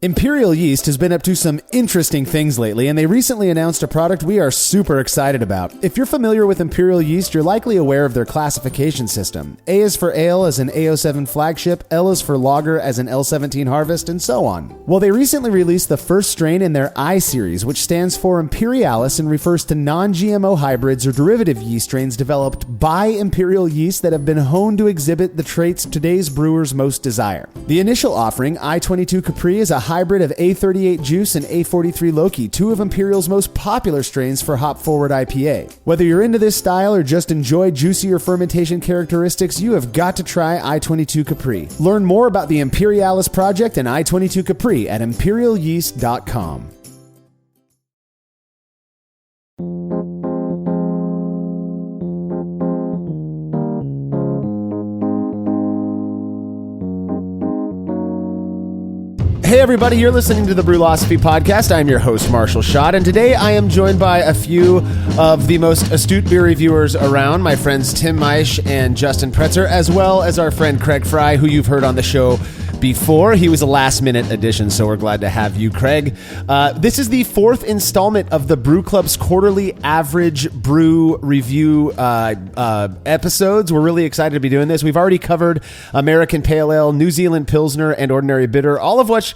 Imperial Yeast has been up to some interesting things lately, and they recently announced a product we are super excited about. If you're familiar with Imperial Yeast, you're likely aware of their classification system. A is for ale as an A07 flagship, L is for lager as an L17 harvest, and so on. Well, they recently released the first strain in their I series, which stands for Imperialis and refers to non-GMO hybrids or derivative yeast strains developed by Imperial Yeast that have been honed to exhibit the traits today's brewers most desire. The initial offering, I-22 Capri, is a hybrid of A38 Juice and A43 Loki, two of Imperial's most popular strains for hop-forward IPA. Whether you're into this style or just enjoy juicier fermentation characteristics, you have got to try I-22 Capri. Learn more about the Imperialis project and I-22 Capri at imperialyeast.com. Hey everybody, you're listening to the Brewlosophy Podcast. I'm your host, Marshall Schott, and today I am joined by a few of the most astute beer reviewers around, my friends Tim Meisch and Justin Pretzer, as well as our friend Craig Fry, who you've heard on the show before. He was a last-minute addition, so we're glad to have you, Craig. This is the fourth installment of the Brew Club's quarterly AvgBrü review episodes. We're really excited to be doing this. We've already covered American Pale Ale, New Zealand Pilsner, and Ordinary Bitter, all of which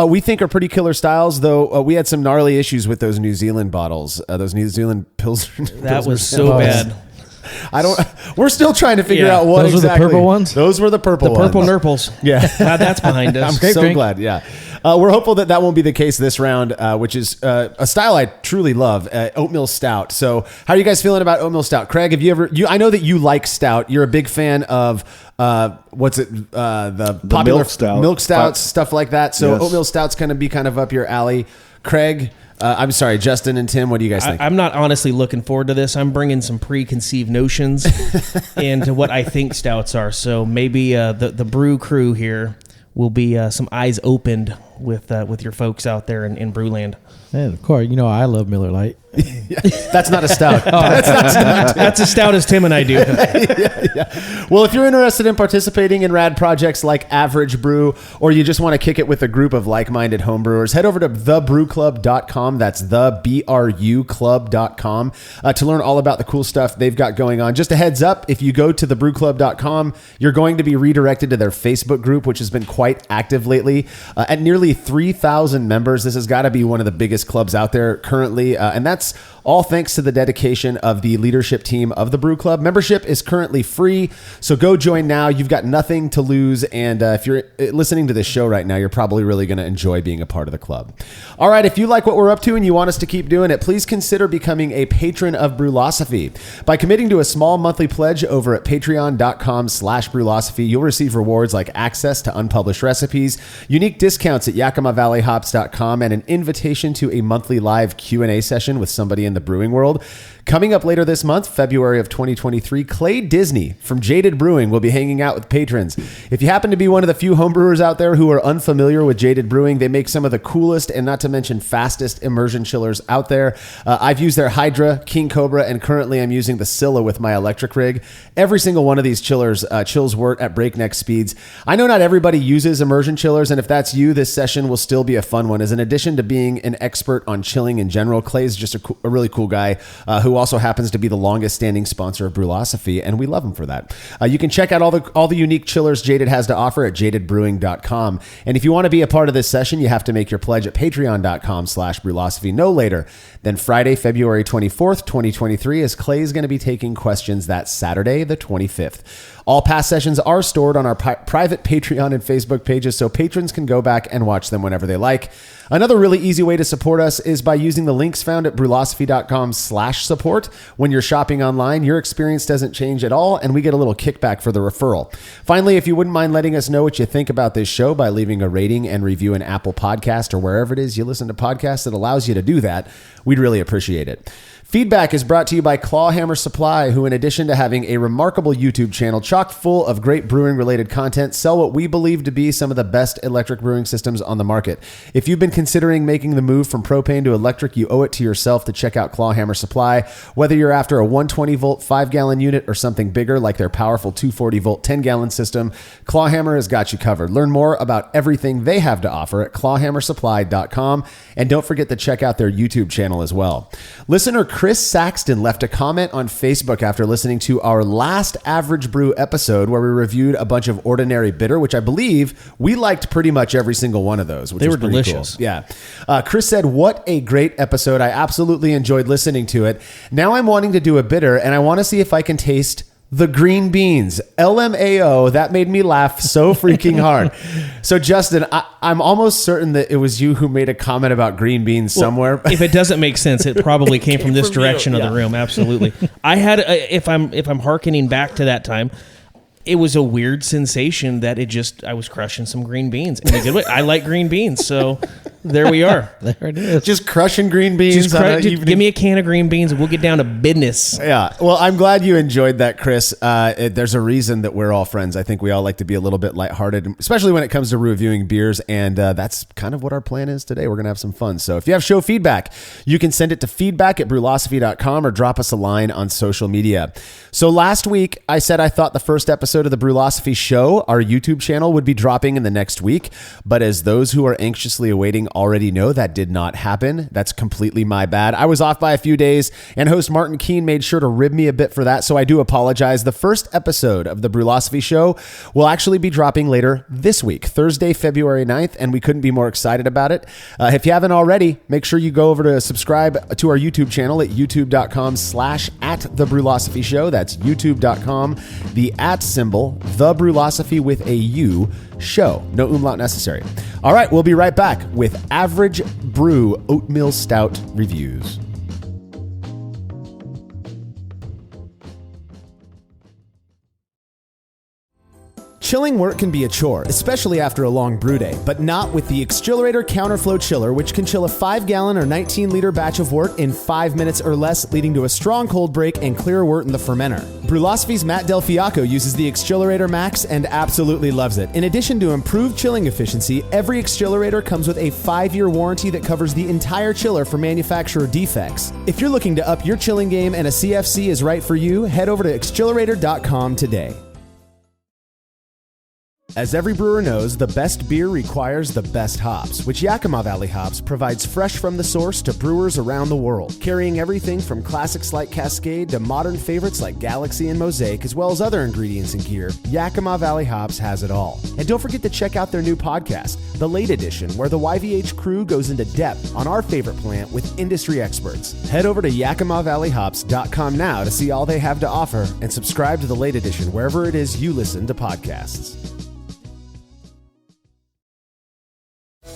we think are pretty killer styles, though we had some gnarly issues with those New Zealand bottles, those New Zealand Pilsner. That was so bad. We're still trying to figure out what those exactly. Those were the purple ones? Those were the purple ones. The purple nurples. Yeah. That's behind us. I'm so glad, yeah. We're hopeful that that won't be the case this round, which is a style I truly love, Oatmeal Stout. So how are you guys feeling about Oatmeal Stout? Craig, have you ever... I know that you like Stout. You're a big fan of... the popular milk stouts, stuff like that. So yes. Oatmeal Stout's going to be kind of up your alley. Craig... I'm sorry, Justin and Tim, what do you guys think? I'm not honestly looking forward to this. I'm bringing some preconceived notions into what I think stouts are. So maybe the brew crew here will be some eyes opened with your folks out there in Brewland. And of course, I love Miller Lite. That's not a stout. That's not stout. That's as stout as Tim and I do. Yeah. Well, if you're interested in participating in rad projects like AvgBrü, or you just want to kick it with a group of like-minded homebrewers, head over to thebrewclub.com. That's thebruclub.com to learn all about the cool stuff they've got going on. Just a heads up, if you go to thebrewclub.com, you're going to be redirected to their Facebook group, which has been quite active lately. At nearly 3,000 members, this has got to be one of the biggest clubs out there currently, and that's all thanks to the dedication of the leadership team of the Brew Club. Membership is currently free, so go join now. You've got nothing to lose, and if you're listening to this show right now, you're probably really going to enjoy being a part of the club. All right, if you like what we're up to and you want us to keep doing it, please consider becoming a patron of Brewlosophy. By committing to a small monthly pledge over at patreon.com/Brewlosophy, you'll receive rewards like access to unpublished recipes, unique discounts at YakimaValleyHops.com, and an invitation to a monthly live Q&A session with somebody in the brewing world. Coming up later this month, February of 2023, Clay Disney from Jaded Brewing will be hanging out with patrons. If you happen to be one of the few homebrewers out there who are unfamiliar with Jaded Brewing, they make some of the coolest and not to mention fastest immersion chillers out there. I've used their Hydra, King Cobra, and currently I'm using the Scylla with my electric rig. Every single one of these chillers chills wort at breakneck speeds. I know not everybody uses immersion chillers, and if that's you, this session will still be a fun one. As in addition to being an expert on chilling in general, Clay's just a really cool guy who also happens to be the longest standing sponsor of Brewlosophy, and we love him for that. You can check out all the unique chillers Jaded has to offer at jadedbrewing.com. And if you want to be a part of this session, you have to make your pledge at patreon.com/Brewlosophy no later than Friday, February 24th, 2023, as Clay's going to be taking questions that Saturday, the 25th. All past sessions are stored on our private Patreon and Facebook pages, so patrons can go back and watch them whenever they like. Another really easy way to support us is by using the links found at brewlosophy.com/support. When you're shopping online, your experience doesn't change at all, and we get a little kickback for the referral. Finally, if you wouldn't mind letting us know what you think about this show by leaving a rating and review in Apple Podcast or wherever it is you listen to podcasts that allows you to do that, we'd really appreciate it. Feedback is brought to you by Clawhammer Supply, who in addition to having a remarkable YouTube channel chock full of great brewing-related content, sell what we believe to be some of the best electric brewing systems on the market. If you've been considering making the move from propane to electric, you owe it to yourself to check out Clawhammer Supply. Whether you're after a 120-volt 5-gallon unit or something bigger like their powerful 240-volt 10-gallon system, Clawhammer has got you covered. Learn more about everything they have to offer at clawhammersupply.com, and don't forget to check out their YouTube channel as well. Listener Chris Saxton left a comment on Facebook after listening to our last Average Brew episode where we reviewed a bunch of Ordinary Bitter, which I believe we liked pretty much every single one of those. Which they were was pretty delicious. Cool. Yeah. Chris said, "What a great episode. I absolutely enjoyed listening to it. Now I'm wanting to do a bitter, and I want to see if I can taste the green beans." LMAO, that made me laugh so freaking hard. So Justin, I'm almost certain that it was you who made a comment about green beans somewhere. If it doesn't make sense, it probably came from this direction of the room. Absolutely. I had, if I'm hearkening back to that time, it was a weird sensation that I was crushing some green beans in a good way. I like green beans, so there we are. There it is. Just crushing green beans. Just give me a can of green beans and we'll get down to business. Yeah. Well, I'm glad you enjoyed that, Chris. There's a reason that we're all friends. I think we all like to be a little bit lighthearted, especially when it comes to reviewing beers. And that's kind of what our plan is today. We're going to have some fun. So if you have show feedback, you can send it to feedback@brewlosophy.com or drop us a line on social media. So last week, I said I thought the first episode of the Brewlosophy show, our YouTube channel, would be dropping in the next week. But as those who are anxiously awaiting already know, that did not happen. That's completely my bad. I was off by a few days, and host Martin Keene made sure to rib me a bit for that, so I do apologize. The first episode of the Brewlosophy show will actually be dropping later this week, Thursday, February 9th, and we couldn't be more excited about it. If you haven't already, make sure you go over to subscribe to our YouTube channel at youtube.com/@thebrewlosophy show. That's youtube.com, the @ symbol, the Brewlosophy with a U, show. No umlaut necessary. All right, we'll be right back with Average Brew Oatmeal Stout reviews. Chilling work can be a chore, especially after a long brew day, but not with the Xchillerator Counterflow Chiller, which can chill a 5-gallon or 19-liter batch of wort in 5 minutes or less, leading to a strong cold break and clear wort in the fermenter. Brewlosophy's Matt Del Fiacco uses the Xchillerator Max and absolutely loves it. In addition to improved chilling efficiency, every Xchillerator comes with a 5-year warranty that covers the entire chiller for manufacturer defects. If you're looking to up your chilling game and a CFC is right for you, head over to xchillerator.com today. As every brewer knows, the best beer requires the best hops, which Yakima Valley Hops provides fresh from the source to brewers around the world, carrying everything from classics like Cascade to modern favorites like Galaxy and Mosaic, as well as other ingredients and gear. Yakima Valley Hops has it all. And don't forget to check out their new podcast, The Late Edition, where the YVH crew goes into depth on our favorite plant with industry experts. Head over to YakimaValleyHops.com now to see all they have to offer and subscribe to The Late Edition wherever it is you listen to podcasts.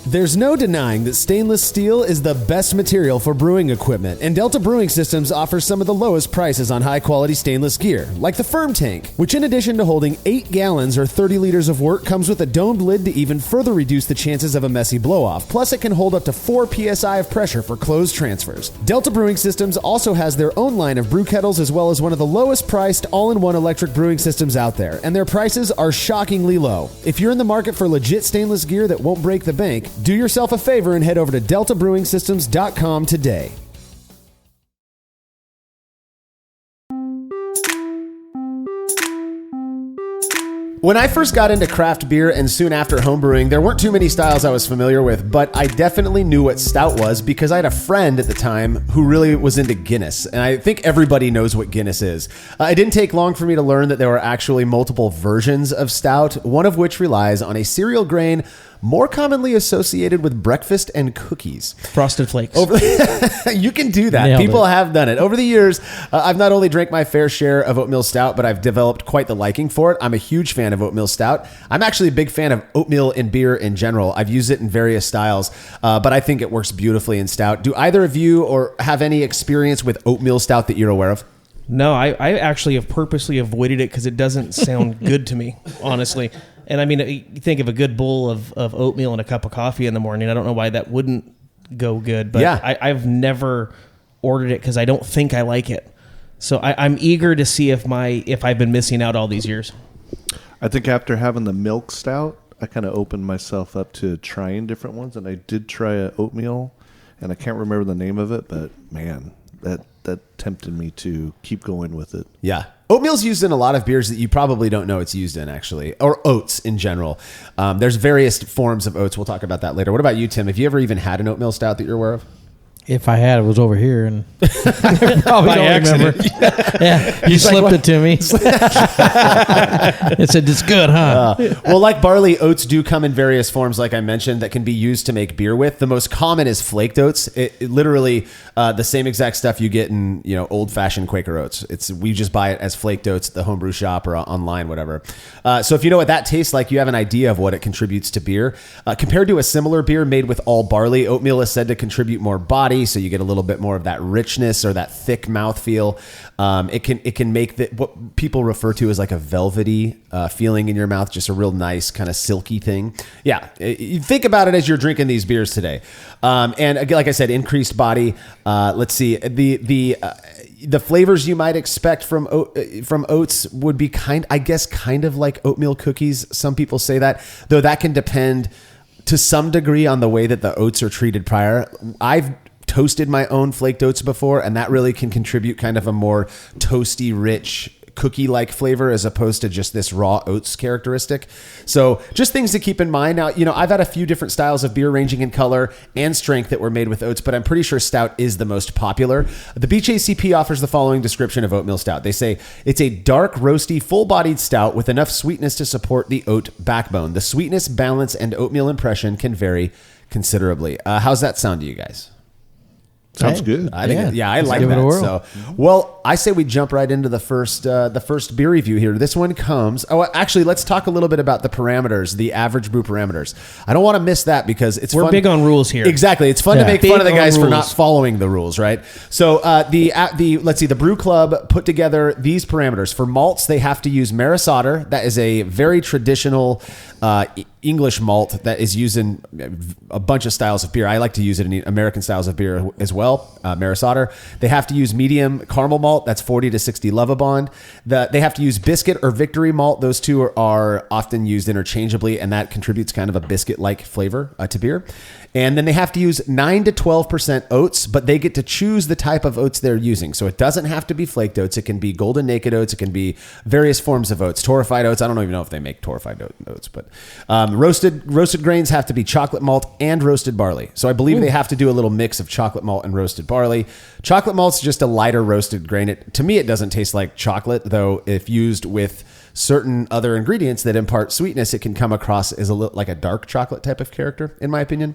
There's no denying that stainless steel is the best material for brewing equipment, and Delta Brewing Systems offers some of the lowest prices on high-quality stainless gear, like the Firm Tank, which in addition to holding 8 gallons or 30 liters of wort, comes with a domed lid to even further reduce the chances of a messy blow-off. Plus, it can hold up to 4 psi of pressure for closed transfers. Delta Brewing Systems also has their own line of brew kettles, as well as one of the lowest-priced all-in-one electric brewing systems out there, and their prices are shockingly low. If you're in the market for legit stainless gear that won't break the bank, do yourself a favor and head over to deltabrewingsystems.com today. When I first got into craft beer and soon after homebrewing, there weren't too many styles I was familiar with, but I definitely knew what stout was because I had a friend at the time who really was into Guinness, and I think everybody knows what Guinness is. It didn't take long for me to learn that there were actually multiple versions of stout, one of which relies on a cereal grain more commonly associated with breakfast and cookies. Frosted Flakes. You can do that. Nailed People it. have done it. Over the years, I've not only drank my fair share of oatmeal stout, but I've developed quite the liking for it. I'm a huge fan of oatmeal stout. I'm actually a big fan of oatmeal in beer in general. I've used it in various styles, but I think it works beautifully in stout. Do either of you or have any experience with oatmeal stout that you're aware of? No, I actually have purposely avoided it because it doesn't sound good to me, honestly. And I mean, you think of a good bowl of oatmeal and a cup of coffee in the morning. I don't know why that wouldn't go good, but Yeah. I've never ordered it because I don't think I like it. So I'm eager to see if I've been missing out all these years. I think after having the milk stout, I kind of opened myself up to trying different ones, and I did try an oatmeal, and I can't remember the name of it, but man, that tempted me to keep going with it. Yeah. Oatmeal's used in a lot of beers that you probably don't know it's used in, actually, or oats in general. There's various forms of oats. We'll talk about that later. What about you, Tim? Have you ever even had an oatmeal stout that you're aware of? If I had, it was over here, and I probably By don't accident. remember. Yeah, you slipped it to me. It said, it's good, huh? Well, like barley, oats do come in various forms, like I mentioned, that can be used to make beer with. The most common is flaked oats. It literally the same exact stuff you get in old-fashioned Quaker oats. We just buy it as flaked oats at the homebrew shop or online, whatever. So if you know what that tastes like, you have an idea of what it contributes to beer. Compared to a similar beer made with all barley, oatmeal is said to contribute more body, so you get a little bit more of that richness or that thick mouthfeel. It can make what people refer to as like a velvety feeling in your mouth, just a real nice kind of silky thing. Yeah, you think about it as you're drinking these beers today. And again, like I said, increased body. Let's see, the flavors you might expect from oats would be kind of like oatmeal cookies. Some people say that, though that can depend to some degree on the way that the oats are treated prior. I've toasted my own flaked oats before, and that really can contribute kind of a more toasty, rich, cookie-like flavor as opposed to just this raw oats characteristic. So just things to keep in mind. Now, I've had a few different styles of beer ranging in color and strength that were made with oats, but I'm pretty sure stout is the most popular. The BJCP offers the following description of oatmeal stout. They say, it's a dark, roasty, full-bodied stout with enough sweetness to support the oat backbone. The sweetness, balance, and oatmeal impression can vary considerably. How's that sound to you guys? Sounds good. I think, I like give it a that. whirl. So, well, I say we jump right into the first beer review here. This one comes. Oh, actually, let's talk a little bit about the parameters, the AvgBrü parameters. I don't want to miss that because We're fun. big on rules here. Exactly, it's fun to make Big fun of the on guys for rules. not following the rules, right? So, let's see, the Brew Club put together these parameters. For malts, they have to use Maris Otter. That is a very traditional English malt that is used in a bunch of styles of beer. I like to use it in American styles of beer as well. Maris Otter. They have to use medium caramel malt. That's 40 to 60 Lovibond. They have to use biscuit or Victory malt. Those two are often used interchangeably, and that contributes kind of a biscuit-like flavor to beer. And then they have to use 9 to 12% oats, but they get to choose the type of oats they're using. So it doesn't have to be flaked oats. It can be golden naked oats. It can be various forms of oats. Torrefied oats. I don't even know if they make torrefied oats, but roasted grains have to be chocolate malt and roasted barley. So I believe they have to do a little mix of chocolate malt and roasted barley. Chocolate malt's just a lighter roasted grain. To me, it doesn't taste like chocolate, though if used with certain other ingredients that impart sweetness, it can come across as like a dark chocolate type of character, in my opinion.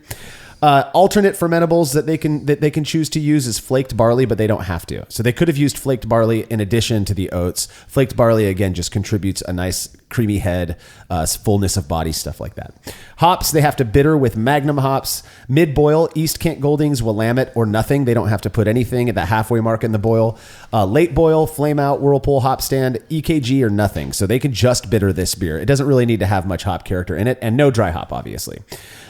Alternate fermentables that they can choose to use is flaked barley, but they don't have to. So they could have used flaked barley in addition to the oats. Flaked barley, again, just contributes a nice creamy head, fullness of body, stuff like that. Hops, they have to bitter with Magnum hops. Mid-boil, East Kent Goldings, Willamette, or nothing. They don't have to put anything at that halfway mark in the boil. Late boil, Flame Out, Whirlpool, Hop Stand, EKG, or nothing. So they can just bitter this beer. It doesn't really need to have much hop character in it, and no dry hop, obviously.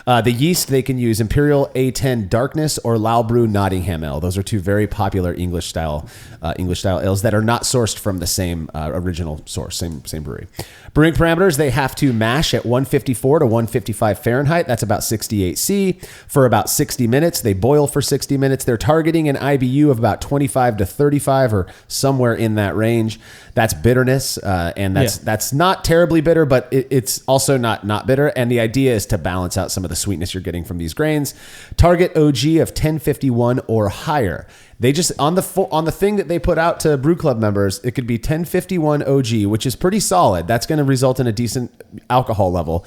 The yeast, they can use Imperial A10 Darkness or Lalbrew Nottingham Ale. Those are two very popular English style ales that are not sourced from the same original source, same brewery. Brewing parameters, they have to mash at 154 to 155 Fahrenheit. That's about 68 C for about 60 minutes. They boil for 60 minutes. They're targeting an IBU of about 25 to 35 or somewhere in that range. That's bitterness, and that's not terribly bitter, but it's also not bitter. And the idea is to balance out some of the sweetness you're getting from these grains. Target OG of 1051 or higher. They just on the thing that they put out to Brew Club members, it could be 1051 OG, which is pretty solid. That's going to result in a decent alcohol level,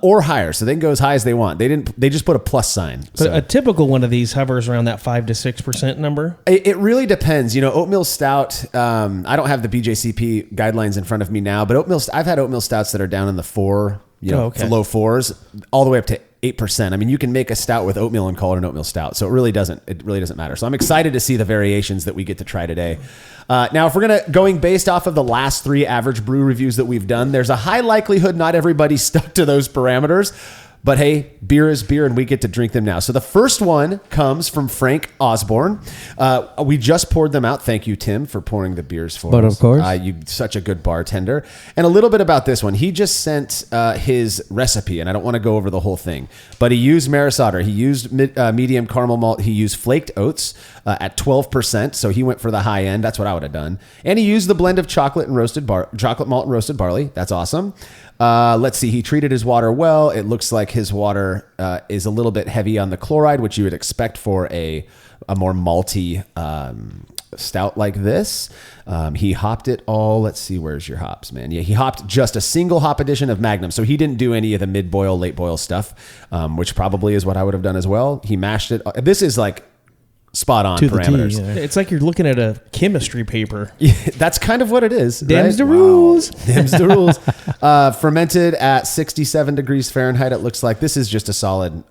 or higher. So they can go as high as they want. They just put a plus sign. But a typical one of these hovers around that 5 to 6% number. It really depends. Oatmeal stout. I don't have the BJCP guidelines in front of me now, but I've had oatmeal stouts that are down in the low fours, all the way up to 8%. I mean, you can make a stout with oatmeal and call it an oatmeal stout. So it really doesn't matter. So I'm excited to see the variations that we get to try today. Now, if we're going based off of the last 3 AvgBrü reviews that we've done, there's a high likelihood not everybody stuck to those parameters. But hey, beer is beer, and we get to drink them now. So the first one comes from Frank Osborne. We just poured them out. Thank you, Tim, for pouring the beers for us. But of course. You're such a good bartender. And a little bit about this one. He just sent his recipe, and I don't want to go over the whole thing, but he used Maris Otter. He used medium caramel malt. He used flaked oats at 12%, so he went for the high end. That's what I would have done. And he used the blend of chocolate malt and roasted barley. That's awesome. Let's see. He treated his water well. It looks like his water is a little bit heavy on the chloride, which you would expect for a more malty stout like this. He hopped it all. Let's see. Where's your hops, man? Yeah, he hopped just a single hop addition of Magnum. So he didn't do any of the mid boil, late boil stuff, which probably is what I would have done as well. He mashed it. This is like spot on To the T, parameters. yeah. It's like you're looking at a chemistry paper. Yeah, that's kind of what it is. Them's right? the rules. Them's the rules. Fermented at 67 degrees Fahrenheit. It looks like this is just a solid.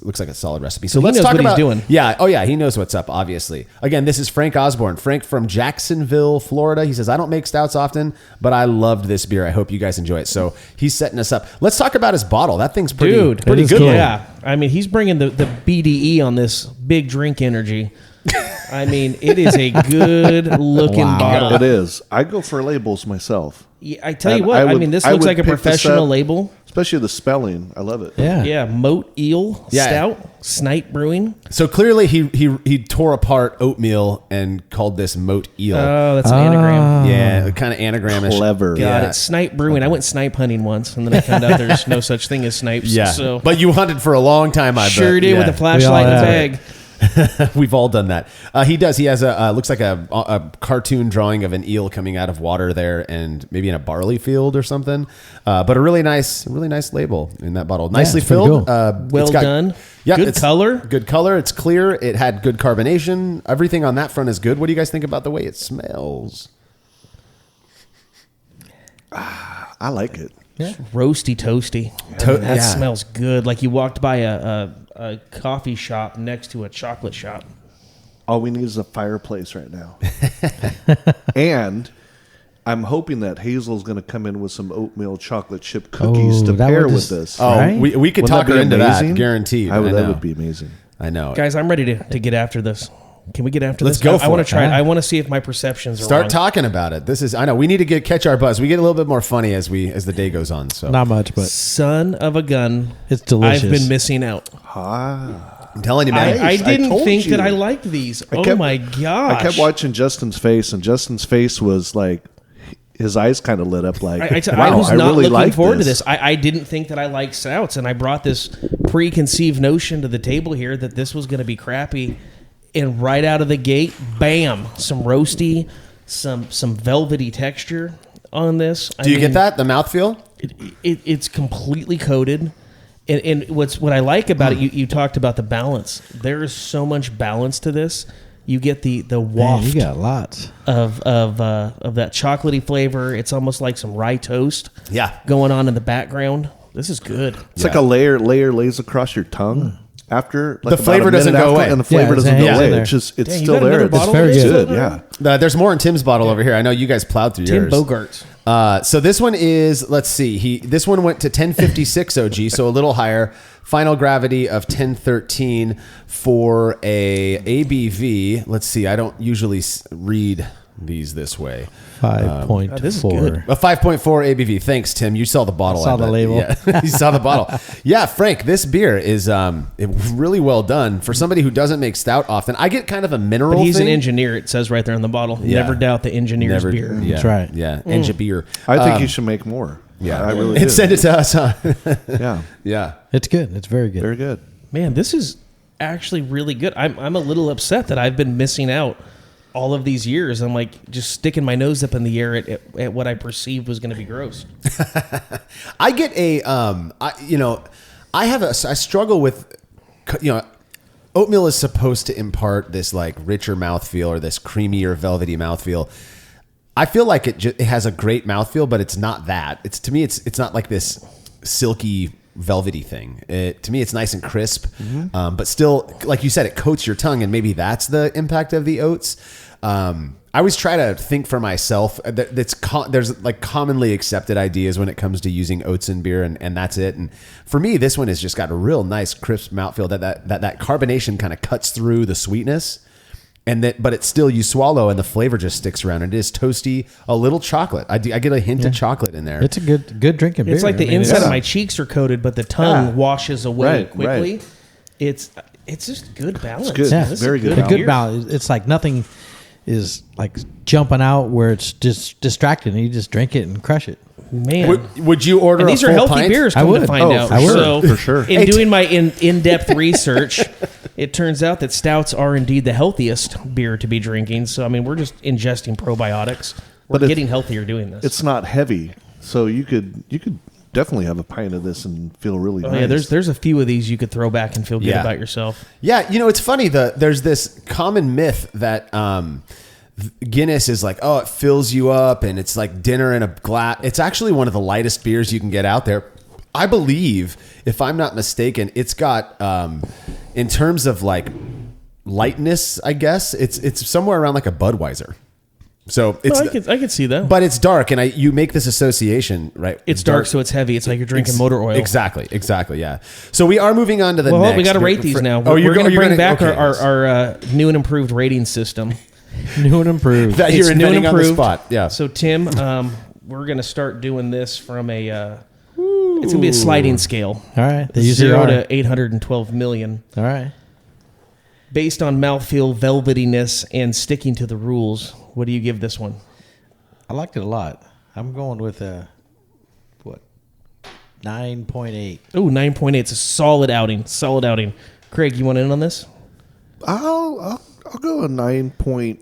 Looks like a solid recipe. So He let's knows talk what he's about. doing. Yeah. Oh yeah. He knows what's up. Obviously. Again, this is Frank Osborne. Frank from Jacksonville, Florida. He says, "I don't make stouts often, but I loved this beer. I hope you guys enjoy it." So he's setting us up. Let's talk about his bottle. That thing's pretty Dude, good. cool. Yeah, I mean, he's bringing the BDE on this big drink energy. I mean, it is a good looking Wow. bottle. It is. I go for labels myself. Yeah, I tell you And what, I would- mean, this I looks would like a pick this professional up, label. Especially the spelling. I love it. Yeah. Yeah, Moat Eel Yeah. Stout, Snipe Brewing. So clearly he tore apart Oatmeal and called this Moat Eel. Oh, that's an anagram. Yeah, kind of anagramish. Clever. Got Yeah. it. Snipe Brewing. I went snipe hunting once, and then I found out there's no such thing as snipes. Yeah, So but you hunted for a long time. I sure bet. did Yeah. with a flashlight in the have. bag. We've all done that. He does. He has a looks like a cartoon drawing of an eel coming out of water there, and maybe in a barley field or something. But a really nice label in that bottle. Nicely it's pretty filled. cool. Well it's got- done. Yeah, Good it's color. Good color. It's clear. It had good carbonation. Everything on that front is good. What do you guys think about the way it smells? I like it. Roasty toasty. That yeah. smells good. Like you walked by a coffee shop next to a chocolate shop. All we need is a fireplace right now. And I'm hoping that Hazel's going to come in with some oatmeal chocolate chip cookies Oh, to that pair would with just- this. Oh, Right? we could Wouldn't talk that her be into amazing? that. Guaranteed. I would. know. That would be amazing. I know. Guys, I'm ready to get after this. Can we get after Let's this? go I for want it. to try it. Yeah. I want to see if my perceptions are Start wrong. talking about it. This is. I know we need to catch our buzz. We get a little bit more funny as the day goes on. So Not much, but Son of a gun. it's delicious. I've been missing out. I'm telling you, man. I I didn't told think you. that I liked these. Oh kept- my gosh. I kept watching Justin's face, and Justin's face was like, his eyes kind of lit up like, I wow, was I not really looking like forward to this. I didn't think that I liked stouts, and I brought this preconceived notion to the table here that this was going to be crappy. And right out of the gate, bam, some roasty, some velvety texture on this. Do you get that? The mouthfeel? It's completely coated. And what I like about it, you talked about the balance. There is so much balance to this. You get the Man, waft you got lots. of that chocolatey flavor. It's almost like some rye toast Yeah. going on in the background. This is good. It's like a layer lays across your tongue. After like The flavor about a doesn't minute go after, away. and the flavor Yeah, doesn't it's go in away. there. It's just it's Dang, you still got there. another It's bottle very there? good. good. Yeah. There's more in Tim's bottle over here. I know you guys plowed through Tim yours. Bogarts. So this one is, let's see, this one went to 1056 OG, so a little higher. Final gravity of 1013 for a ABV. Let's see, I don't usually read these this way. 5.4. this is good. A 5.4 ABV. Thanks, Tim. You saw the bottle. I saw the bet. label. Yeah, you saw the bottle. Yeah, Frank, this beer is really well done for somebody who doesn't make stout often. I get kind of a mineral. But he's thing. an engineer. It says right there on the bottle. Yeah. Never doubt the engineer's beer. Yeah, That's right. Yeah, Engia beer. I think you should make more. Yeah, I really and do. send it to us. Huh? Yeah, Yeah. It's good. It's very good. very good. Man, this is actually really good. I'm a little upset that I've been missing out all of these years. I'm like just sticking my nose up in the air at what I perceived was going to be gross. I get I struggle with, oatmeal is supposed to impart this like richer mouthfeel or this creamier velvety mouthfeel. I feel like it has a great mouthfeel, but it's not that. To me, it's not like this silky velvety thing. To me, it's nice and crisp, but still, like you said, it coats your tongue, and maybe that's the impact of the oats. I always try to think for myself. There's like commonly accepted ideas when it comes to using oats in beer, and that's it. And for me, this one has just got a real nice crisp mouthfeel. That carbonation kind of cuts through the sweetness, but it's still, you swallow and the flavor just sticks around. It is toasty, a little chocolate. I get a hint of chocolate in there. It's a good drinking beer. It's like the inside of my cheeks are coated, but the tongue washes away quickly. Right. It's just good balance. It's good. Yeah. This is Very good A good balance. It's like nothing is like jumping out where it's just distracting. You just drink it and crush it. Man. Would you order And these a are full healthy pint? beers, I come would. to find Oh, out. I would. So, For sure. In doing my in-depth research, it turns out that stouts are indeed the healthiest beer to be drinking. So, I mean, we're just ingesting probiotics. We're But getting healthier doing this. It's not heavy, so you could definitely have a pint of this and feel really nice. Yeah, there's a few of these you could throw back and feel good Yeah. about yourself. Yeah, it's funny. There's this common myth that Guinness is like, oh, it fills you up and it's like dinner in a glass. It's actually one of the lightest beers you can get out there. I believe, if I'm not mistaken, it's got, in terms of like lightness, I guess, it's somewhere around like a Budweiser. So it's, I could see that. but it's dark, and you make this association, right? It's dark, so it's heavy. It's like you're drinking motor oil. Exactly. Yeah. So we are moving on to the next. Well, we got to rate these now. Oh, We're going to bring back okay. our new and improved rating system. New and improved. That It's you're new and inventing on the improved. spot. Yeah. So Tim, we're going to start doing this from a. It's going to be a sliding scale. All right. They usually 0 are. to 812 million, All right. based on mouthfeel, velvetyness, and sticking to the rules. What do you give this one? I liked it a lot. I'm going with a 9.8. Oh, 9.8. It's a solid outing. Craig, you want in on this? I'll go a 9.4.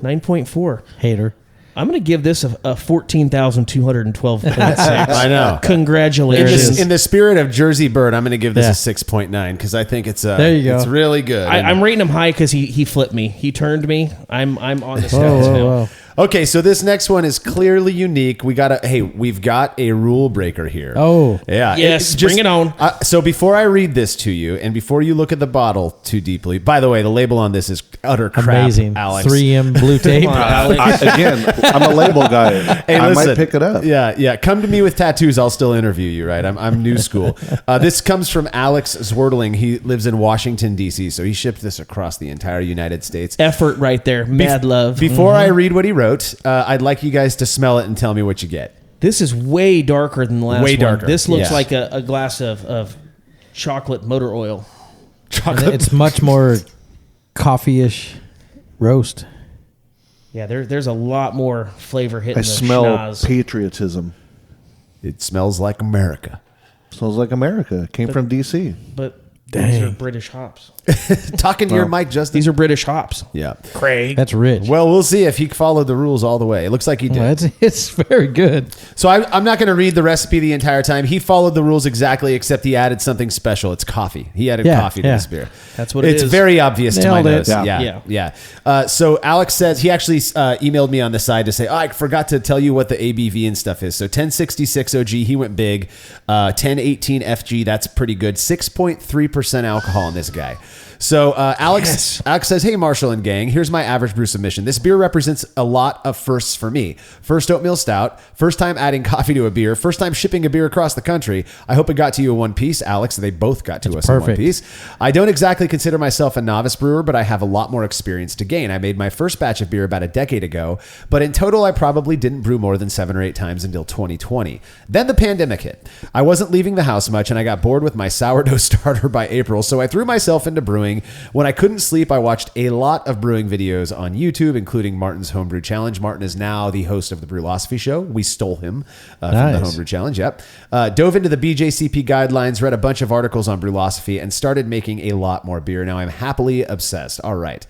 9.4. Hater. I'm going to give this a 14,212.6. I know. Congratulations. In the spirit of Jersey Bird, I'm going to give this a 6.9 because I think it's There you go. It's really good. I'm rating him high because he flipped me. He turned me. I'm on the scales now. Whoa. Okay, so this next one is clearly unique. We've got a rule breaker here. Oh. Yeah. Yes, bring it on. So before I read this to you, and before you look at the bottle too deeply, by the way, the label on this is utter crap, Amazing. Alex. 3M blue tape. Come on, Alex. Again, I'm a label guy. Hey, I listen, might pick it up. Yeah. Come to me with tattoos. I'll still interview you, right? I'm new school. This comes from Alex Zwerdling. He lives in Washington, D.C., so he shipped this across the entire United States. Effort right there. Mad love. Before I read what he wrote, I'd like you guys to smell it and tell me what you get. This is way darker than the last Way one. darker, This looks yeah. like a glass of chocolate motor oil. It's much more coffee-ish roast. Yeah, there's a lot more flavor hitting I the smell schnoz. patriotism. It smells like America. Smells like America. It came from D.C. But these are British hops. Talking to your mic, Justin. These are British hops. Yeah. Craig. That's rich. Well, we'll see if he followed the rules all the way. It looks like he did. Well, it's very good. So I'm not going to read the recipe the entire time. He followed the rules exactly, except he added something special. It's coffee. He added coffee to this beer. That's what it it's is. very obvious to my Nailed it. nose. Yeah. So Alex says, he actually emailed me on the side to say, I forgot to tell you what the ABV and stuff is. So 1066 OG, he went big. 1018 FG, that's pretty good. 6.3% alcohol in this guy. So Alex says, hey, Marshall and gang, here's my average brew submission. This beer represents a lot of firsts for me. First oatmeal stout, first time adding coffee to a beer, first time shipping a beer across the country. I hope it got to you in one piece, Alex. They both got to us in one perfect. piece. I don't exactly consider myself a novice brewer, but I have a lot more experience to gain. I made my first batch of beer about a decade ago, but in total, I probably didn't brew more than 7 or 8 times until 2020. Then the pandemic hit. I wasn't leaving the house much, and I got bored with my sourdough starter by April, so I threw myself into brewing. When I couldn't sleep, I watched a lot of brewing videos on YouTube, including Martin's Homebrew Challenge. Martin is now the host of the Brewlosophy Show. We stole him from the Homebrew Challenge. Yep. Dove into the BJCP guidelines, read a bunch of articles on Brewlosophy, and started making a lot more beer. Now I'm happily obsessed. All right.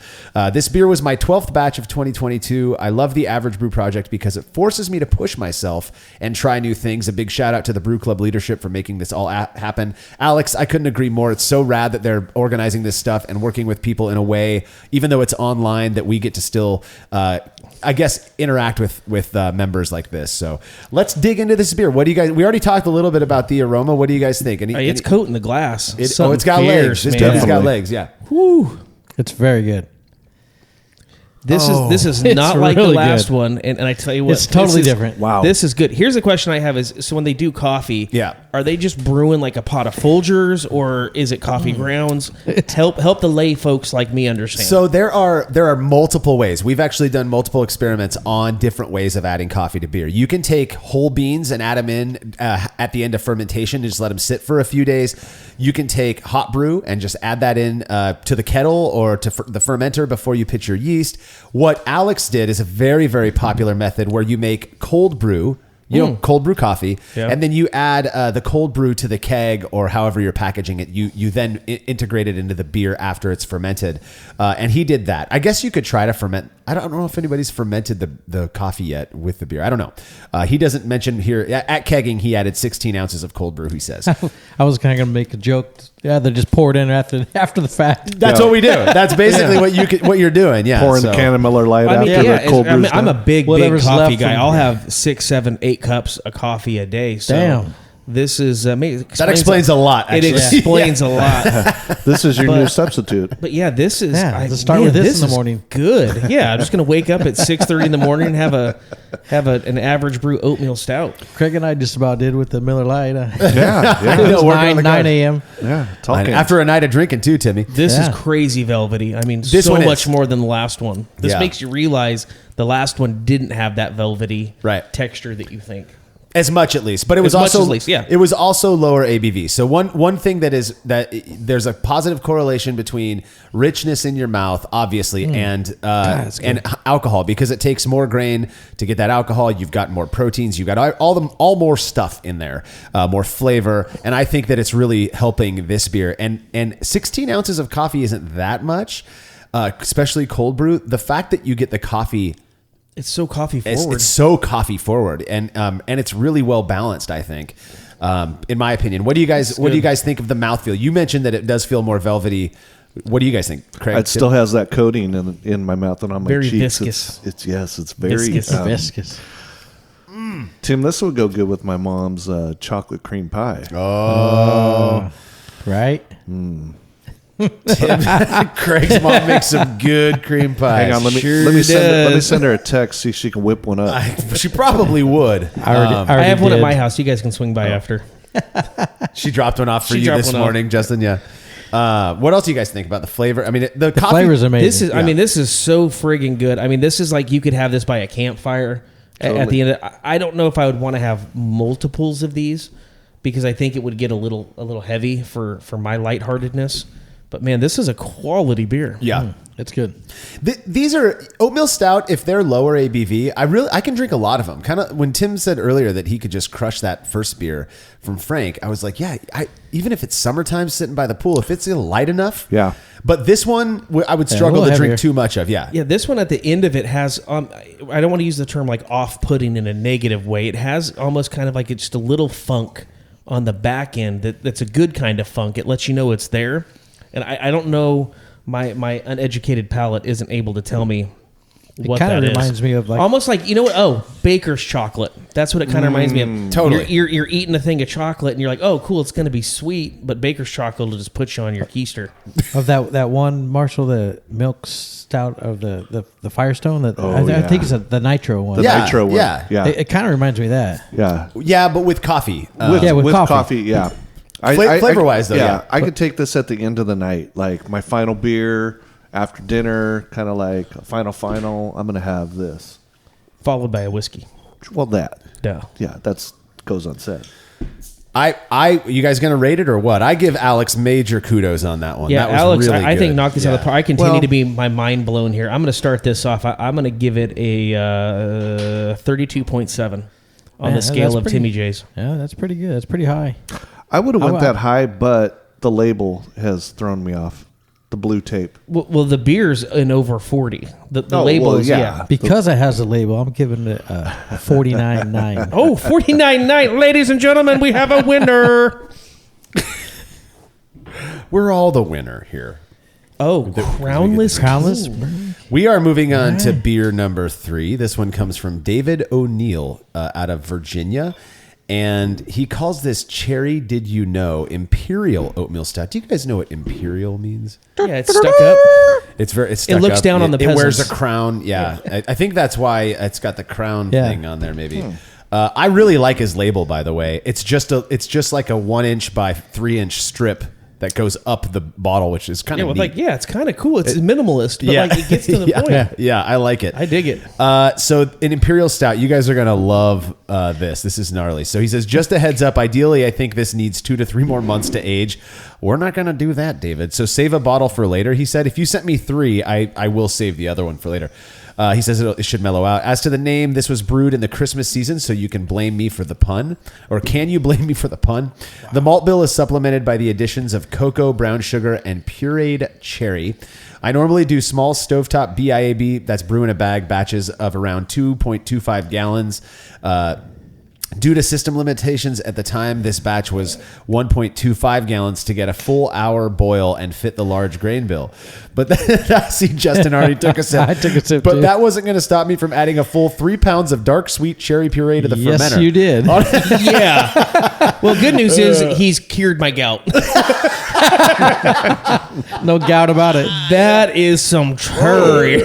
This beer was my 12th batch of 2022. I love the Average Brew Project because it forces me to push myself and try new things. A big shout out to the Brew Club leadership for making this all happen. Alex, I couldn't agree more. It's so rad that they're organizing this stuff and working with people in a way, even though it's online, that we get to still, I guess, interact with members like this. So let's dig into this beer. What do you guys? We already talked a little bit about the aroma. What do you guys think? It's coating the glass. It's got legs. This man. beer's got legs. Yeah. Whew. It's very good. This is not like really the last good. one, and I tell you what, It's totally this is- different. Wow. This is good. Here's a question I have: is so when they do coffee, Yeah. are they just brewing like a pot of Folgers, or is it coffee grounds? Help the lay folks like me understand. So there are multiple ways. We've actually done multiple experiments on different ways of adding coffee to beer. You can take whole beans and add them in at the end of fermentation and just let them sit for a few days. You can take hot brew and just add that in to the kettle or to the fermenter before you pitch your yeast. What Alex did is a very, very popular method where you make cold brew. Cold brew coffee, Yeah. and then you add the cold brew to the keg or however you're packaging it. You then integrate it into the beer after it's fermented, and he did that. I guess you could try to ferment. I don't know if anybody's fermented the coffee yet with the beer. I don't know. He doesn't mention here at kegging. He added 16 ounces of cold brew. He says I was kind of going to make a joke. Yeah, they just pour it in after the fact. that's what we do. That's basically what you're doing. Yeah, Pouring the can of Miller Lite I mean, after yeah, the cold I mean, brew's I'm a done. big Whatever's coffee left guy. from- I'll have 6, 7, 8 cups of coffee a day. So Damn. this is that explains a lot. It Actually. explains a lot. This is your But- new substitute. But yeah, this is. Yeah, let's start with this in the is morning. Good. Yeah, I'm just gonna wake up at 6:30 in the morning and have an average brew oatmeal stout. Craig and I just about did with the Miller Lite. Yeah, It yeah, was working on the 9 cars. a.m. yeah. Talking. After a night of drinking too, Timmy. This Yeah. is crazy velvety. I mean, This so one is. much more than the last one. This Yeah. makes you realize the last one didn't have that velvety Right. texture that you think. As much at least, but it was As much also as least, yeah. it was also lower ABV. So one thing that there's a positive correlation between richness in your mouth, obviously, and alcohol, because it takes more grain to get that alcohol. You've got more proteins. You've got all more stuff in there, more flavor, and I think that it's really helping this beer. And 16 ounces of coffee isn't that much, especially cold brew. The fact that you get the coffee. It's so coffee forward. It's so coffee forward, and it's really well balanced, I think, in my opinion. What do you guys think of the mouthfeel? You mentioned that it does feel more velvety. What do you guys think, Craig? It still has that coating in my mouth and on my Very cheeks. viscous. It's very Viscous. Viscous. Tim, this would go good with my mom's chocolate cream pie. Right? Craig's mom makes some good cream pie. Hang on, let me send her a text, see if she can whip one up. She probably would. I have one at my house. You guys can swing by after. She dropped one off for She you dropped this one off. morning, Justin. Yeah. What else do you guys think about the flavor? I mean, the coffee, flavor's amazing. This is so friggin' good. I mean, this is like you could have this by a campfire at the end. I don't know if I would want to have multiples of these because I think it would get a little heavy for my lightheartedness. But man, this is a quality beer. Yeah. It's good. These are oatmeal stout. If they're lower ABV, I can drink a lot of them. Kind of when Tim said earlier that he could just crush that first beer from Frank, I was like, yeah. Even if it's summertime sitting by the pool, if it's light enough, Yeah. But this one, I would struggle to little drink heavier. too much of. Yeah. Yeah, this one at the end of it has, I don't want to use the term like off-putting in a negative way. It has almost kind of like it's just a little funk on the back end that's a good kind of funk. It lets you know it's there. And I don't know, my uneducated palate isn't able to tell me what kind of that is. reminds me of like Almost like, you know what? Oh, baker's chocolate. That's what it kind of reminds me of. Totally. You're eating a thing of chocolate and you're like, oh, cool, it's going to be sweet, but baker's chocolate will just put you on your keister. of that one Marshall, the milk stout of the Firestone. That Oh, I yeah. think it's the nitro one. The Yeah, nitro one. yeah. Yeah. It kind of reminds me of that. Yeah. Yeah, but with coffee. with coffee. Yeah. Flavor-wise, though, yeah. I could take this at the end of the night, like my final beer after dinner, kind of like final. I'm gonna have this. Followed by a whiskey. Well, that. Duh. Yeah, that's goes unsaid. You guys gonna rate it or what? I give Alex major kudos on that one. Yeah, that was Alex, really I think good. knock this out of the Yeah. park. I continue Well- to be my mind blown here. I'm going to start this off. I'm going to give it a 32.7 on Man, the scale that's of pretty- Timmy J's. Yeah, that's pretty good. That's pretty high. I would have went I- that high, but the label has thrown me off. The blue tape. Well, the beer's in over 40. The Oh, label well, is, yeah. Because it has a label, I'm giving it a 49.9. Oh, 49.9. Ladies and gentlemen, we have a winner. We're all the winner here. Oh, crownless. We are moving on to beer number 3. This one comes from David O'Neill out of Virginia. And he calls this Cherry Did You Know Imperial Oatmeal Stout. Do you guys know what Imperial means? Yeah, it's stuck up. It's stuck It looks up. down on the It wears peasants. a crown. Yeah. I think that's why it's got the crown thing on there maybe. I really like his label, by the way. It's just like a 1-inch by 3-inch strip that goes up the bottle, which is kind of neat. It's kind of cool. It's minimalist, but like it gets to the point. Yeah, I like it. I dig it. So an Imperial Stout, you guys are going to love this. This is gnarly. So he says, just a heads up, ideally, I think this needs 2 to 3 more months to age. We're not going to do that, David. So save a bottle for later. He said, if you sent me 3, I will save the other one for later. He says it should mellow out. As to the name, this was brewed in the Christmas season, so you can blame me for the pun. Or can you blame me for the pun? Wow. The malt bill is supplemented by the additions of cocoa, brown sugar, and pureed cherry. I normally do small stovetop BIAB, that's brew in a bag, batches of around 2.25 gallons. Due to system limitations at the time, this batch was 1.25 gallons to get a full hour boil and fit the large grain bill. But I see Justin already took a sip. I took a sip, but too. that wasn't going to stop me from adding a full 3 pounds of dark sweet cherry puree to the fermenter. Yes, you did. Yeah. Well, good news is he's cured my gout. No doubt about it. That is some cherry.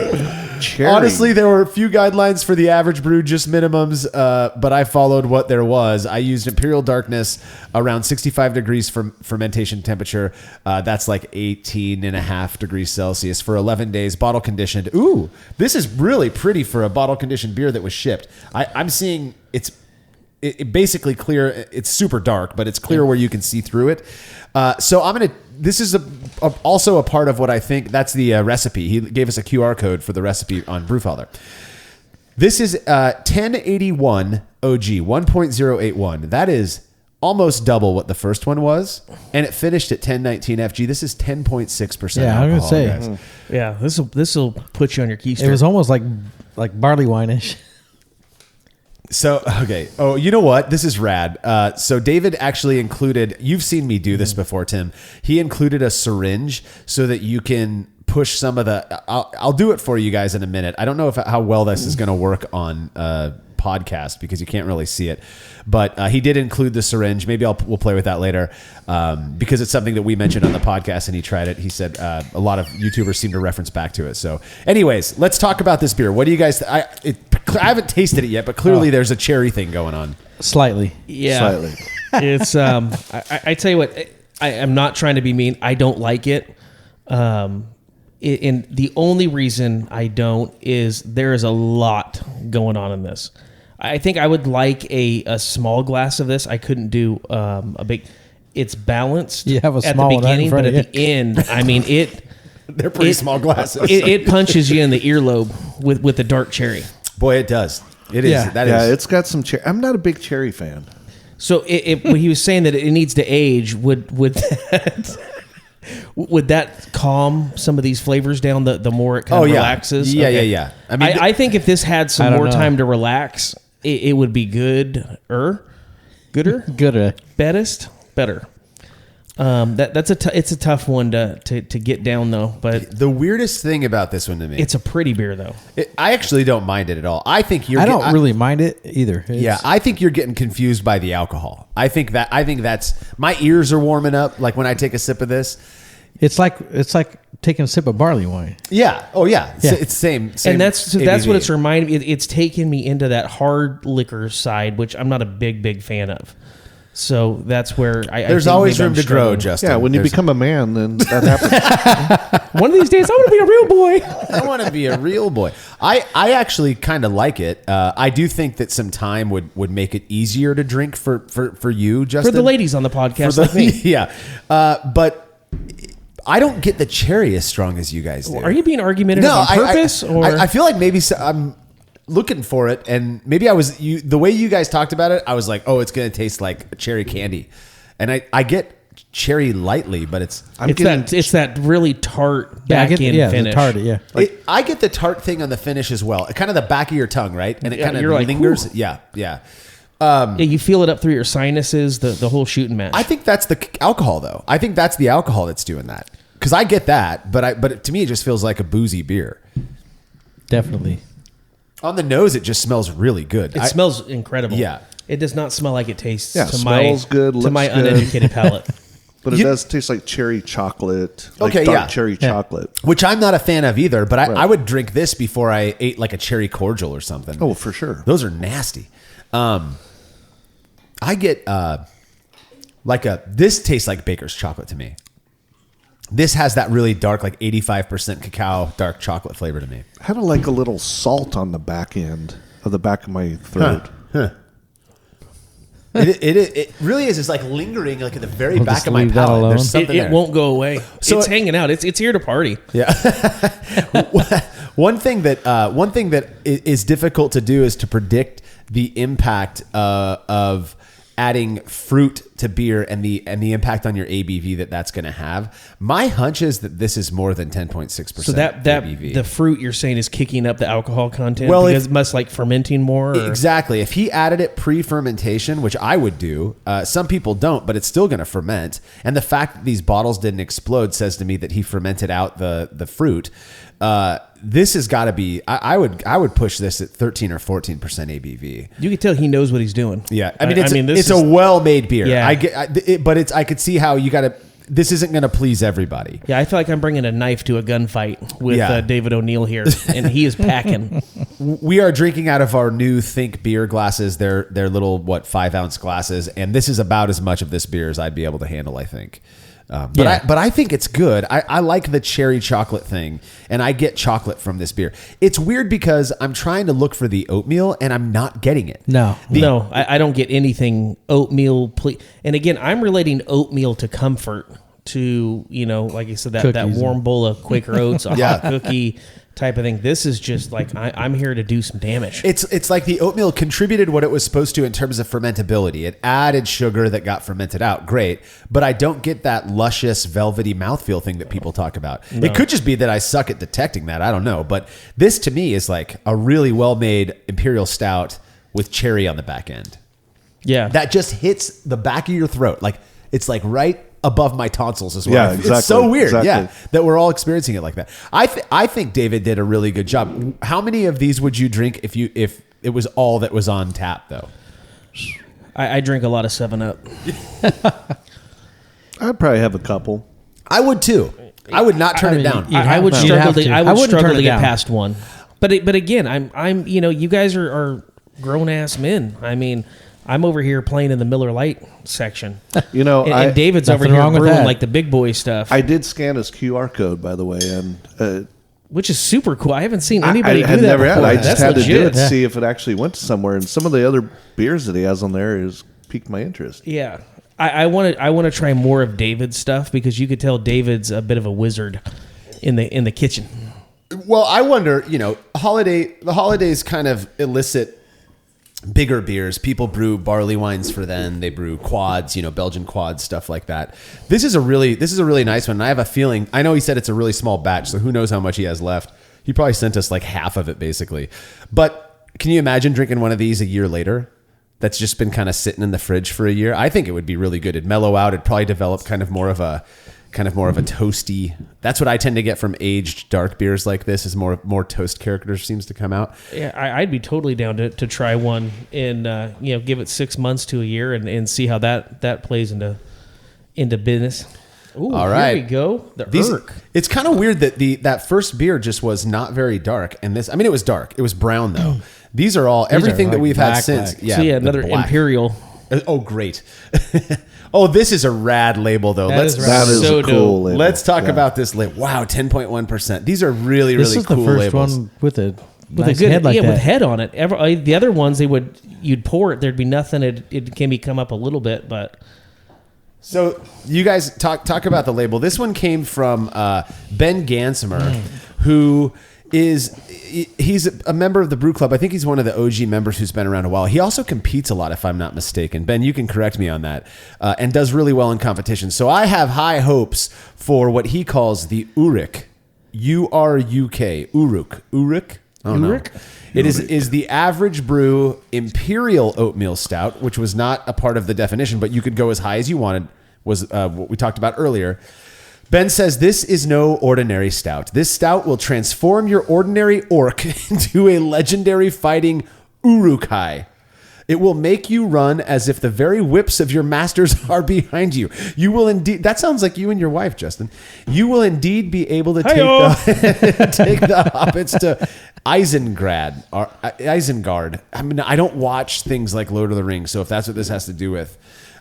Cherry. Honestly, there were a few guidelines for the average brew, just minimums, but I followed what there was. I used Imperial Darkness around 65 degrees fermentation temperature. That's like 18.5 degrees Celsius for 11 days, bottle conditioned. Ooh, this is really pretty for a bottle conditioned beer that was shipped. I'm seeing it basically clear. It's super dark, but it's clear where you can see through it. So this is also a part of what I think. That's the recipe. He gave us a QR code for the recipe on Brewfather. This is 1081 OG 1.081. That is almost double what the first one was, and it finished at 1019 FG. This is 10.6%. Yeah, I was alcohol, gonna say. guys. Yeah, this will put you on your keister. It was almost like barley wine-ish. So, okay. Oh, you know what? This is rad. So David actually included, you've seen me do this before, Tim. He included a syringe so that you can push some of the, I'll do it for you guys in a minute. I don't know how well this is going to work on podcast because you can't really see it, but he did include the syringe. Maybe we'll play with that later because it's something that we mentioned on the podcast and he tried it. He said a lot of YouTubers seem to reference back to it. So anyways, let's talk about this beer. What do you guys, I haven't tasted it yet, but clearly there's a cherry thing going on. Slightly. Yeah. Slightly. It's I tell you what, I am not trying to be mean. I don't like it. And the only reason I don't is there is a lot going on in this. I think I would like a small glass of this. I couldn't do a big. It's balanced. You have a at small the one right in beginning, front but of at the end, I mean it. They're pretty small glasses. It punches you in the earlobe with the dark cherry. Boy, it does. It is. Yeah. That Yeah, is. it's got some cherry. I'm not a big cherry fan. So when he was saying that it needs to age, would that calm some of these flavors down? The more it kind of relaxes. Yeah, Okay. yeah. I mean, I think if this had I some don't more know. time to relax, it would be gooder, Good. better. It's a tough one to get down though, but The weirdest thing about this one to me, it's a pretty beer though. I actually don't mind it at all. I think I don't really mind it either. Yeah, I think you're getting confused by the alcohol. I think that's my ears are warming up. Like when I take a sip of this. It's like taking a sip of barley wine. Yeah. Oh yeah. Yeah. It's same. And that's ABV. what it's reminding me. It's taken me into that hard liquor side, which I'm not a big fan of. So that's where There's think always maybe room I'm to grow, struggling. Justin. Yeah, when you There's- become a man, then that happens. One of these days, I want to be a real boy. I want to be a real boy. I actually kind of like it. I do think that some time would make it easier to drink for you, Justin. For the ladies on the podcast, For like me. yeah. But I don't get the cherry as strong as you guys do. Are you being argumentative on purpose? I feel like maybe I'm looking for it, and maybe the way you guys talked about it, I was like, oh, it's going to taste like cherry candy. And I get cherry lightly, but it's that really tart back end finish. The tart, yeah. I get the tart thing on the finish as well. Kind of the back of your tongue, right? And it Yeah, kind of you're like, lingers. "Ooh." Yeah. Yeah, you feel it up through your sinuses, the whole shooting match. I think that's the alcohol, though. I think that's the alcohol that's doing that. Because I get that, but to me, it just feels like a boozy beer. Definitely. On the nose, it just smells really good. It smells incredible. Yeah. It does not smell like it tastes Yeah, to smells good, to looks my good. uneducated palate. But it does taste like cherry chocolate. Like Okay, dark yeah. cherry chocolate. Which I'm not a fan of either, but Right. I would drink this before I ate like a cherry cordial or something. Oh, for sure. Those are nasty. I get this tastes like baker's chocolate to me. This has that really dark, like 85% cacao dark chocolate flavor to me. Had like a little salt on the back end of the back of my throat. It really is. It's like lingering like at the very We'll back just of my leave that palate. alone. There's something It there. won't go away. So it's hanging out. It's here to party. Yeah. One thing that is difficult to do is to predict the impact of adding fruit to beer and the impact on your ABV that's going to have. My hunch is that this is more than 10.6%. So that ABV. the fruit you're saying is kicking up the alcohol content Well, because it must like fermenting more. Or? Exactly. If he added it pre-fermentation, which I would do, some people don't, but it's still going to ferment. And the fact that these bottles didn't explode says to me that he fermented out the fruit. This has got to be. I would push this at 13 or 14% ABV. You can tell he knows what he's doing. Yeah, I mean this it's is, a well-made beer. Yeah. I could see how you got to. This isn't going to please everybody. Yeah, I feel like I'm bringing a knife to a gunfight with Yeah. David O'Neill here, and he is packing. We are drinking out of our new Think beer glasses. They're little 5-ounce glasses, and this is about as much of this beer as I'd be able to handle, I think. But I think it's good. I like the cherry chocolate thing, and I get chocolate from this beer. It's weird because I'm trying to look for the oatmeal, and I'm not getting it. No. No, I don't get anything oatmeal. And again, I'm relating oatmeal to comfort, to, like I said, that Cookies. warm bowl of Quaker Oats, a Yeah. hot cookie type of thing. This is just like I'm here to do some damage. It's like the oatmeal contributed what it was supposed to in terms of fermentability. It added sugar that got fermented out. Great. But I don't get that luscious, velvety mouthfeel thing that people talk about. No. It could just be that I suck at detecting that. I don't know. But this to me is like a really well-made imperial stout with cherry on the back end. Yeah, That just hits the back of your throat. Like it's like right above my tonsils as well. Yeah, It's exactly, so weird. exactly. Yeah, that we're all experiencing it like that. I think David did a really good job. How many of these would you drink if it was all that was on tap though? I drink a lot of 7-Up. I'd probably have a couple. I would too. I would not turn it down. You'd I have would to. struggle. You'd have to. I I would wouldn't struggle turn to it get down. past one. But again, I'm you guys are grown ass men. I mean, I'm over here playing in the Miller Lite section. And David's over Nothing here wrong with brewing that. like the big boy stuff, I did scan his QR code, by the way, and which is super cool. I haven't seen anybody I do had that never before. had. I just That's had legit. to do it Yeah. to see if it actually went to somewhere. And some of the other beers that he has on there has piqued my interest. Yeah, I want to try more of David's stuff because you could tell David's a bit of a wizard in the kitchen. Well, I wonder, the holidays kind of elicit bigger beers. People brew barley wines for them. They brew quads, Belgian quads, stuff like that. This is a really nice one. And I have a feeling, I know he said it's a really small batch, so who knows how much he has left. He probably sent us like half of it basically. But can you imagine drinking one of these a year later? That's just been kind of sitting in the fridge for a year. I think it would be really good. It'd mellow out. It'd probably develop kind of more of a toasty. That's what I tend to get from aged dark beers like this. Is more toast character seems to come out. Yeah, I'd be totally down to try one and give it 6 months to a year and see how that plays into business. Ooh, All right, here we go. It's kind of weird that that first beer just was not very dark, and this. I mean, it was dark. It was brown though. These are all everything that like we've had black, since. black. Yeah, So the another black. Imperial. Oh, great. Oh, this is a rad label though. That is rad. That is So a cool dope. label. Let's talk Yeah. about this label. Wow, 10.1%. These are really, This really is the cool first labels. one with a With nice a good head like that. with head on it. The other ones you'd pour it, there'd be nothing. It can come up a little bit, but So you guys talk about the label. This one came from Ben Gansimer, who he's a member of the Brew Club. I think he's one of the OG members who's been around a while. He also competes a lot, if I'm not mistaken. Ben, you can correct me on that, and does really well in competition. So I have high hopes for what he calls the Uruk, Uruk, Uruk. Oh no. It is the AvgBrü Imperial Oatmeal Stout, which was not a part of the definition, but you could go as high as you wanted, was what we talked about earlier. Ben says, this is no ordinary stout. This stout will transform your ordinary orc into a legendary fighting urukai. It will make you run as if the very whips of your masters are behind you. You will indeed... That sounds like you and your wife, Justin. You will indeed be able to take the hobbits to Isengard. I mean, I don't watch things like Lord of the Rings, so if that's what this has to do with.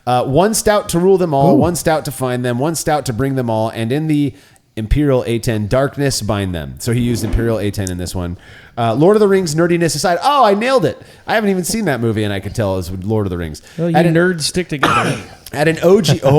One stout to rule them all, one stout to find them, one stout to bring them all, and in the Imperial A10 darkness bind them. So he used Imperial A10 in this one. Lord of the Rings nerdiness aside, I nailed it. I haven't even seen that movie, and I could tell it was Lord of the Rings. Well, you nerds stick together. At an OG of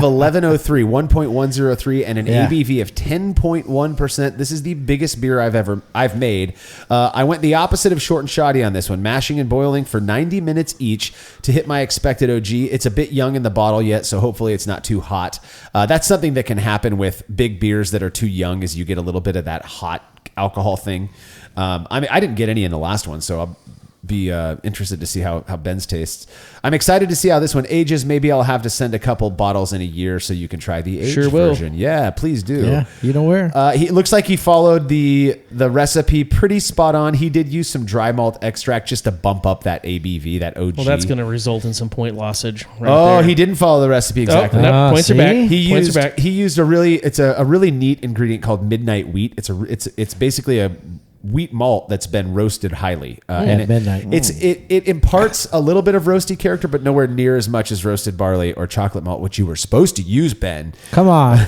1103, 1.103, and an ABV of 10.1%. This is the biggest beer I've made. I went the opposite of short and shoddy on this one, mashing and boiling for 90 minutes each to hit my expected OG. It's a bit young in the bottle yet, so hopefully it's not too hot. That's something that can happen with big beers that are too young, is you get a little bit of that hot alcohol thing. I mean, I didn't get any in the last one, so I'll be interested to see how Ben's tastes. I'm excited to see how this one ages. Maybe I'll have to send a couple bottles in a year so you can try the aged version. Yeah, please do. Yeah, you know where? He looks like he followed the recipe pretty spot on. He did use some dry malt extract just to bump up that ABV, that OG. Well, that's going to result in some point lossage. There. He didn't follow the recipe exactly. Points are back. He used a really neat ingredient called midnight wheat. It's basically a wheat malt that's been roasted highly, and midnight. It imparts a little bit of roasty character, but nowhere near as much as roasted barley or chocolate malt, which you were supposed to use, Ben. Come on.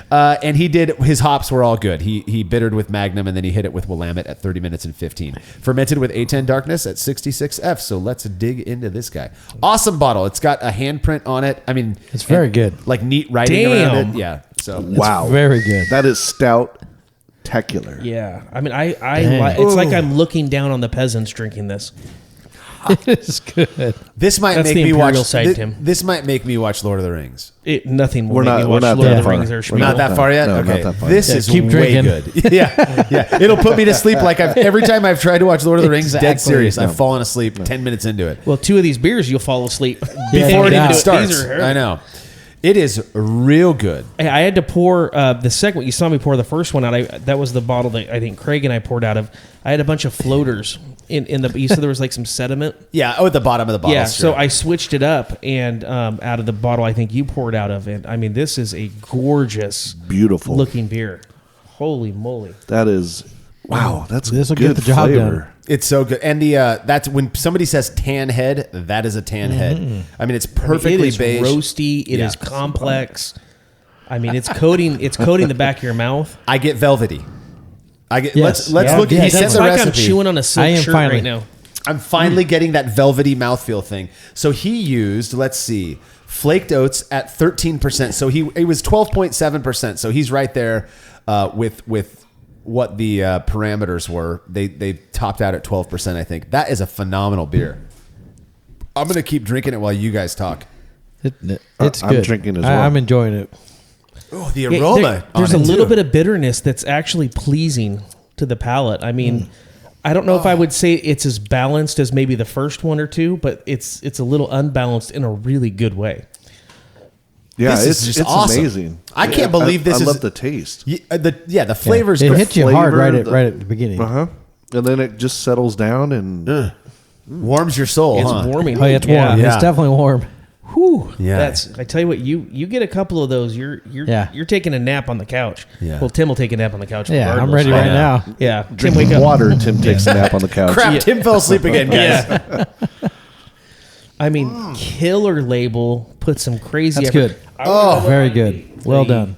And his hops were all good. He bittered with Magnum, and then he hit it with Willamette at 30 minutes and 15. Fermented with A10 darkness at 66F. So let's dig into this guy. Awesome bottle. It's got a handprint on it. I mean, it's very good. Like neat writing around it. Yeah. So wow, it's very good. That is stout. Spectacular. Yeah, I mean, it's like I'm looking down on the peasants drinking this. It is good. This might That's make the me Imperial watch. side, Tim. This might make me watch Lord of the Rings. Nothing will We're make not- me we're watch not Lord that of the far. Rings or We're Schmiegel. Not that far yet. No, Okay, not that far. this Yeah, is keep way drinking. good. yeah. It'll put me to sleep. Like every time I've tried to watch Lord of the Rings, dead Exactly. serious. I've fallen asleep 10 minutes into it Well, 2 of these beers, you'll fall asleep before it Yeah. even These starts. I know. It is real good. Hey, I had to pour the second one. You saw me pour the first one out. That was the bottle that I think Craig and I poured out of. I had a bunch of floaters in the. You said there was like some sediment. Yeah. Oh, at the bottom of the bottle. Yeah. sure. So I switched it up and out of the bottle I think you poured out of. And I mean, this is a gorgeous, Beautiful. looking beer. Holy moly! That is wow. That's This'll good get the job flavor. done. It's so good. And that's when somebody says tan head, that is a tan head. I mean, it's perfectly it is beige. roasty. It is complex. I mean, it's coating the back of your mouth. I get velvety. Yes. Let's Yeah, look. yeah, He It's sent the like recipe. I'm chewing on a I silk am shirt finally. right now. I'm finally getting that velvety mouthfeel thing. So he used, let's see, flaked oats at 13%. So he was 12.7%. So he's right there with what the parameters were. They topped out at 12%, I think. That is a phenomenal beer. I'm going to keep drinking it while you guys talk. It's I'm good. drinking as well. I'm enjoying it. Oh, the aroma. There's on a it, little too. bit of bitterness that's actually pleasing to the palate. I mean, I don't know if I would say it's as balanced as maybe the first one or two, but it's a little unbalanced in a really good way. Yeah, This it's is just it's awesome. amazing. I can't believe this I is- love the taste. The flavors. It go- hits you hard flavor, right at the beginning. Uh-huh. And then it just settles down and warms your soul. It's huh? warming. Oh, yeah, it's warm. Yeah. It's definitely warm. Whew. Yeah. I tell you what, you get a couple of those, you're taking a nap on the couch. Yeah. Well, Tim will take a nap on the couch. Yeah, I'm regardless. ready right know. now. Yeah. Tim, drinking wake up. water. Tim takes a nap on the couch. Crap, Tim fell asleep again, guys. Yeah. I mean, killer label. Put some crazy. That's effort. good. I Very good. Well done.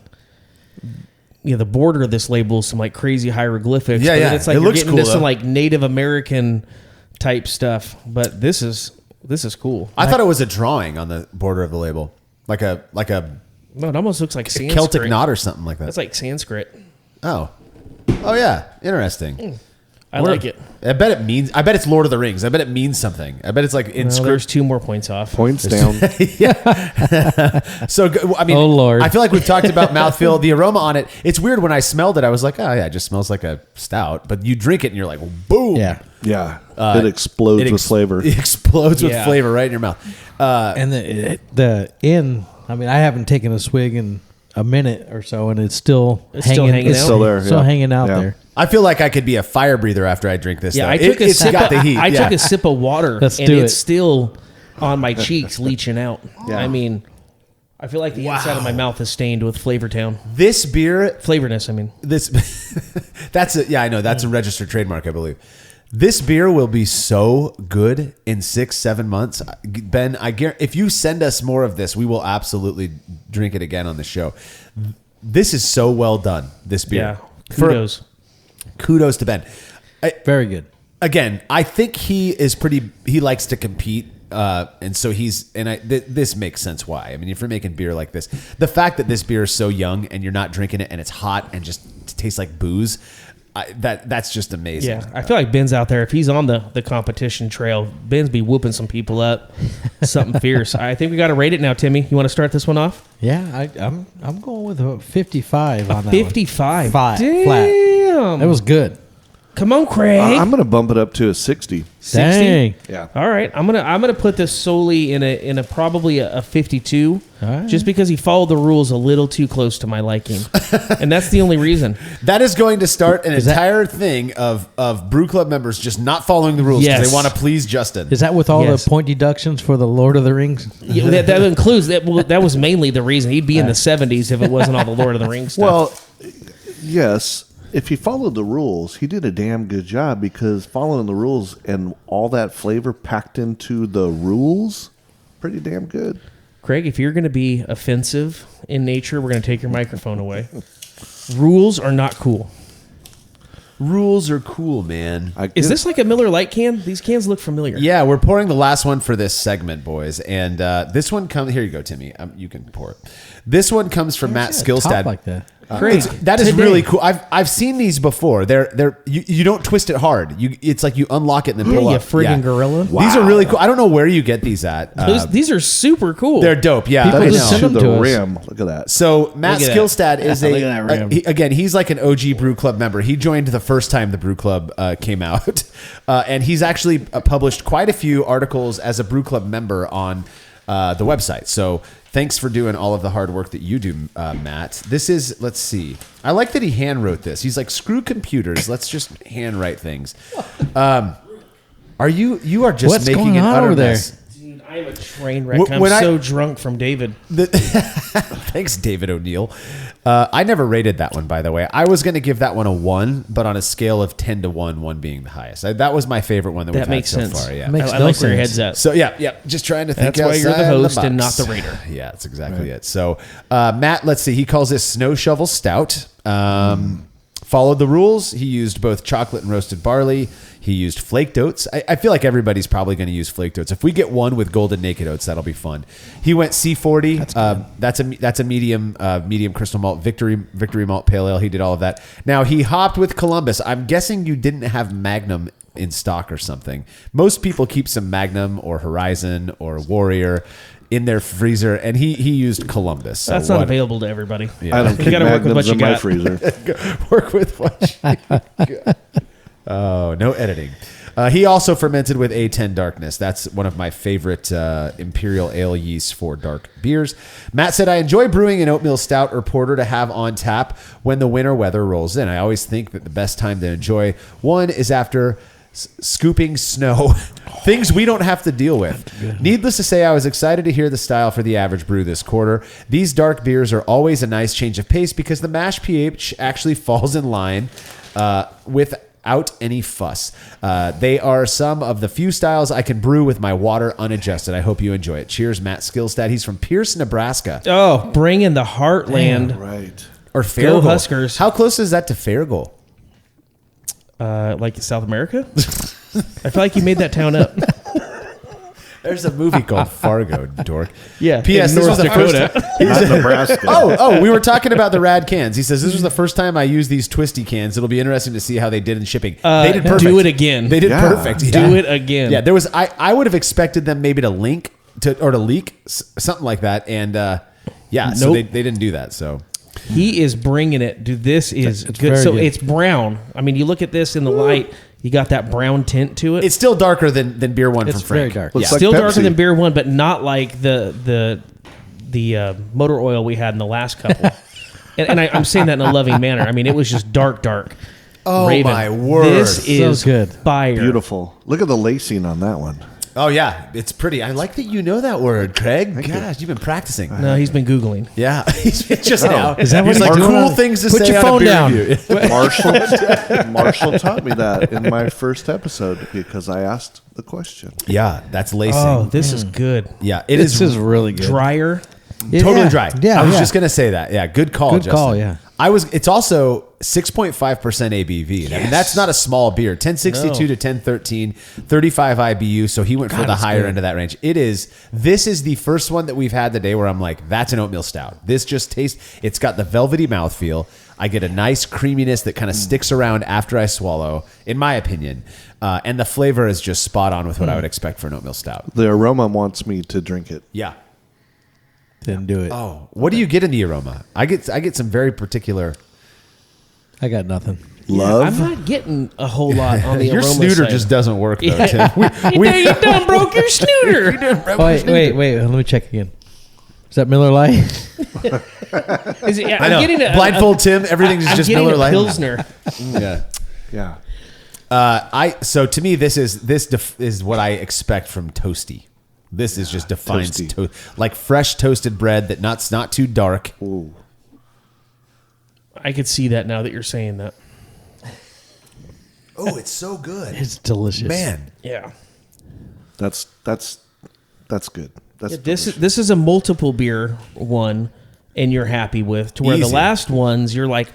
Yeah, the border of this label is some like crazy hieroglyphics. Yeah, but yeah. It's like It you're looks getting cool, into some though. like Native American type stuff. But this is cool. I thought it was a drawing on the border of the label, like a No, it almost looks like Sanskrit. Celtic knot or something like that. That's like Sanskrit. Oh yeah, interesting. I like it. I bet it's Lord of the Rings. I bet it means something. I bet it's like in Well, there's 2 more points off. Points down. So, I mean, Oh, Lord. I feel like we've talked about mouthfeel, the aroma on it. It's weird when I smelled it. I was like, oh yeah, it just smells like a stout. But you drink it and you're like, boom. Yeah. Yeah. It explodes with flavor. It explodes with Yeah. flavor right in your mouth. And I mean, I haven't taken a swig in a minute or so, and it's still hanging. It's still there, Still yeah. hanging out Yeah. there. I feel like I could be a fire breather after I drink this. Yeah, though. I took a It's sip. got the heat. I yeah. took a sip of water, Let's and do it's it. still on my cheeks, leaching out. Yeah. I mean, I feel like the inside of my mouth is stained with Flavortown. This beer, Flavorness, I mean. I know that's a registered trademark, I believe. This beer will be so good in 6-7 months, Ben. I guarantee if you send us more of this, we will absolutely drink it again on the show. This is so well done. This beer, Yeah, kudos. Kudos to Ben. Very good. Again, I think he likes to compete. And so this makes sense why. I mean, if you're making beer like this, the fact that this beer is so young and you're not drinking it and it's hot and just tastes like booze, that's just amazing. Yeah, I feel like Ben's out there. If he's on the competition trail, Ben's be whooping some people up, something fierce. I think we got to rate it now, Timmy. You want to start this one off? Yeah, I'm going with a 55 on that 55. Flat. Damn. That was good. Come on, Craig. I'm going to bump it up to a 60. 60? Dang. Yeah. All right, I'm gonna put this solely in a probably a 52, All right. just because he followed the rules a little too close to my liking, and that's the only reason. That is going to start an Is that- entire thing of Brew Club members just not following the rules because Yes. they want to please Justin. Is that with all Yes. the point deductions for the Lord of the Rings? Yeah, that includes that. Well, that was mainly the reason. He'd be in the 70s if it wasn't all the Lord of the Rings stuff. Well, yes. If he followed the rules, he did a damn good job because following the rules and all that flavor packed into the rules, pretty damn good. Craig, if you're going to be offensive in nature, we're going to take your microphone away. Rules are not cool. Rules are cool, man. Is this like a Miller Lite can? These cans look familiar. Yeah, we're pouring the last one for this segment, boys. And this one comes... Here you go, Timmy. You can pour it. This one comes from Matt Top Skillstad. like that. Craig, That is today. really cool. I've seen these before. You don't twist it hard. It's like you unlock it and then Yeah, pull you up. friggin' gorilla. These are really cool. I don't know where you get these at. These are super cool. They're dope. Yeah, People I just know. send them to us. rim. Look at that. So Matt Look at Skillstad is Look at that rim. again. He's like an OG Brew Club member. He joined the first time the Brew Club came out, and he's actually published quite a few articles as a Brew Club member on the website. So thanks for doing all of the hard work that you do, Matt. This is, let's see. I like that he hand wrote this. He's like, screw computers. Let's just hand write things. You are just What's making going an on utter over there? mess. Dude, I'm a train wreck. I'm When I- so drunk from David. Thanks, David O'Neill. I never rated that one, by the way. I was going to give that one a 1, but on a scale of 10 to 1, 1 being the highest. That was my favorite one that we've That had makes so sense. far. Yeah. Makes I no like where your sense. head's at. So yeah, just trying to think. That's why you're the outside host box. and not the raider. Yeah, that's exactly it. So Matt, let's see. He calls this Snow Shovel Stout. Followed the rules. He used both chocolate and roasted barley. He used flaked oats. I feel like everybody's probably going to use flaked oats. If we get one with golden naked oats, that'll be fun. He went C40. That's a medium crystal malt victory malt pale ale. He did all of that. Now he hopped with Columbus. I'm guessing you didn't have Magnum in stock or something. Most people keep some Magnum or Horizon or Warrior in their freezer, and he used Columbus. So That's not available to everybody. Yeah. I don't You keep gotta work with magnums what you in my got. freezer. Work with what you got. Oh, no editing. He also fermented with A10 Darkness. That's one of my favorite imperial ale yeasts for dark beers. Matt said, I enjoy brewing an oatmeal stout or porter to have on tap when the winter weather rolls in. I always think that the best time to enjoy one is after scooping snow, things we don't have to deal with. Needless to say, I was excited to hear the style for the average brew this quarter. These dark beers are always a nice change of pace because the mash pH actually falls in line without any fuss. They are some of the few styles I can brew with my water unadjusted. I hope you enjoy it. Cheers, Matt Skillstad. He's from Pierce, Nebraska. Oh, bring in the heartland. Right. Or Farragut. Go Huskers. How close is that to Farragut? Like South America? I feel like you made that town up. There's a movie called Fargo, dork. Yeah, P.S. in This was North the Dakota. first. Not Nebraska. We were talking about the rad cans. He says this was the first time I used these twisty cans. It'll be interesting to see how they did in shipping. They did perfect. Do it again. They did Yeah. perfect. Do it again. Yeah, there was. I would have expected them maybe to leak, something like that, and so Nope. they didn't do that. So He is bringing it. Dude, this is It's good. very So good. it's brown. I mean, you look at this in the light, you got that brown tint to it. it's still darker than beer one It's from Frank. very dark. Looks Yeah. like still darker Pepsi. than beer one, but not like the motor oil we had in the last couple. and I'm saying that in a loving manner. I mean, it was just dark. Oh, Raven. my word. This is good. fire. Beautiful. Look at the lacing on that one. Oh yeah, it's pretty. I like that you know that word, Craig. Gosh, you've been practicing. No, he's been Googling. Yeah, he's just now. Is that what he's he's like doing? cool things to Put say your on a phone beer down. review. Marshall taught me that in my first episode because I asked the question. Yeah, that's lacing. Oh, this is good. Yeah, it This is is really good. Drier. totally Yeah. dry. Yeah, I was yeah. just gonna say that. Yeah, good call. Good Justin. call, yeah. It's also 6.5% ABV. I mean, that's not a small beer. 1062 to 1013, 35 IBU. So he went for the it's higher good. end of that range. This is the first one that we've had today where I'm like, that's an oatmeal stout. This just tastes, it's got the velvety mouthfeel. I get a nice creaminess that kind of sticks around after I swallow, in my opinion. And the flavor is just spot on with what I would expect for an oatmeal stout. The aroma wants me to drink it. Yeah. Didn't do it. Oh, what do you get in the aroma? I get some very particular. I got nothing. Love. I'm not getting a whole lot on the Your aroma snooter side. just doesn't work though, Yeah. Tim. You done broke your snooter. Wait. Let me check again. Is that Miller Lite? Is it, I know. I'm getting a Blindfold Tim. Everything's I'm just getting Miller a Lite. Pilsner. Yeah. Yeah. So to me, this is what I expect from Toasty. This is just defines toasty. like fresh toasted bread that not too dark. Ooh. I could see that now that you're saying that. Oh, it's so good, It's delicious. man. Yeah. That's good. That's This is a multiple beer one, and you're happy with. To where the Easy. last ones, you're like,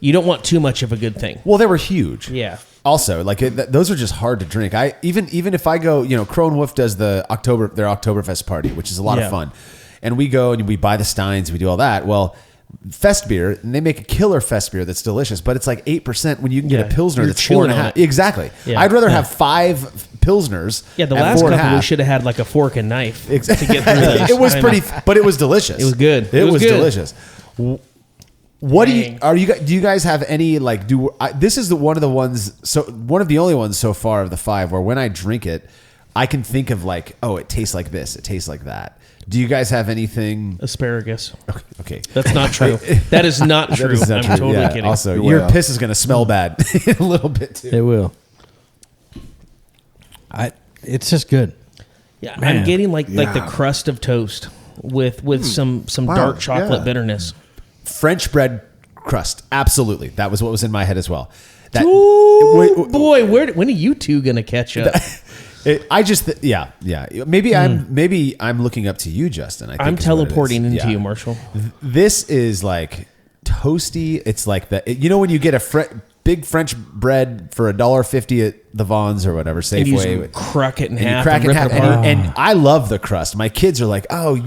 you don't want too much of a good thing. Well, they were huge. Yeah. Also, like those are just hard to drink. I even if I go, Crown Wolf does their Oktoberfest party, which is a lot Yeah. of fun, and we go and we buy the Steins, we do all that. Well, Fest beer, and they make a killer Fest beer that's delicious, but it's like 8% when you can get Yeah, a Pilsner you're that's chewing 4.5. on it. Exactly. Yeah. I'd rather Yeah. have 5 Pilsners. Yeah, the at last 4.5. couple we should have had like a fork and knife to Exactly. get through those. It was I pretty, know. but it was delicious. It was good. It, It was was good. delicious. What Dang. do you guys have any like this is one of the only ones so far of the 5 where when I drink it I can think of like, oh, it tastes like this, it tastes like that. Do you guys have anything? Asparagus. Okay. That's not true. That is not true. That is not I'm true. totally Yeah. kidding. Also, Well. your piss is going to smell bad in a little bit too. It will. It's just good. Yeah, Man. I'm getting like the Yeah. crust of toast with some Wow. dark chocolate Yeah. bitterness. French bread crust. Absolutely. That was what was in my head as well. That Ooh, boy, when are you two gonna catch up? yeah. Maybe I'm looking up to you, Justin. I think I'm is what it is. teleporting into Yeah. you, Marshall. This is like toasty. It's like when you get a big French bread for $1.50 at the Vons or whatever And you Safeway. just crack it in And you half crack and it in rip half, it apart. and I love the crust. My kids are like, "Oh,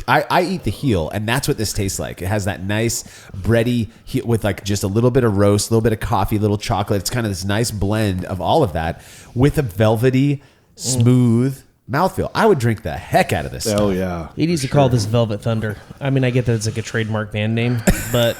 I eat the heel," and that's what this tastes like. It has that nice bready with like just a little bit of roast, a little bit of coffee, a little chocolate. It's kind of this nice blend of all of that with a velvety, smooth mouthfeel. I would drink the heck out of this. Oh yeah. He needs to call this Velvet Thunder. I mean, I get that it's like a trademark band name, but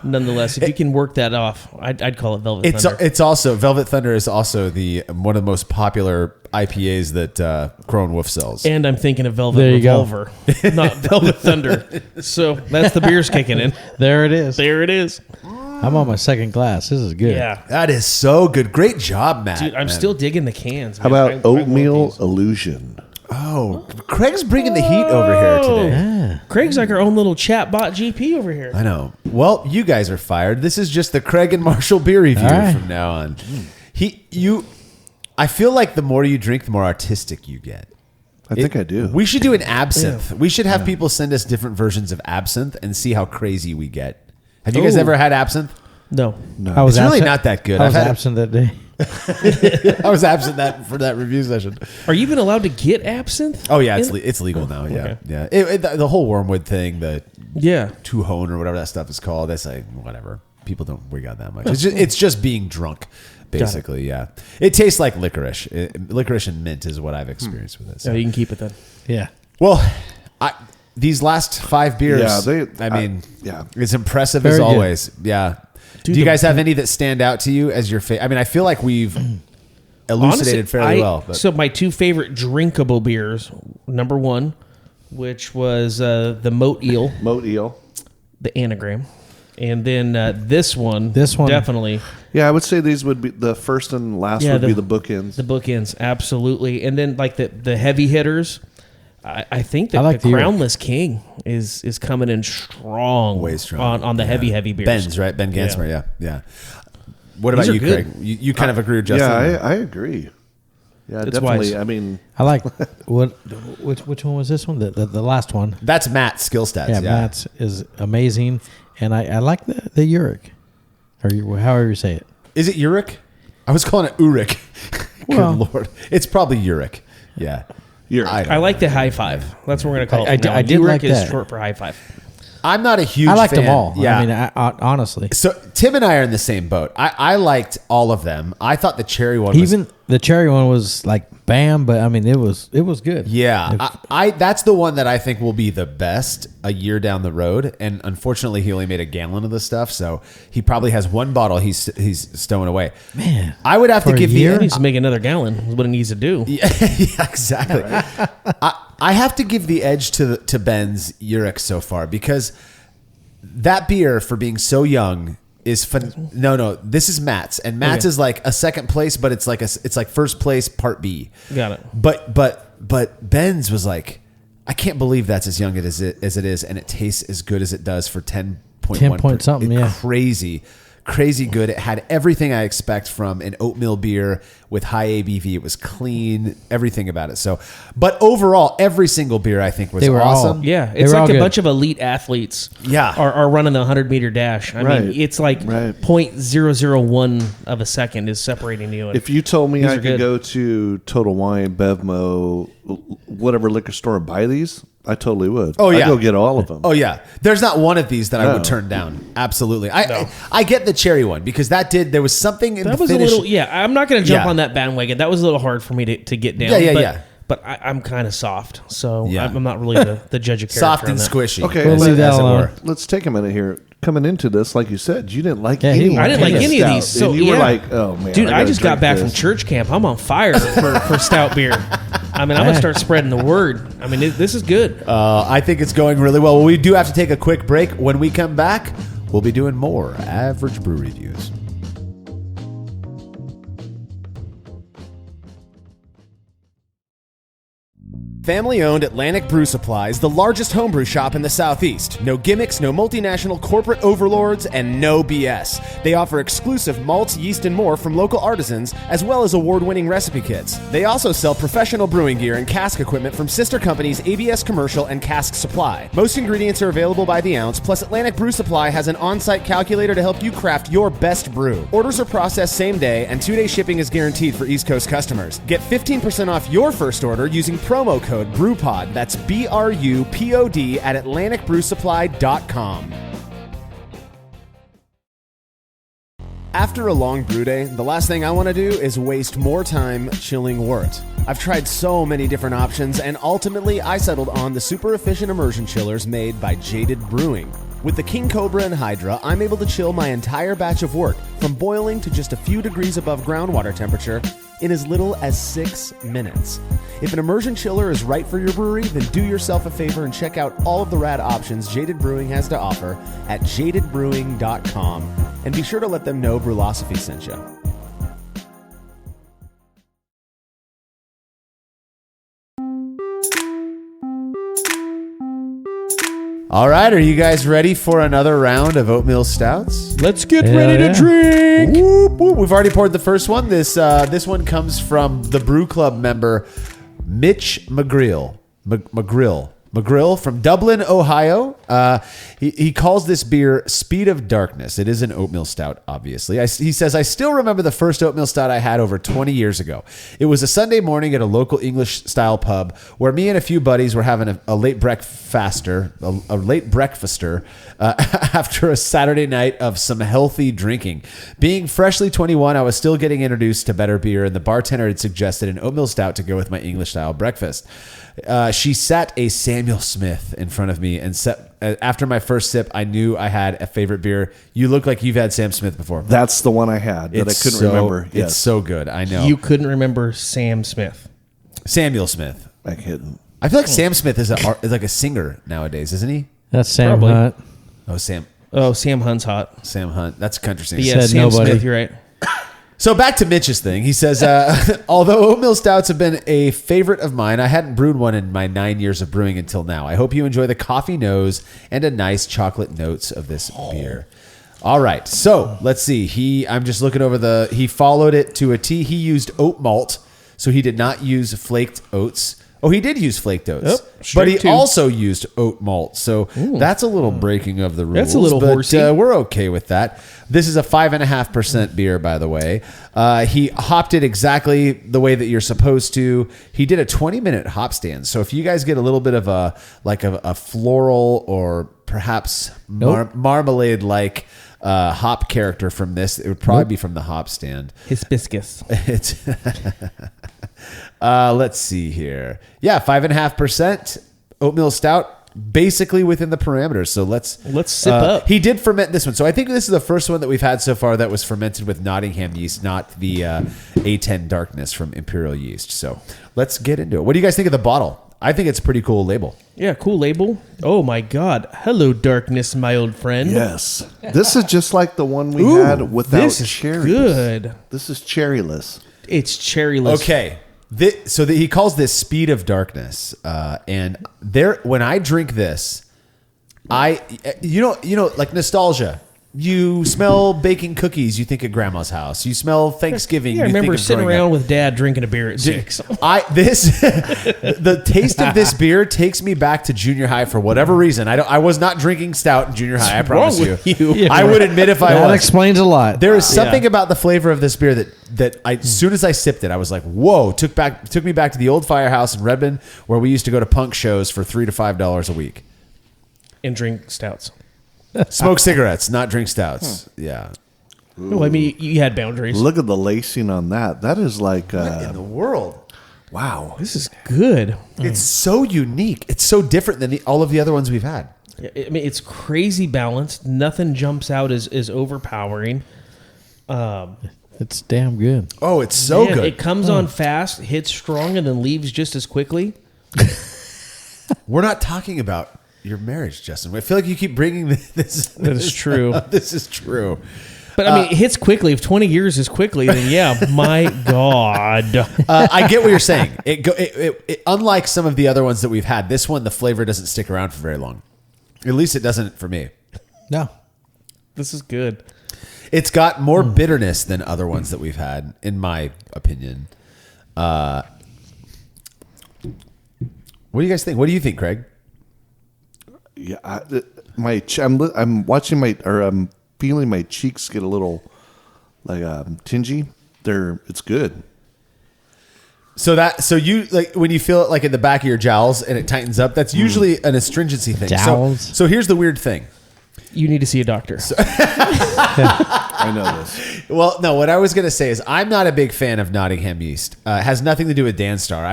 nonetheless, if you can work that off, I'd call it Velvet Thunder. It's also Velvet Thunder is also one of the most popular IPAs that Crown Wolf sells. And I'm thinking of Velvet There you go. Revolver, not Velvet Thunder. So that's the beers kicking in. There it is. There it is. I'm on my second glass. This is good. Yeah. That is so good. Great job, Matt. Dude, I'm man. still digging the cans. How man. about I want oatmeal these. illusion? Oh, Craig's bringing the heat over here today. Yeah. Craig's like our own little chatbot GP over here. I know. Well, you guys are fired. This is just the Craig and Marshall beer review All right. from now on. I feel like the more you drink, the more artistic you get. I think I do. We should do an absinthe. We should have people send us different versions of absinthe and see how crazy we get. Have you guys Ooh. ever had absinthe? No. I was It's really absent- not that good. I was I've had it- absent that day. I was absent for that review session. Are you even allowed to get absinthe? Oh yeah, it's legal now. Yeah, Okay. yeah. The whole wormwood thing, the Yeah. Tuhone or whatever that stuff is called. That's like whatever. People don't worry about that much. It's just being drunk, basically. Yeah, it tastes like licorice. Licorice and mint is what I've experienced with it. So So. you can keep it then. Yeah. Well, these last 5 beers, Yeah, it's impressive Very as good. always. Yeah. Dude, Do you guys have any that stand out to you as your favorite? I mean, I feel like we've elucidated Honestly, fairly well. But. So my 2 favorite drinkable beers, number 1, which was the Oatmeal, Moat eel. the anagram. And then this one definitely. Yeah, I would say these would be the first and last would be the bookends. The bookends, absolutely. And then like the heavy hitters, I think that I like the the Crownless King is coming in strong. Way strong. On the heavy beers. Ben's, right? Ben Gansmer, yeah. What about These are you, good. Craig? You kind of agree with Justin? Yeah, I agree. Yeah, It's definitely. wise. I mean, I like which one was this one? The last one. That's Matt's skill stats. Yeah, Yeah, Matt's is amazing, and I like the Uric, or however you say it. Is it Uric? I was calling it Uric. Good Well- Lord. It's probably Uric. Yeah. Uric. I like the high five. That's what we're going to call it. I from now on. did Uric like is that. short for high five. I'm not a huge I liked fan. them all. Yeah. I mean, honestly, So Tim and I are in the same boat. I liked all of them. I thought the cherry one was even the cherry one was like bam, but I mean it was good. yeah. I that's the one that I think will be the best a year down the road. And unfortunately, he only made a gallon of the stuff, so he probably has one bottle he's stowing away. Man, I would have to for a give year? He the needs to make another gallon. Is what he needs to do. yeah, exactly. I have to give the edge to Ben's Uric so far because that beer, for being so young, is fun. No, this is Matt's, and Matt's Okay. is like a second place, but it's like first place part B. Got it. But Ben's was like, I can't believe that's as young as it is, and it tastes as good as it does for 10.1. 10 point something, yeah. Crazy good. It had everything I expect from an oatmeal beer with high ABV. It was clean, everything about it. So, but overall, every single beer I think was They were all- awesome. Yeah, They it's were all like a good. bunch of elite athletes. Yeah. are running the 100-meter dash. I Right. mean, it's like Right. 0.001 of a second is separating you. if you told me These I are could good. go to Total Wine, Bevmo, whatever liquor store and buy these, I totally would. Oh, yeah. I'd go get all of them. Oh yeah, there's not one of these that I No. would turn down. Absolutely, I get the cherry one because there was something in that the was finish. a little. Yeah, I'm not going to jump Yeah. on that bandwagon. That was a little hard for me to get down. Yeah. But I'm kind of soft, so Yeah. I'm not really the judge of character. Soft on and that. squishy. Okay, We'll leave that as it alone. were. Let's take a minute here. Coming into this, like you said, you didn't like Yeah, he any. didn't I didn't like any of these. Stout. So And you were yeah. like, oh man, Dude, I gotta just got drink back this. from church camp. I'm on fire for stout beer. I mean, I'm gonna start spreading the word. I mean, this is good. I think it's going really well. Well, we do have to take a quick break. When we come back, we'll be doing more Average Brew reviews. Family-owned Atlantic Brew Supply is the largest homebrew shop in the Southeast. No gimmicks, no multinational corporate overlords, and no BS. They offer exclusive malts, yeast, and more from local artisans, as well as award-winning recipe kits. They also sell professional brewing gear and cask equipment from sister companies ABS Commercial and Cask Supply. Most ingredients are available by the ounce, plus Atlantic Brew Supply has an on-site calculator to help you craft your best brew. Orders are processed same day, and 2-day shipping is guaranteed for East Coast customers. Get 15% off your first order using promo code BREWPOD. That's BRUPOD at AtlanticBrewSupply.com. After a long brew day, the last thing I want to do is waste more time chilling wort. I've tried so many different options, and ultimately I settled on the super efficient immersion chillers made by Jaded Brewing. With the King Cobra and Hydra, I'm able to chill my entire batch of wort from boiling to just a few degrees above groundwater temperature in as little as 6 minutes. If an immersion chiller is right for your brewery, then do yourself a favor and check out all of the rad options Jaded Brewing has to offer at jadedbrewing.com. And be sure to let them know Brewlosophy sent you. All right, are you guys ready for another round of oatmeal stouts? Let's get Hell ready yeah. to drink. Whoop, whoop. We've already poured the first one. This one comes from the Brew Club member Mitch McGrill from Dublin, Ohio. He calls this beer Speed of Darkness. It is an oatmeal stout, obviously. He says, I still remember the first oatmeal stout I had over 20 years ago. It was a Sunday morning at a local English-style pub where me and a few buddies were having a late breakfaster after a Saturday night of some healthy drinking. Being freshly 21, I was still getting introduced to better beer, and the bartender had suggested an oatmeal stout to go with my English-style breakfast. She sat a Samuel Smith in front of me, and after my first sip, I knew I had a favorite beer. You look like you've had Sam Smith before. That's the one I had that I couldn't remember. Yes. It's so good. I know. You couldn't remember Sam Smith. Samuel Smith. I couldn't. I feel like Sam Smith is like a singer nowadays, isn't he? That's Sam Probably. Hunt. Oh, Sam Sam Hunt's hot. Hunt. That's a country singer. But yeah, Said Sam nobody. Smith, you're right. So back to Mitch's thing. He says, although oatmeal stouts have been a favorite of mine, I hadn't brewed one in my 9 years of brewing until now. I hope you enjoy the coffee nose and a nice chocolate notes of this beer. All right. So let's see. I'm just looking over he followed it to a T. He used oat malt. So he did not use flaked oats. Oh, he did use flaked oats, Yep, but straight he to. also used oat malt. So that's a little breaking of the rules. That's a little but, horsey. we're okay with that. This is a 5.5% beer, by the way. He hopped it exactly the way that you're supposed to. He did a 20-minute hop stand. So if you guys get a little bit of a floral or perhaps marmalade-like hop character from this, it would probably be from the hop stand. Hibiscus. It's let's see here. Yeah, 5.5% oatmeal stout, basically within the parameters. So let's sip up. He did ferment this one, so I think this is the first one that we've had so far that was fermented with Nottingham yeast, not the A10 Darkness from Imperial Yeast. So let's get into it. What do you guys think of the bottle? I think it's a pretty cool label. Yeah, cool label. Oh my God. Hello, darkness, my old friend. Yes. This is just like the one we Ooh, had without this is cherries. good. This is cherryless. It's cherryless. Okay. He calls this Speed of Darkness, and when I drink this, you know, like nostalgia. You smell baking cookies, you think of grandma's house. You smell Thanksgiving. Yeah, I you remember think of sitting growing around up. with Dad drinking a beer at 6. The taste of this beer takes me back to junior high for whatever reason. I was not drinking stout in junior high. I promise wrong you. with you? Yeah, I would admit if I That was. explains a lot. There is something about the flavor of this beer that as soon as I sipped it, I was like, "Whoa!" Took me back to the old firehouse in Redmond where we used to go to punk shows for $3 to $5 a week. And drink stouts. Smoke cigarettes, not drink stouts. Yeah. No, I mean, you had boundaries. Look at the lacing on that. That is like, What in the world? wow. This is good. It's so unique. It's so different than all of the other ones we've had. I mean, it's crazy balanced. Nothing jumps out as overpowering. It's damn good. Oh, it's so Man, good. It comes on fast, hits strong, and then leaves just as quickly. We're not talking about your marriage, Justin. I feel like you keep bringing this. That is true. This is true. But I mean, it hits quickly. If 20 years is quickly, then yeah, my God. I get what you're saying. It unlike some of the other ones that we've had, this one the flavor doesn't stick around for very long. At least it doesn't for me. No. This is good. It's got more bitterness than other ones that we've had, in my opinion. What do you guys think? What do you think, Craig? Yeah, I'm watching I'm feeling my cheeks get a little like tingy. It's good. So you like when you feel it like in the back of your jowls and it tightens up. That's usually an astringency thing. Jowls. So here's the weird thing. You need to see a doctor. I know this. Well, no, what I was gonna say is I'm not a big fan of Nottingham yeast. It has nothing to do with Danstar.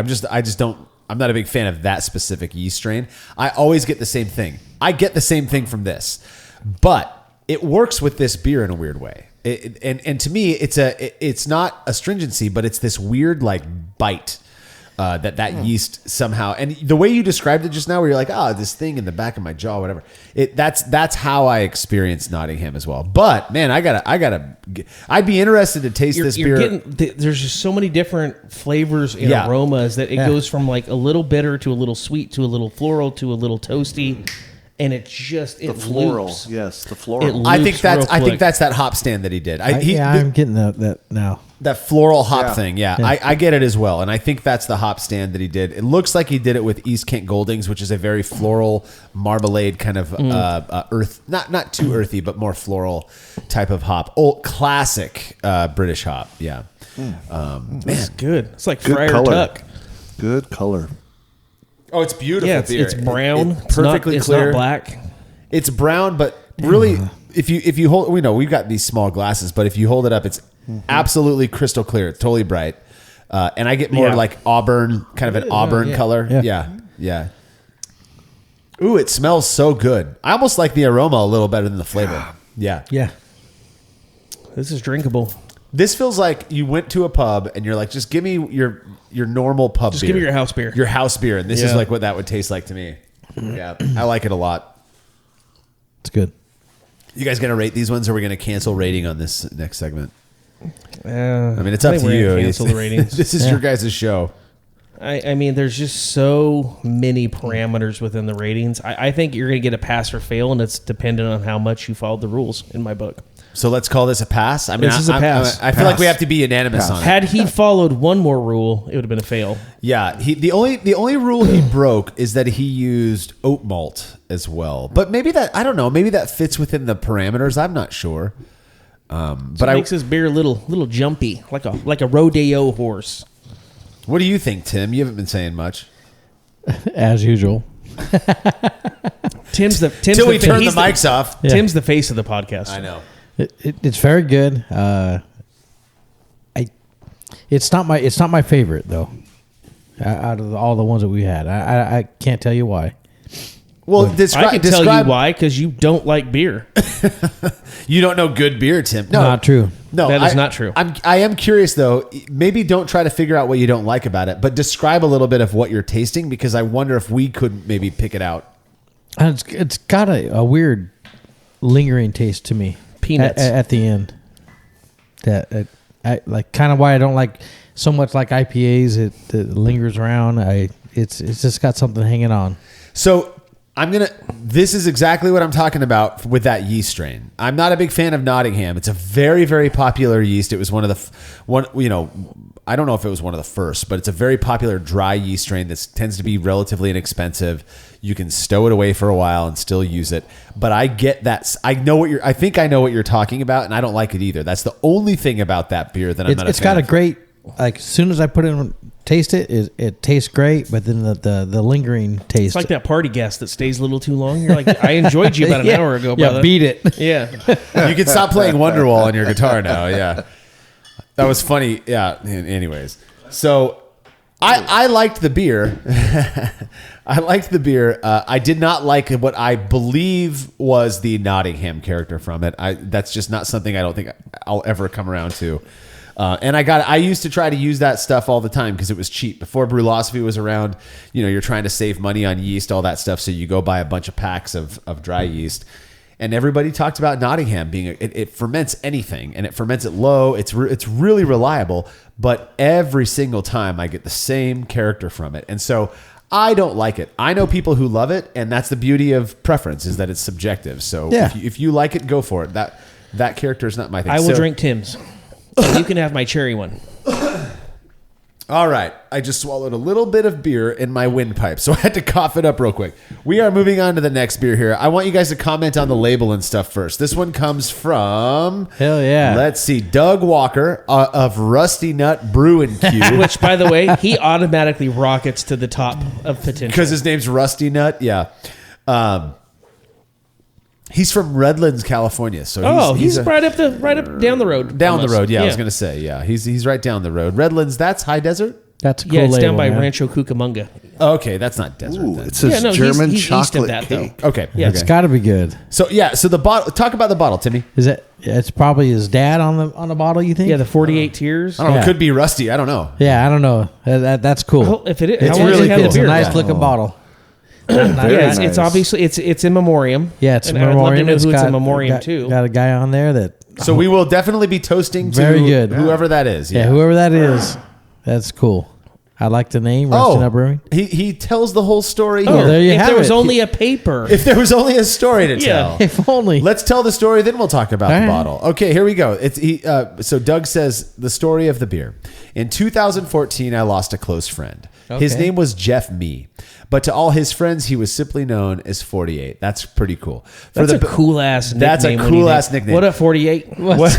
I'm not a big fan of that specific yeast strain. I always get the same thing. I get the same thing from this, but it works with this beer in a weird way. And to me, it's not astringency, but it's this weird like bite that yeast somehow. And the way you described it just now, where you're like, this thing in the back of my jaw, whatever. That's how I experienced Nottingham as well. But man, I'd be interested to taste this beer. There's just so many different flavors and aromas that it goes from like a little bitter to a little sweet to a little floral to a little toasty. And it floral, loops. yes, the floral. I think that's that hop stand that he did. I'm getting that now. That floral hop Yeah. thing, yeah. I get it as well, and I think that's the hop stand that he did. It looks like he did it with East Kent Goldings, which is a very floral marmalade kind of earth, not too earthy, but more floral type of hop. Old classic British hop, yeah. It's good. It's like Good Friar color. Tuck. Good color. Oh, it's beautiful. Yeah, beer. it's brown. It's perfectly it's clear. not black. It's brown, but really, if you hold, we know we've got these small glasses, but if you hold it up, it's absolutely crystal clear. It's totally bright, and I get more Yeah. like auburn, kind of an auburn color. Yeah. Ooh, it smells so good. I almost like the aroma a little better than the flavor. Yeah. Yeah. This is drinkable. This feels like you went to a pub and you're like, just give me your normal pub Just beer. give me your house beer. Your house beer, and this is Yeah. like what that would taste like to me. Yeah, I like it a lot. It's good. You guys gonna rate these ones, or are we gonna cancel rating on this next segment? I I mean, it's up think to we're you. gonna cancel the ratings. This is your guys' show. I mean, there's just so many parameters within the ratings. I think you're going to get a pass or fail, and it's dependent on how much you followed the rules in my book. So let's call this a pass. I mean, This is a pass. I feel like we Pass. have to be unanimous on it. Had he followed one more rule, it would have been a fail. Yeah, the only rule he broke is that he used oat malt as well. But maybe that, I don't know. Maybe that fits within the parameters. I'm not sure. But But it makes this beer a little jumpy, like a rodeo horse. what do you think, Tim? You haven't been saying much. As usual. Tim's Till we turn the he's mics off. Yeah. Tim's the face of the podcast. I know. It's very good. It's not my favorite though. Out of all the ones that we had, I can't tell you why. Well, I can tell you why, because you don't like beer. You don't know good beer, Tim. No, Not true. No, That is not true. I am curious though. Maybe don't try to figure out what you don't like about it, but describe a little bit of what you're tasting, because I wonder if we could maybe pick it out. And it's got a weird lingering taste to me. Peanuts. at the end. That I like kind of why I don't like so much like IPAs. It lingers around. It's just got something hanging on. So this is exactly what I'm talking about with that yeast strain. I'm not a big fan of Nottingham. It's a very, very popular yeast. It was one of the, I don't know if it was one of the first, but it's a very popular dry yeast strain that tends to be relatively inexpensive. You can stow it away for a while and still use it. But I get that. I think I know what you're talking about, and I don't like it either. That's the only thing about that beer that I'm not a fan It's got a of. great, like, as soon as I put it in, taste it, it tastes great, but then the lingering taste. It's like that party guest that stays a little too long. You're like, I enjoyed you about an Yeah. hour ago, Yeah, brother. beat it. Yeah. You can stop playing Wonderwall on your guitar now. Yeah, that was funny. Yeah. Anyways, so I liked the beer. I liked the beer. I did not like what I believe was the Nottingham character from it. That's just not something I don't think I'll ever come around to. And I used to try to use that stuff all the time because it was cheap. Before Brewlosophy was around, you're trying to save money on yeast, all that stuff. So you go buy a bunch of packs of dry yeast. And everybody talked about Nottingham being it ferments anything, and it ferments it low. It's really reliable, but every single time I get the same character from it, and so I don't like it. I know people who love it, and that's the beauty of preference, is that it's subjective. So Yeah. if you like it, go for it. That character is not my thing. I will So- drink Tim's. And you can have my cherry one. All right. I just swallowed a little bit of beer in my windpipe, so I had to cough it up real quick. We are moving on to the next beer here. I want you guys to comment on the label and stuff first. This one comes from... Hell yeah. Let's see. Doug Walker of Rusty Nut Brew and Q. Which, by the way, he automatically rockets to the top of potential. Because his name's Rusty Nut? Yeah. He's from Redlands, California. So he's right up down the road. down the almost. road. Yeah, I was going to say. Yeah, he's right down the road. Redlands, that's high desert? That's a cool Yeah, it's down label, by man. Rancho Cucamonga. Okay, that's not desert. Ooh, then. it says Yeah, no, German he's east of chocolate that, though. cake. Okay. Yeah, It's okay. got to be good. So the bottle. Talk about the bottle, Timmy. Is it? It's probably his dad on the bottle. You think? Yeah, the 48 tiers. I don't know. It Yeah. could be Rusty. I don't know. Yeah, I don't know. That's cool. Well, if it is, It's how long does really it have cool. the It's a beer? nice looking bottle. Yeah, it's nice. obviously it's in memoriam. Yeah, it's and a memoriam. I'd love to know who it's got, in memoriam got, to. Got a guy on there that. So we will definitely be toasting to Very good. whoever that is. Yeah, whoever that is, that's cool. I like the name, Rusty Nut Brewing. he tells the whole story Oh, here. there you if have there was it. only a paper. If there was only a story to Yeah. tell. If only. Let's tell the story, then we'll talk about All the right. bottle. Okay, here we go. So Doug says the story of the beer. In 2014, I lost a close friend. His Okay. name was Jeff Mee, but to all his friends, he was simply known as 48. That's pretty cool. That's a cool ass nickname. That's a cool ass nickname. What a 48. What's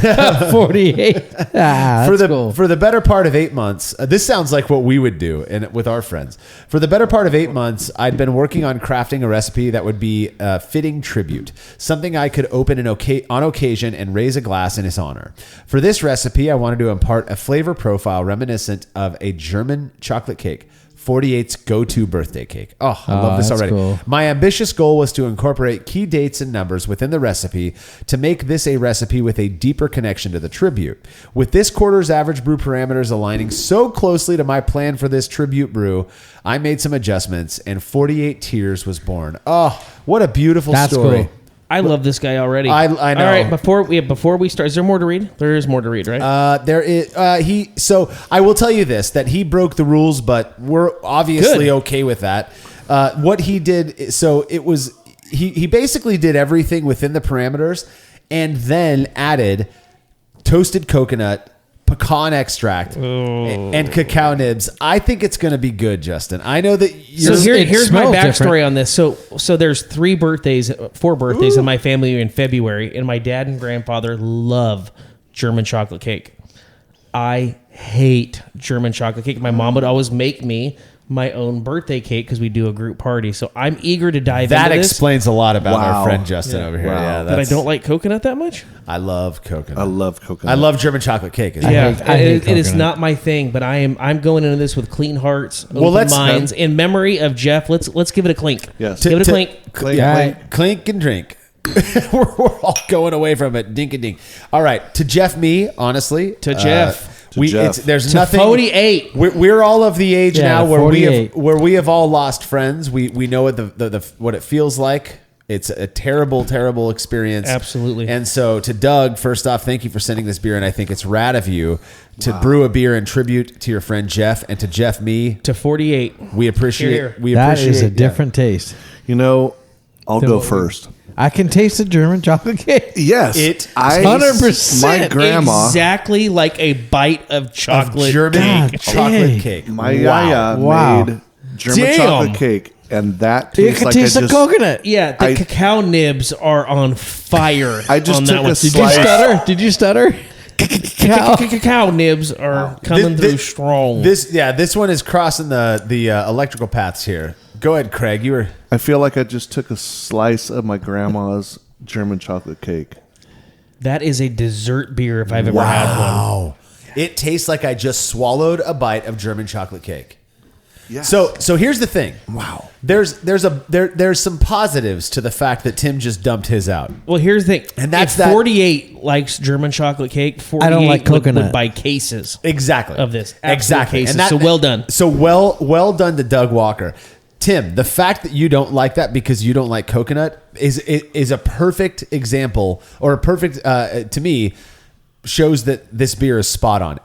48? That's cool. For the better part of 8 months, this sounds like what we would do with our friends. For the better part of 8 months, I'd been working on crafting a recipe that would be a fitting tribute, something I could open on occasion and raise a glass in his honor. For this recipe, I wanted to impart a flavor profile reminiscent of a German chocolate cake. 48's go-to birthday cake. Oh, I love this that's already. cool. My ambitious goal was to incorporate key dates and numbers within the recipe to make this a recipe with a deeper connection to the tribute. With this quarter's average brew parameters aligning so closely to my plan for this tribute brew, I made some adjustments and 48 Tears was born. Oh, what a beautiful That's story. cool. I love this guy already. I know. All right, before we start, is there more to read? There is more to read, right? There is so I will tell you this, that he broke the rules, but we're obviously Good. okay with that. What he did, so it was he basically did everything within the parameters and then added toasted coconut, pecan extract, and cacao nibs. I think it's going to be good, Justin. I know that you're. So It here's my smells backstory different. on this. So there's 4 birthdays in my family in February, and my dad and grandfather love German chocolate cake. I hate German chocolate cake. My mom would always make me my own birthday cake because we do a group party. So I'm eager to dive that into this. explains a lot about Wow. our friend Justin over here. Wow. Yeah, That I that's, don't like coconut that much. I love coconut. I love coconut. I love German chocolate cake. I Yeah, hate it is coconut. not my thing, but I'm going into this with clean hearts, open let's- minds, in memory of Jeff. Let's give it a clink. Yes. Give it a clink. Clink, Yeah. clink. Clink and drink. we're all going away from it. Dink and dink. All right. To Jeff Mee, honestly. To Jeff. Jeff. There's To nothing. 48. We're all of the age Yeah, now to where 48. we have all lost friends. We know what what it feels like. It's a terrible experience. Absolutely. And so to Doug, first off, thank you for sending this beer, and I think it's rad of you to brew a beer in tribute to your friend Jeff, and to Jeff Mee. To 48. We appreciate. Here. We That appreciate is a yeah. different taste. You know, I'll Than go what we- first. I can taste the German chocolate cake. Yes. It 100%. My grandma, Exactly like a bite of chocolate. German God chocolate dang. cake. my Wow. yaya Wow. made German Damn. chocolate cake, and that You tastes can like taste I the just, coconut. Yeah, the I- cacao nibs are on fire. I just on took that a one. Did you slice. stutter? Did you stutter? Cow. Cacao nibs are coming through strong. This one is crossing the electrical paths here. Go ahead, Craig. You were. I feel like I just took a slice of my grandma's German chocolate cake. That is a dessert beer if I've ever had one. Wow. It tastes like I just swallowed a bite of German chocolate cake. Yes. So here's the thing. Wow. There's some positives to the fact that Tim just dumped his out. Well, here's the thing. And that's if that- 48 likes German chocolate cake. 48 I don't like coconut. would buy cases. Exactly. Of this. Absolute Exactly. cases. So well done. So well done to Doug Walker. Tim, the fact that you don't like that because you don't like coconut is a perfect example, or a perfect to me shows that this beer is spot on.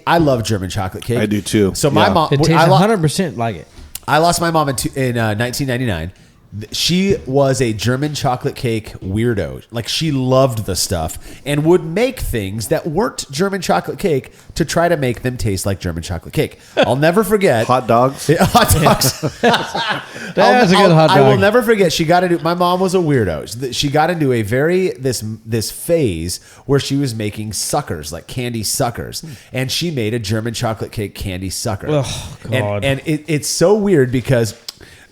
I love German chocolate cake. I do too. So my Yeah. mom, It tastes I 100% like it. lost my mom in 1999. She was a German chocolate cake weirdo. Like, she loved the stuff and would make things that weren't German chocolate cake to try to make them taste like German chocolate cake. I'll never forget. Hot dogs. Hot dogs. That's a good hot I will dog. never forget. My mom was a weirdo. She got into this phase where she was making suckers, like candy suckers, and she made a German chocolate cake candy sucker. Oh, God. And it's so weird because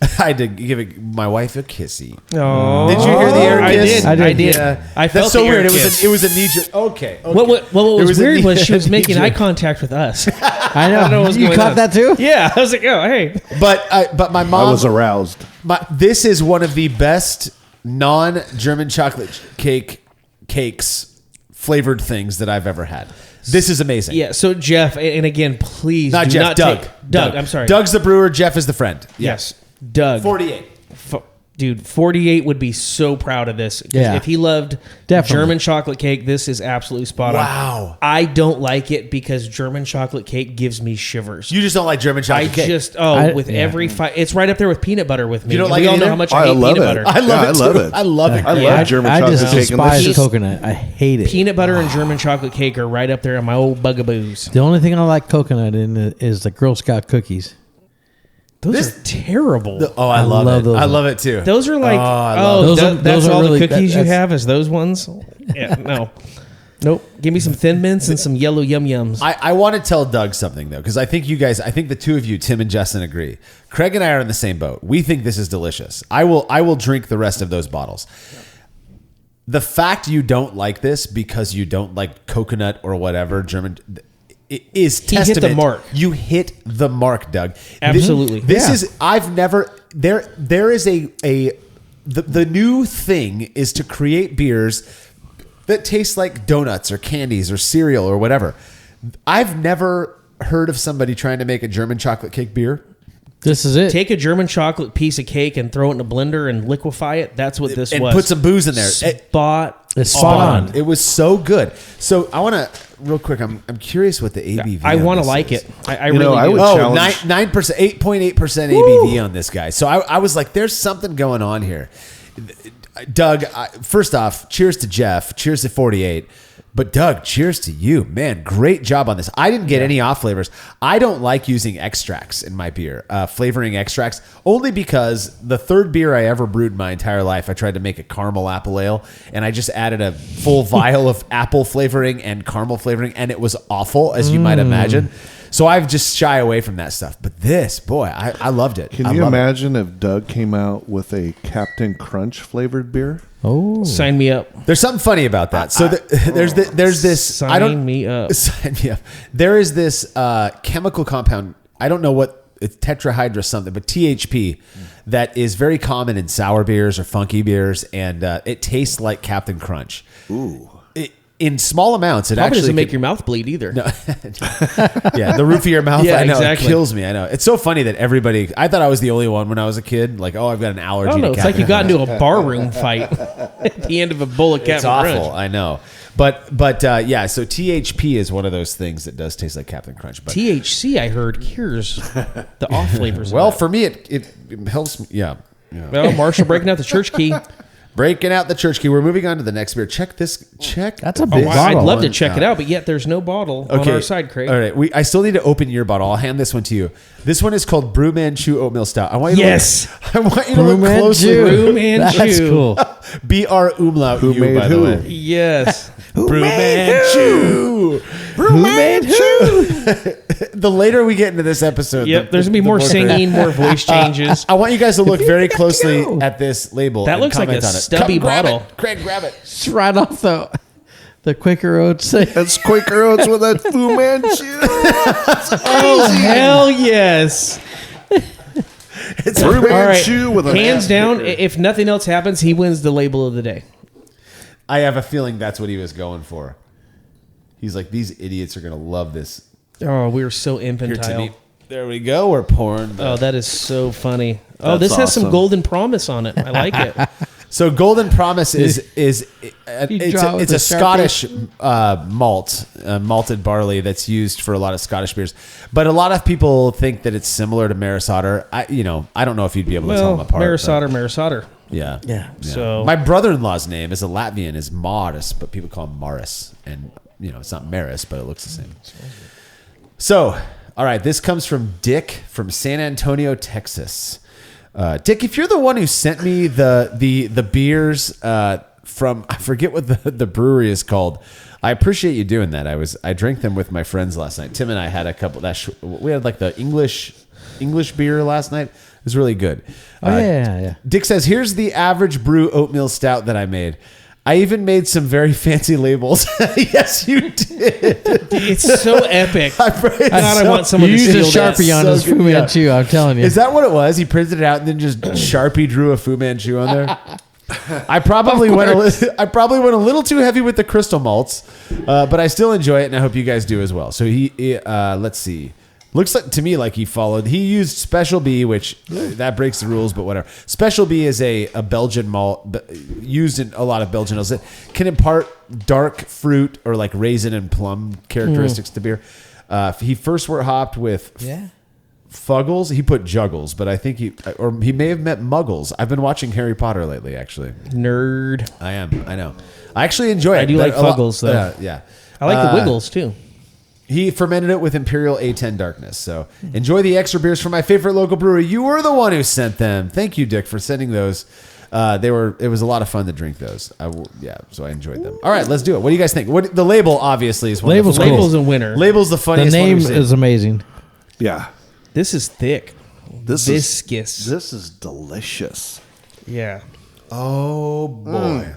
I had to give my wife a kissy. Oh, Did you hear the air I kiss? did. I did. I did. Yeah. I felt That's so the air weird. kiss. It was a knee jerk. Okay. What It was a weird knee- was she was making knee eye jerk. contact with us. I know. don't know what's You going caught on. that too? Yeah, I was like, oh, hey. But my mom I was aroused. This is one of the best non-German chocolate cakes flavored things that I've ever had. This is amazing. Yeah, so Jeff, and again, please Not do Jeff, not Doug. take... Doug, I'm sorry. Doug's the brewer. Jeff is the friend. Yes. Doug. 48. Dude, 48 would be so proud of this. 'Cause Yeah. if he loved Definitely. German chocolate cake, this is absolutely spot on. Wow. I don't like it because German chocolate cake gives me shivers. You just don't like German I chocolate cake. just yeah. every fight. It's right up there with peanut butter with me. You don't And like we it all know either? how much I I hate love peanut it. butter. I love Yeah, it. I love too. it. I love it. I Yeah. love German I chocolate just cake. And despise this- coconut. I hate it. Peanut butter and German chocolate cake are right up there on my old bugaboos. The only thing I like coconut in is the Girl Scout cookies. Those are terrible. Oh, I I love love it. those I ones. love it too. Those are like, I love those. that's Those are all really- the cookies you that's- have is those ones? Yeah, no. Nope. Give me some Thin Mints and some yellow Yum Yums. I want to tell Doug something though, because I think the two of you, Tim and Justin, agree. Craig and I are in the same boat. We think this is delicious. I will drink the rest of those bottles. The fact you don't like this because you don't like coconut or whatever German is He hit the testament. mark. You hit the mark, Doug. Absolutely. This Yeah. is I've never there is the new thing is to create beers that taste like donuts or candies or cereal or whatever. I've never heard of somebody trying to make a German chocolate cake beer. This is it. Take a German chocolate piece of cake and throw it in a blender and liquefy it. That's what this And was. put some booze in there. It's spot on. It was so good. So I want to real quick. I'm curious what the ABV. I on want to this like is. it. I You know, really I do. would Oh, challenge- 9%, 8.8% ABV on this guy. So I was like, there's something going on here. Doug, first off, cheers to Jeff. Cheers to 48. But Doug, cheers to you. Man, great job on this. I didn't get any off flavors. I don't like using extracts in my beer, flavoring extracts, only because the third beer I ever brewed in my entire life, I tried to make a caramel apple ale, and I just added a full vial of apple flavoring and caramel flavoring, and it was awful, as you might imagine. So I've just shy away from that stuff. But this, boy, I loved it. Can I you love it. imagine if Doug came out with a Captain Crunch flavored beer? Oh, Sign me up. There's something funny about that. So there's this. I don't Sign me up. Sign me up. There is this chemical compound. I don't know what it's tetrahydrous something, but THP that is very common in sour beers or funky beers, and it tastes like Captain Crunch. Ooh. In small amounts, it Probably actually doesn't make could- your mouth bleed either. yeah, the roof of your mouth. Yeah, I know exactly. it kills me. I know it's so funny that everybody. I thought I was the only one when I was a kid. Like, oh, I've got an allergy. I don't know. to It's like you Captain got Crunch. into a barroom fight at the end of a bowl of Captain It's awful. Crunch. I know. But yeah, so THP is one of those things that does taste like Captain Crunch. But THC, I heard, cures the off flavors. well, of that. for me, it helps me. Yeah. Well, Marshall breaking out the church key. Breaking out the church key. We're moving on to the next beer. Check this. Check. That's a Oh, big this I'd bottle. love to check it out, but yet there's no bottle on our side, Craig. All right. I still need to open your bottle. I'll hand this one to you. This one is called Brew Manchu Oatmeal Stout. I want you to Yes. look, I want you to look Brew closely. Manchu. Brew Manchu. That's cool. BR umlaut Who U, made by the who? way. Yes. Brew Manchu. Brew Manchu. The later we get into this episode, Yep. There's gonna be the more singing, more voice changes. I want you guys to look very closely at this label. That and looks like comment a on it. stubby Come grab bottle. it. Craig, grab it. It's right off the Quaker Oats. That's Quaker Oats with that Fu Manchu. Oh hell yes! It's Brew All right, Manchu with a hands down. If nothing else happens, he wins the label of the day. I have a feeling that's what he was going for. He's like, these idiots are going to love this. Oh, we were so Here, infantile. Timmy. There we go. We're pouring. Oh, that is so funny. Oh, That's this has some awesome. golden promise on it. I like it. So Golden Promise is draw with it's a a Scottish malted barley that's used for a lot of Scottish beers, but a lot of people think that it's similar to Maris Otter. I don't know if you'd be able to tell them Well, apart. Maris but- Otter, Maris Otter. Yeah. Yeah. So- my brother-in-law's name is a Latvian, is Maris, but people call him Maris, and it's not Maris, but it looks the same. So, all right, this comes from Dick from San Antonio, Texas. Dick, if you're the one who sent me the beers from, I forget what the brewery is called, I appreciate you doing that. I drank them with my friends last night. Tim and I had a couple. We had like the English beer last night. It was really good. Oh yeah. Dick says, "Here's the AvgBrü oatmeal stout that I made. I even made some very fancy labels." Yes, you did. It's so epic. I God, I want someone You to used a steal that. Sharpie on So his good. Fu Yeah. Manchu. I'm telling you. Is that what it was? He printed it out and then just Sharpie drew a Fu Manchu on there. I probably went a little too heavy with the crystal malts, but I still enjoy it, and I hope you guys do as well. So let's see. Looks like to me like he used Special B, which that breaks the rules, but whatever. Special B is a Belgian malt used in a lot of Belgian ales that can impart dark fruit or like raisin and plum characteristics to beer. He first were hopped with Fuggles. He put Juggles, but I think he may have met Muggles. I've been watching Harry Potter lately, actually. Nerd. I am. I know. I actually enjoy it. I do like Fuggles, though. Yeah. I like the Wiggles, too. He fermented it with Imperial A10 Darkness. So enjoy the extra beers from my favorite local brewery. You were the one who sent them. Thank you, Dick, for sending those. It was a lot of fun to drink those. So I enjoyed them. All right, let's do it. What do you guys think? The label obviously is one. Label's of the cool. Label's a winner. Label's the The funniest. name one we've seen. is amazing. Yeah. This is thick. Viscous. This is delicious. Yeah. Oh boy.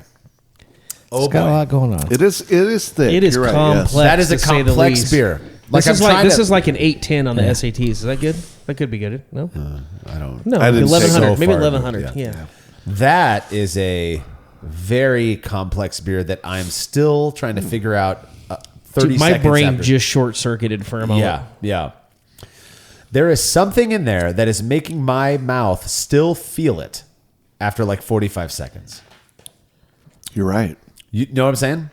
Oh It's got a boy. lot going on. It is thick. It is You're right, complex. That is a to say the complex least. beer. This I'm is like trying to- like an 810 on the SATs. Is that good? That could be good. No, I don't. no, I didn't say 1100, so maybe far, 1100. yeah. Yeah. That is a very complex beer that I'm still trying to figure out. 30 Dude, my seconds brain after. just short circuited for a moment. Yeah. There is something in there that is making my mouth still feel it after like 45 seconds. You're right. You know what I'm saying?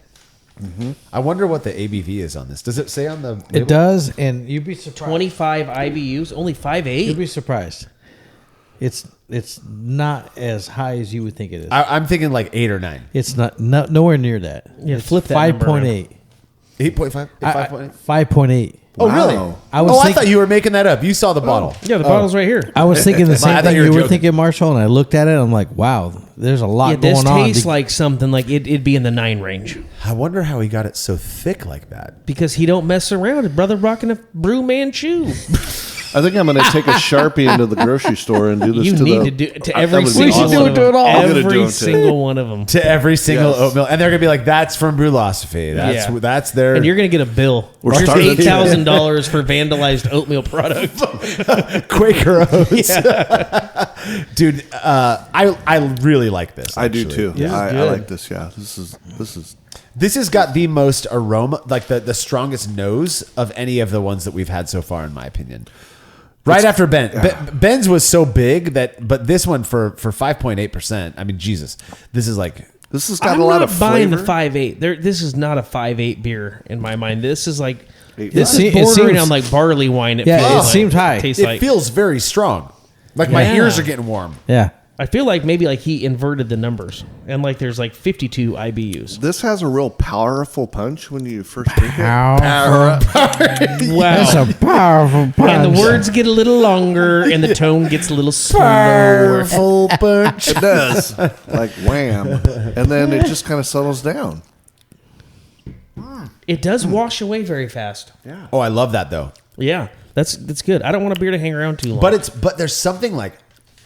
Mm-hmm. I wonder what the ABV is on this. Does it say on the label? It does, and you'd be surprised. 25. 25 IBUs, only 5.8. You'd be surprised. It's not as high as you would think it is. I'm thinking like 8 or 9. It's not nowhere near that. Yeah, It's flip that number 5.8. 8.5? 5.8? 5.8. Oh, really? Wow. I thought you were making that up. You saw the bottle. Yeah, the bottle's right here. I was thinking the I same thought thing you were you were joking. thinking, Marshall, and I looked at it. I'm like, wow, there's a lot Yeah, going this on. tastes like something like it'd be in the 9 range I wonder how he got it so thick like that. because he don't mess around. His brother rocking a brew man shoe. I think I'm going to take a Sharpie into the grocery store and do this You to need the... to do to I- every that would be single awesome. one of them. I'm gonna do Every it too. single one of them. To every single Yes. oatmeal. And they're going to be like, that's from Brewlosophy. That's their... And you're going to get a bill. We're Here's starting- $8,000 for vandalized oatmeal product. Quaker Oats. Dude, I really like this. I do actually. too. This is I good. like this. Yeah, this is. This has got the most aroma, like the strongest nose of any of the ones that we've had so far, in my opinion. Right after Ben's was so big but this one for 5.8%. I mean, Jesus, this is like This has got I'm a lot not of buying flavor. the 5.8. This is not a 5.8 beer in my mind. This is like It this seems- is bordering seems- on like barley wine. Yeah, feels it like. seems high. Tastes it like. feels very strong. Like my Yeah. ears are getting warm. Yeah. I feel like maybe like he inverted the numbers and like there's like 52 IBUs. This has a real powerful punch when you first drink it. Wow. That's a powerful punch. And the words get a little longer and the tone gets a little slower. Full punch. It does, like wham, and then it just kind of settles down. It does wash away very fast. Yeah. Oh, I love that though. Yeah, that's good. I don't want a beer to hang around too long. But there's something like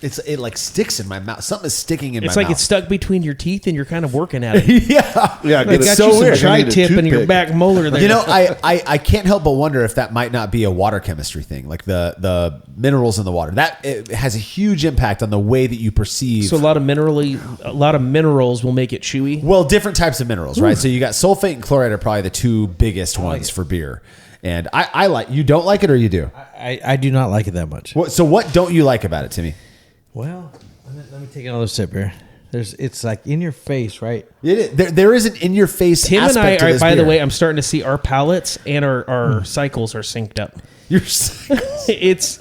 it like sticks in my mouth. Something is sticking in it's my like mouth. it's stuck between your teeth and you're kind of working at it. yeah. Yeah, It's got so you some weird. tri I need a tip in your toothpick. back molar there. You know, I can't help but wonder if that might not be a water chemistry thing, like the minerals in the water. That it has a huge impact on the way that you perceive. so a lot of minerals will make it chewy. Well, different types of minerals, right? So you got sulfate and chloride are probably the two biggest ones for beer. And I like, you don't like it or you do? I do not like it that much. So what don't you like about it, Timmy? Well, let me take another sip here. It's like in your face, right? There is an in your face. Tim and I aspect to are, this by the beer. way, I'm starting to see our palates and our cycles are synced up. You're It's.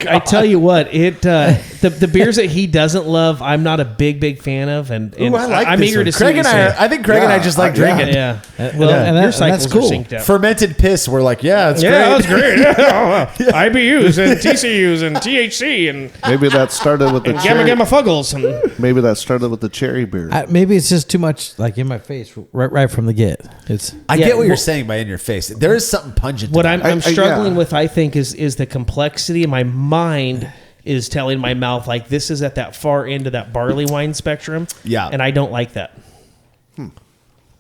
I tell you what, the beers that he doesn't love, I'm not a big fan of, and Ooh, I like I'm this eager one. to see. Craig what and you I. say. I think Craig and I just like drinking. Yeah. And Well, that- your and cycles that's cool. are synced up. Fermented piss. We're like, yeah, it's Yeah, great. that's great. IBUs and TCUs and THC and Maybe that started with the gamma cherry. fuggles. And Maybe that started with the cherry beer. Maybe it's just too much, like in my face, right from the get. It's I Yeah, get what you're well- saying by in your face. There is something pungent. what to I'm, that. I'm struggling yeah. with, I think, is the complexity. My mind is telling my mouth like this is at that far end of that barley wine spectrum. Yeah. and I don't like that.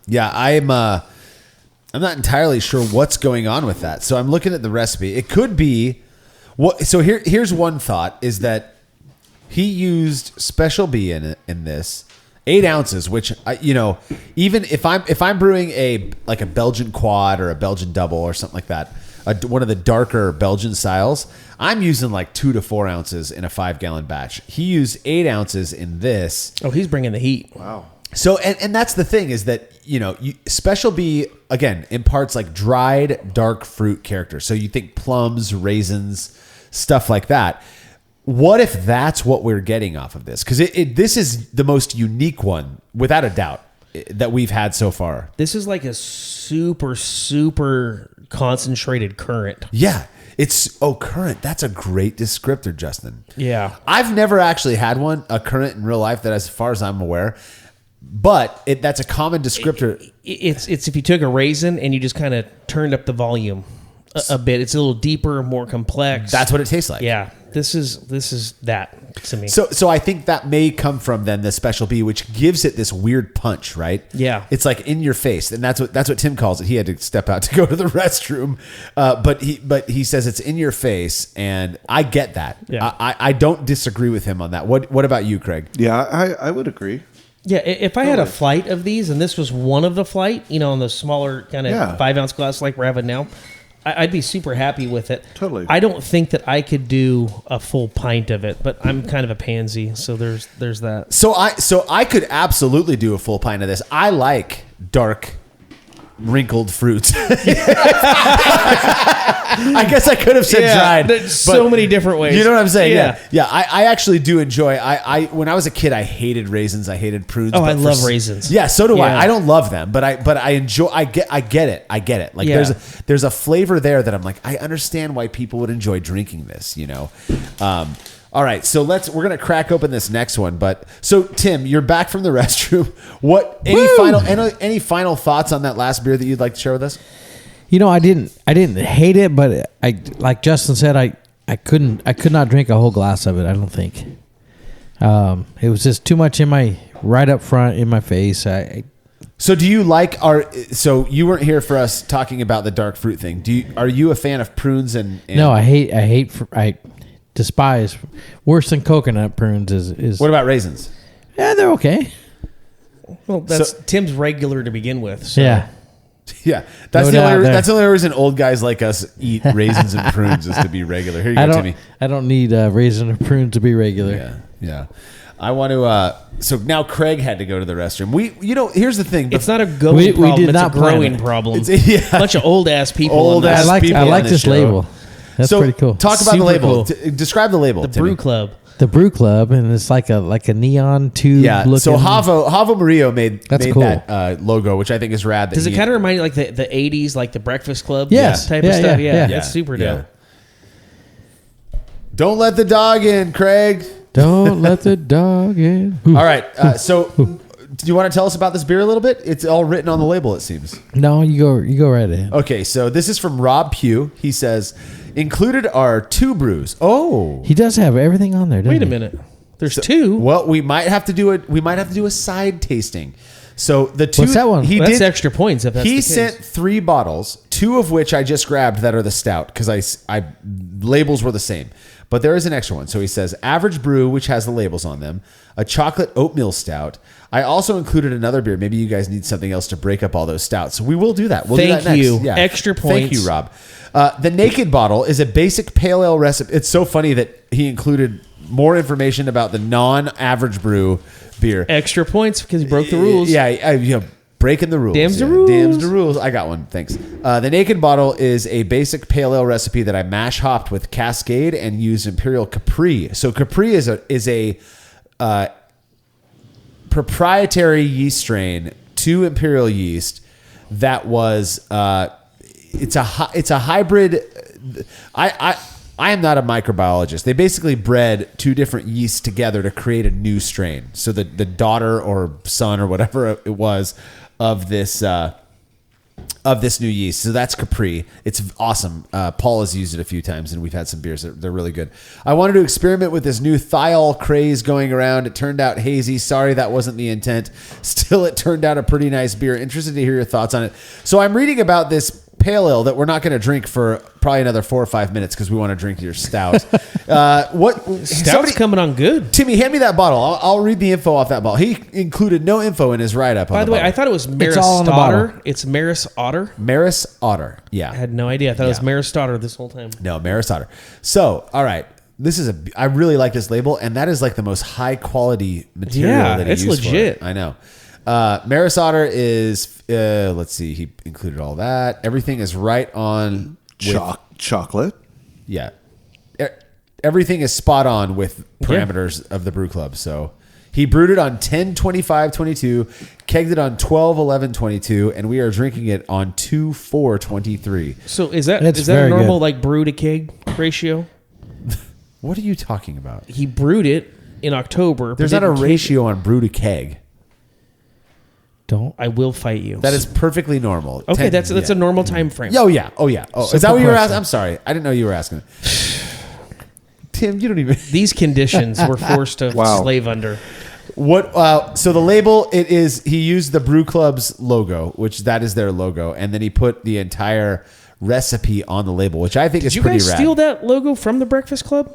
Yeah, I'm not entirely sure what's going on with that. So I'm looking at the recipe. It could be what. So here's one thought: is that he used Special B in this 8 ounces, which even if I'm brewing a Belgian quad or a Belgian double or something like that, one of the darker Belgian styles, I'm using like 2 to 4 ounces in a 5-gallon batch. He used 8 ounces in this. Oh, he's bringing the heat. Wow. So, and that's the thing is that, Special B, again, imparts like dried dark fruit character. So you think plums, raisins, stuff like that. What if that's what we're getting off of this? Because this is the most unique one, without a doubt, that we've had so far. This is like a super, super concentrated currant. Yeah. Currant. That's a great descriptor, Justin. Yeah. I've never actually had a currant in real life that, as far as I'm aware, but that's a common descriptor. It's if you took a raisin and you just kind of turned up the volume a bit. It's a little deeper, more complex. That's what it tastes like. Yeah. This is that to me. So I think that may come from then the Special B, which gives it this weird punch, right? Yeah. It's like in your face, and that's what Tim calls it. He had to step out to go to the restroom, but he says it's in your face, and I get that. Yeah. I don't disagree with him on that. What about you, Craig? Yeah, I would agree. Yeah, if I had a flight of these, and this was one of the flight, on the smaller kind of 5 ounce glass like we're having now, I'd be super happy with it. Totally. I don't think that I could do a full pint of it, but I'm kind of a pansy, so there's that. So I could absolutely do a full pint of this. I like dark, wrinkled fruits. I guess I could have said dried. There's so many different ways. You know what I'm saying? Yeah. Yeah. I actually do enjoy. I when I was a kid, I hated raisins. I hated prunes. Oh, but I love raisins. Yeah, so do Yeah. I. I don't love them, but I enjoy. I get it. Like Yeah. there's a flavor there that I'm like, I understand why people would enjoy drinking this. All right, so we're gonna crack open this next one. But so Tim, you're back from the restroom. Any final thoughts on that last beer that you'd like to share with us? I didn't hate it, but I like Justin said, I could not drink a whole glass of it. I don't think. It was just too much right up front in my face. So do you like so you weren't here for us talking about the dark fruit thing. Are you a fan of prunes and No, I despise worse than coconut prunes is what about raisins? Yeah, they're okay. Well, that's Tim's regular to begin with. So. Yeah. Yeah, that's No the doubt only reason reason old guys like us eat raisins and prunes is to be regular. Here you go, Timmy. I don't need raisin or prune to be regular. Yeah. I want to. So now Craig had to go to the restroom. Here's the thing. It's not a going we problem. did It's not a plan growing it. problem. It's Bunch of old ass people. Old on ass this. I people like on this show. label. That's So pretty cool. Talk about the Super label. cool. Describe the label. The Timmy. Brew Club. The Brew Club, and it's like a neon tube. Yeah. looking. So Havo Murillo made cool. that logo, which I think is rad. Does it kind of remind you like the 80s, like the Breakfast Club Yes. type Yeah, of stuff? yeah. It's super dope. Don't let the dog in, Craig. Don't let the dog in. All right. So, do you want to tell us about this beer a little bit? It's all written on the label, it seems. No, you go right ahead. Okay. So this is from Rob Pugh. He says, included are 2 brews. Oh. He does have everything on there. Doesn't Wait a he? minute. There's 2. Well, we might have to do a side tasting. So the 2. What's that one? That's extra points. If that's He the case. sent 3 bottles, 2 of which I just grabbed that are the stout because I labels were the same. But there is an extra one. So he says AvgBrü, which has the labels on them, a chocolate oatmeal stout. I also included another beer. Maybe you guys need something else to break up all those stouts. So we will do that. We'll do Thank that next. you. Yeah. Extra Thank points. you, Rob. The naked bottle is a basic pale ale recipe. It's so funny that he included more information about the non-AvgBrü beer. Extra points because he broke the rules. Yeah, breaking the rules. Damns the rules. Damns the rules. I got one. Thanks. The naked bottle is a basic pale ale recipe that I mash hopped with Cascade and used Imperial Capri. So Capri is a proprietary yeast strain to Imperial yeast that was it's a hybrid. I am not a microbiologist. They basically bred 2 different yeasts together to create a new strain. So the daughter or son or whatever it was of this new yeast. So that's Capri. It's awesome. Paul has used it a few times, and we've had some beers. They're really good. I wanted to experiment with this new thiol craze going around. It turned out hazy. Sorry, that wasn't the intent. Still, it turned out a pretty nice beer. Interested to hear your thoughts on it. So I'm reading about this pale ale that we're not going to drink for probably another 4 or 5 minutes because we want to drink your stout. Stout's coming on good. Timmy, hand me that bottle. I'll read the info off that bottle. He included no info in his write-up. By the way, bottle. I thought it was Maris all on the bottle. Otter. It's Maris Otter. Maris Otter. Yeah. I had no idea. I thought it was Maris Otter this whole time. No, Maris Otter. So, all right. I really like this label, and that is like the most high quality material that he it's used legit. for it. I know. Maris Otter is, let's see, he included all that. Everything is right on. Chocolate. Yeah. Everything is spot on with parameters of the brew club. So he brewed it on 10/25/22, kegged it on 12/11/22, and we are drinking it on 2/4/23. So is that It's a very normal good. like brew to keg ratio? What are you talking about? He brewed it in October. but There's not a didn't keg it. ratio on brew to keg. Don't. I will fight you. That is perfectly normal. okay. 10 That's a normal time frame. Oh yeah. Oh yeah. Oh, is that Simple what you were question. asking? I'm sorry. I didn't know you were asking. Tim, you don't even. These conditions were forced to Wow. slave under. What? So the label, it is. He used the Brew Club's logo, which that is their logo, and then he put the entire recipe on the label, which I think Did is you pretty guys rad. steal that logo from the Breakfast Club?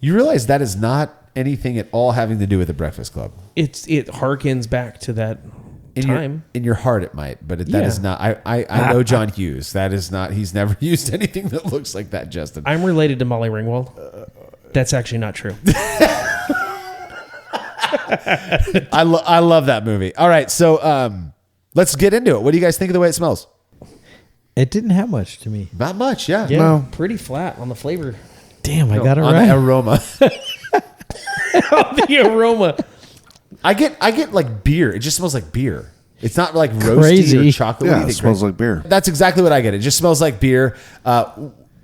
You realize that is not anything at all having to do with the Breakfast Club. It harkens back to that time. In your heart, it might, but that Yeah. is not. I know John Hughes. That is not. He's never used anything that looks like that, Justin. I'm related to Molly Ringwald. That's actually not true. I love that movie. All right, so let's get into it. What do you guys think of the way it smells? It didn't have much to me. Not much, yeah. Yeah, No. pretty flat on the flavor. Damn, I got it On right. the aroma. The aroma. I get like beer. It just smells like beer. It's not like roasty Crazy. or chocolate. What do Yeah, you it think, smells Greg? like beer. That's exactly what I get. It just smells like beer.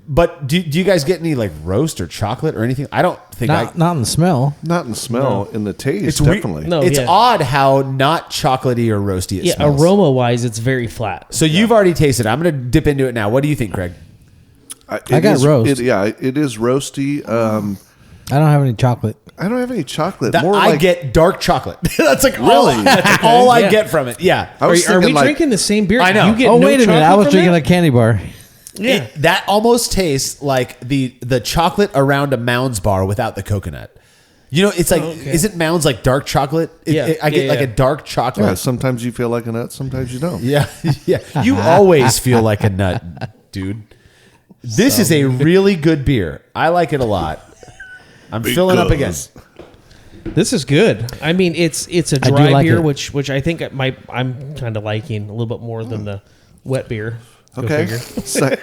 But do you guys get any like roast or chocolate or anything? I don't think not in the smell. Not in the smell, in the taste, It's weird. definitely. No. It's yeah. odd how not chocolatey or roasty it Yeah, smells. aroma wise, it's very flat. So you've already tasted it. I'm going to dip into it now. What do you think, Craig? I got roast. It is roasty. I don't have any chocolate. I don't have any chocolate. That More I like get dark chocolate. That's like Really? That's all I Yeah. get from it. Yeah. I was Are we thinking like, drinking the same beer? I know. You get Oh, no wait a minute. I chocolate was from drinking that? a candy bar. Yeah. That almost tastes like the chocolate around a Mounds bar without the coconut. You know, it's like, okay. isn't Mounds like dark chocolate? Yeah. I get Yeah, like yeah. a dark chocolate. yeah, sometimes you feel like a nut, sometimes you don't. Yeah, yeah. You always feel like a nut, dude. This is a really good beer. I like it a lot. I'm filling up again. This is good. I mean, it's a do dry like beer, it. which I think I'm kind of liking a little bit more than the wet beer. Go Okay. figure.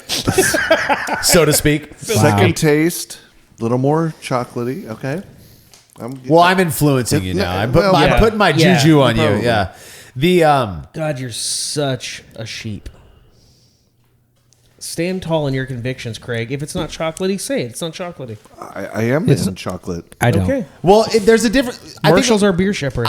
So to speak. Second taste, a little more chocolatey. Okay. Well, I'm influencing you now. I'm yeah. putting my Yeah, juju on you. probably. Yeah. The God, you're such a sheep. Stand tall in your convictions, Craig. If it's not chocolatey, say it. It's not chocolatey. I am missing chocolate. I don't. Okay. well, there's a different. I think Marshall's our beer shepherd.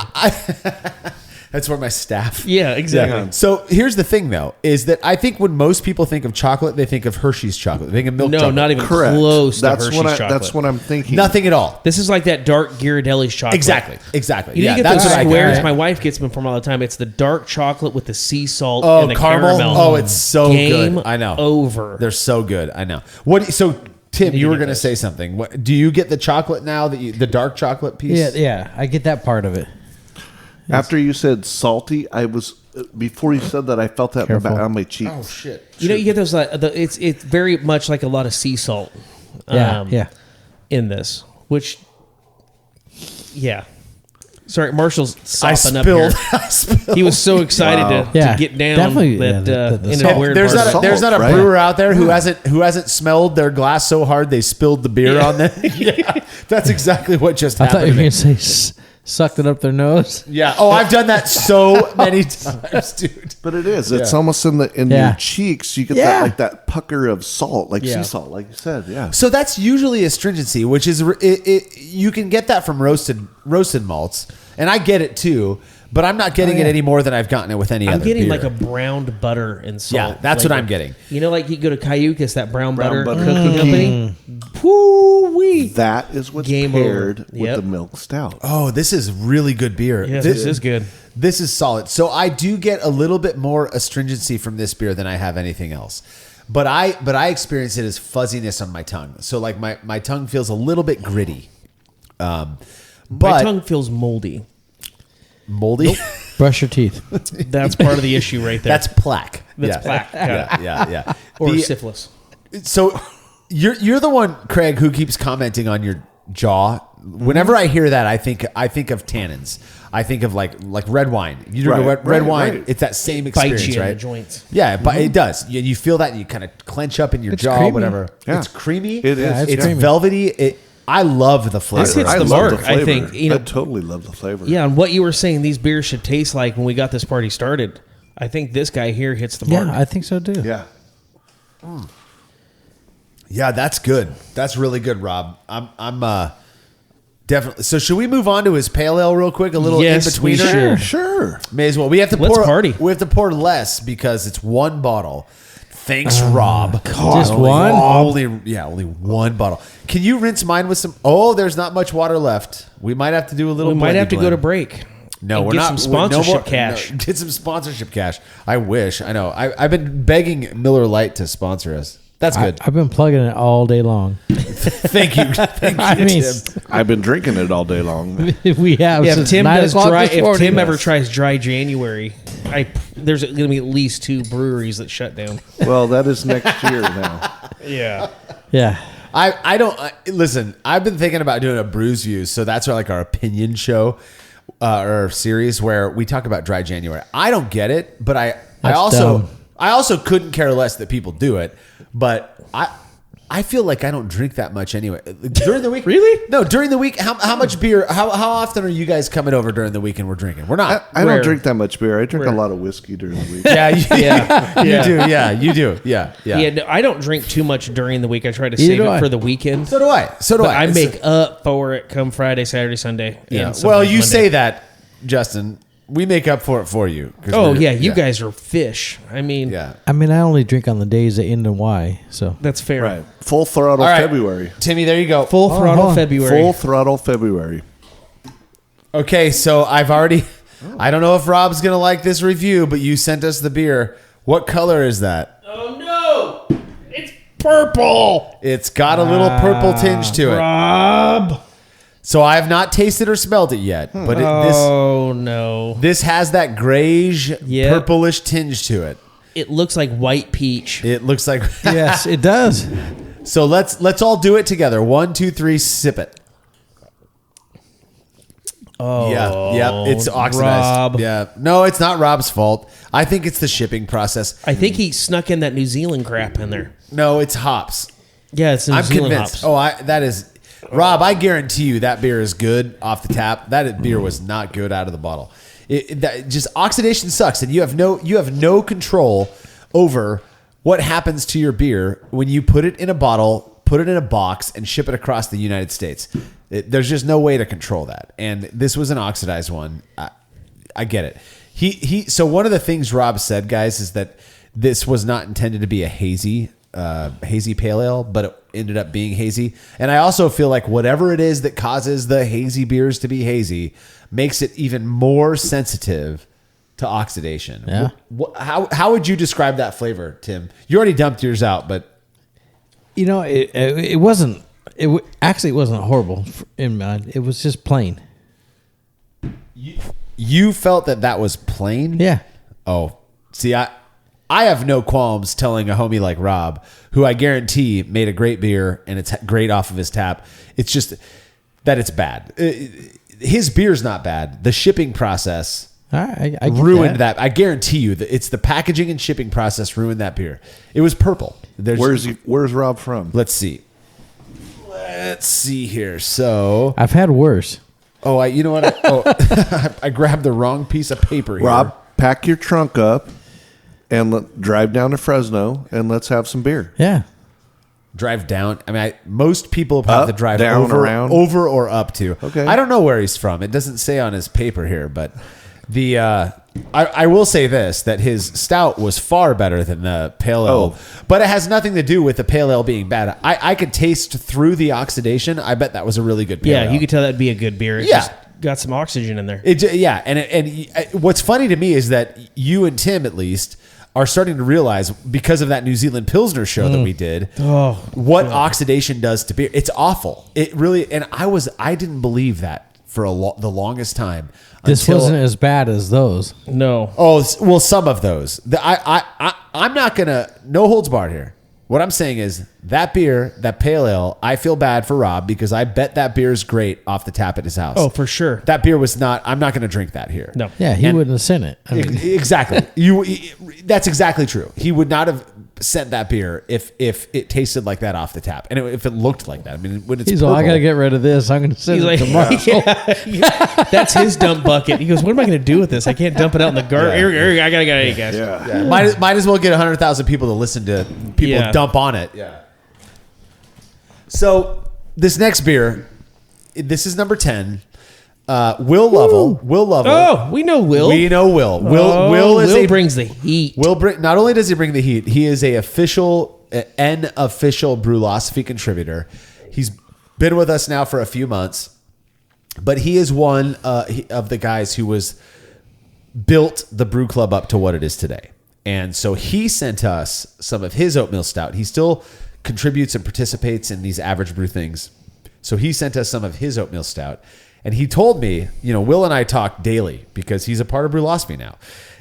that's where my staff. Yeah, exactly. Yeah. So here's the thing, though, is that I think when most people think of chocolate, they think of Hershey's chocolate. They think of milk No, chocolate. not even Correct. close That's to what Hershey's chocolate. That's what I'm thinking. Nothing at all. This is like that dark Ghirardelli's chocolate. Exactly. You know, you get that's those what I squares. get. My wife gets them from all the time. It's the dark chocolate with the sea salt Oh, and the caramel. caramel. Oh, it's so Game good. I know. Over. They're so good. I know. So Tim, you were going to say something. What, do you get the chocolate now? The dark chocolate piece? Yeah, yeah. I get that part of it. After you said salty, I was before you said that I felt that in the Careful. back on my cheeks. Oh shit. You know, you get those. It's very much like a lot of sea salt. Yeah, yeah. In this, which, yeah. Sorry, Marshall's I sopping up spilled. here. I spilled. He was so excited Wow. to Yeah, get down definitely, that yeah, the in salt. a weird There's part not of a, it. there's not a right? brewer out there who hasn't smelled their glass so hard they spilled the beer on them. Yeah, that's exactly what just I thought you happened. were going to say sucked it up their nose. Yeah. Oh, I've done that so many times, dude. But it is. It's Yeah. almost in Yeah. your cheeks. You get Yeah. that pucker of salt, like Yeah. sea salt, like you said. Yeah. So that's usually astringency, which is you can get that from roasted malts, and I get it too. but I'm not getting it any more than I've gotten it with any other I'm getting beer. like a browned butter and salt. Yeah, that's what I'm getting. You know, like you go to Cayucas, that brown butter butter cookie cookie. company. Woo-wee. That is what's Game paired over. with Yep. the milk stout. Oh, this is really good beer. Yes, this is good. This is solid. So I do get a little bit more astringency from this beer than I have anything else. But I experience it as fuzziness on my tongue. So like my tongue feels a little bit gritty. My But tongue feels moldy. moldy. Brush your teeth. That's part of the issue right there. That's plaque. That's plaque. Got it. Yeah. Or The- syphilis. So you're the one, Craig, who keeps commenting on your jaw. Whenever I hear that, I think of tannins. I think of like red wine. You drink Right, red wine, right. it's that same Bites experience, you in right? the joints. Yeah, but it does. You feel that, and you kind of clench up in your It's jaw, creamy. whatever. Yeah. It's creamy. It is. Yeah, It's creamy. velvety. I love the flavor. This hits I the love mark, the I flavor. think, you know- I totally love the flavor. Yeah, and what you were saying these beers should taste like when we got this party started, I think this guy here hits the mark. Yeah, I think so too. Yeah. Yeah, that's good. That's really good, Rob. I'm definitely. So should we move on to his pale ale real quick? A little Yes, in we betweener. should. Sure. May as well. We have to Let's pour. party. We have to pour less because it's one bottle. Thanks, Rob. Just Only- one? Only one bottle. Can you rinse mine with some? Oh, there's not much water left. We might have to do a little. We might have to blendy go to blend. break. No, and we're get not. some no more- sponsorship no, cash. get some sponsorship cash. I wish. I know. I've been begging Miller Lite to sponsor us. That's good. I've been plugging it all day long. Thank you. Thank you, I mean, Tim. I've been drinking it all day long. we have. Yeah, if since Tim 9 does o'clock dry, this if morning. Tim ever tries dry January, there's going to be at least 2 breweries that shut down. Well, that is next year now. Yeah. Yeah. I don't listen. I've been thinking about doing a Brews Views, so that's like our opinion show or series where we talk about dry January. I don't get it, but I dumb. also couldn't care less that people do it. But I feel like I don't drink that much anyway. During the week, Really? No, during the week. How much beer? How often are you guys coming over during the week and we're drinking? We're not. I Rare. don't drink that much beer. I drink Rare. a lot of whiskey during the week. yeah, you, Yeah. you Yeah. do. Yeah, you do. Yeah. Yeah, no, I don't drink too much during the week. I try to Neither save do it I. for the weekend. So do I. So do But I It's- make up for it come Friday, Saturday, Sunday. Yeah. and sometimes Well, you Monday. say that, Justin. We make up for it for you. 'cause Oh, we're- yeah, you guys are fish. I mean, Yeah. I mean, I only drink on the days that end in Y. So that's fair. Right. Full throttle All right. February. Timmy, there you go. Full Oh, throttle hold on. February. Full throttle February. Okay, so I've already. I don't know if Rob's gonna like this review, but you sent us the beer. What color is that? Oh, no. It's purple. It's got a little purple tinge to it. Rob. So I have not tasted or smelled it yet, but Oh, no. this has that grayish, Yep. purplish tinge to it. It looks like white peach. It looks like. yes, it does. So let's all do it together. 1, 2, 3, sip it. Oh, Yeah, it's oxidized. Rob. Yeah, no, it's not Rob's fault. I think it's the shipping process. I think he snuck in that New Zealand crap in there. No, it's hops. Yeah, it's New I'm Zealand convinced. hops. That is, Rob. I guarantee you that beer is good off the tap. That beer was not good out of the bottle. Just oxidation sucks, and you have no control over what happens to your beer when you put it in a bottle, put it in a box, and ship it across the United States. There's just no way to control that, and this was an oxidized one. I get it. So one of the things Rob said, guys, is that this was not intended to be a hazy pale ale, but it ended up being hazy. And I also feel like whatever it is that causes the hazy beers to be hazy makes it even more sensitive to oxidation. Yeah. How would you describe that flavor, Tim? You already dumped yours out, but You know, it wasn't. Actually, it wasn't horrible in mine. It was just plain. you felt that was plain? Yeah. Oh, see, I have no qualms telling a homie like Rob, who I guarantee made a great beer and it's great off of his tap. It's just that it's bad. His beer's not bad. The shipping process I get ruined that. I guarantee you that it's the packaging and shipping process ruined that beer. It was purple. Where's Rob from? Let's see. Let's see here. So, I've had worse. you know what? I grabbed the wrong piece of paper here. Rob, pack your trunk up and drive down to Fresno and let's have some beer. Yeah. Drive down. I mean, most people have to Up, drive down, over, around. over or up to. Okay. I don't know where he's from. It doesn't say on his paper here, but I will say this, that his stout was far better than the pale ale, but it has nothing to do with the pale ale being bad. I could taste through the oxidation. I bet that was a really good pale ale. Yeah, you could tell that'd be a good beer. It just got some oxygen in there. And what's funny to me is that you and Tim, at least, are starting to realize, because of that New Zealand Pilsner show that we did, what oxidation does to beer. It's awful. It really, and I didn't believe that for the longest time. This wasn't as bad as those. No. Oh, well, some of those. I'm not going to, no holds barred here. What I'm saying is that beer, that pale ale, I feel bad for Rob because I bet that beer is great off the tap at his house. Oh, for sure. That beer was not, I'm not going to drink that here. No. Yeah, he wouldn't have sent it. I mean, Exactly. That's exactly true. He would not have sent that beer if it tasted like that off the tap, and if it looked like that. I mean, when it's he's purple, all, I got to get rid of this. I'm going to send it to Marshall. That's his dump bucket. He goes, what am I going to do with this? I can't dump it out in the garbage. I got to get it, guys. Yeah. Might as well get 100,000 people to listen to people dump on it. Yeah. So this next beer, this is number 10. Will Lovell. Oh, we know Will. Will brings the heat. Not only does he bring the heat, he is an official Brewlosophy contributor. He's been with us now for a few months, but he is one of the guys who built the brew club up to what it is today. And so he sent us some of his oatmeal stout. He still contributes and participates in these Average Brew things. So he sent us some of his oatmeal stout. And he told me, Will and I talk daily because he's a part of Brewlosophy now.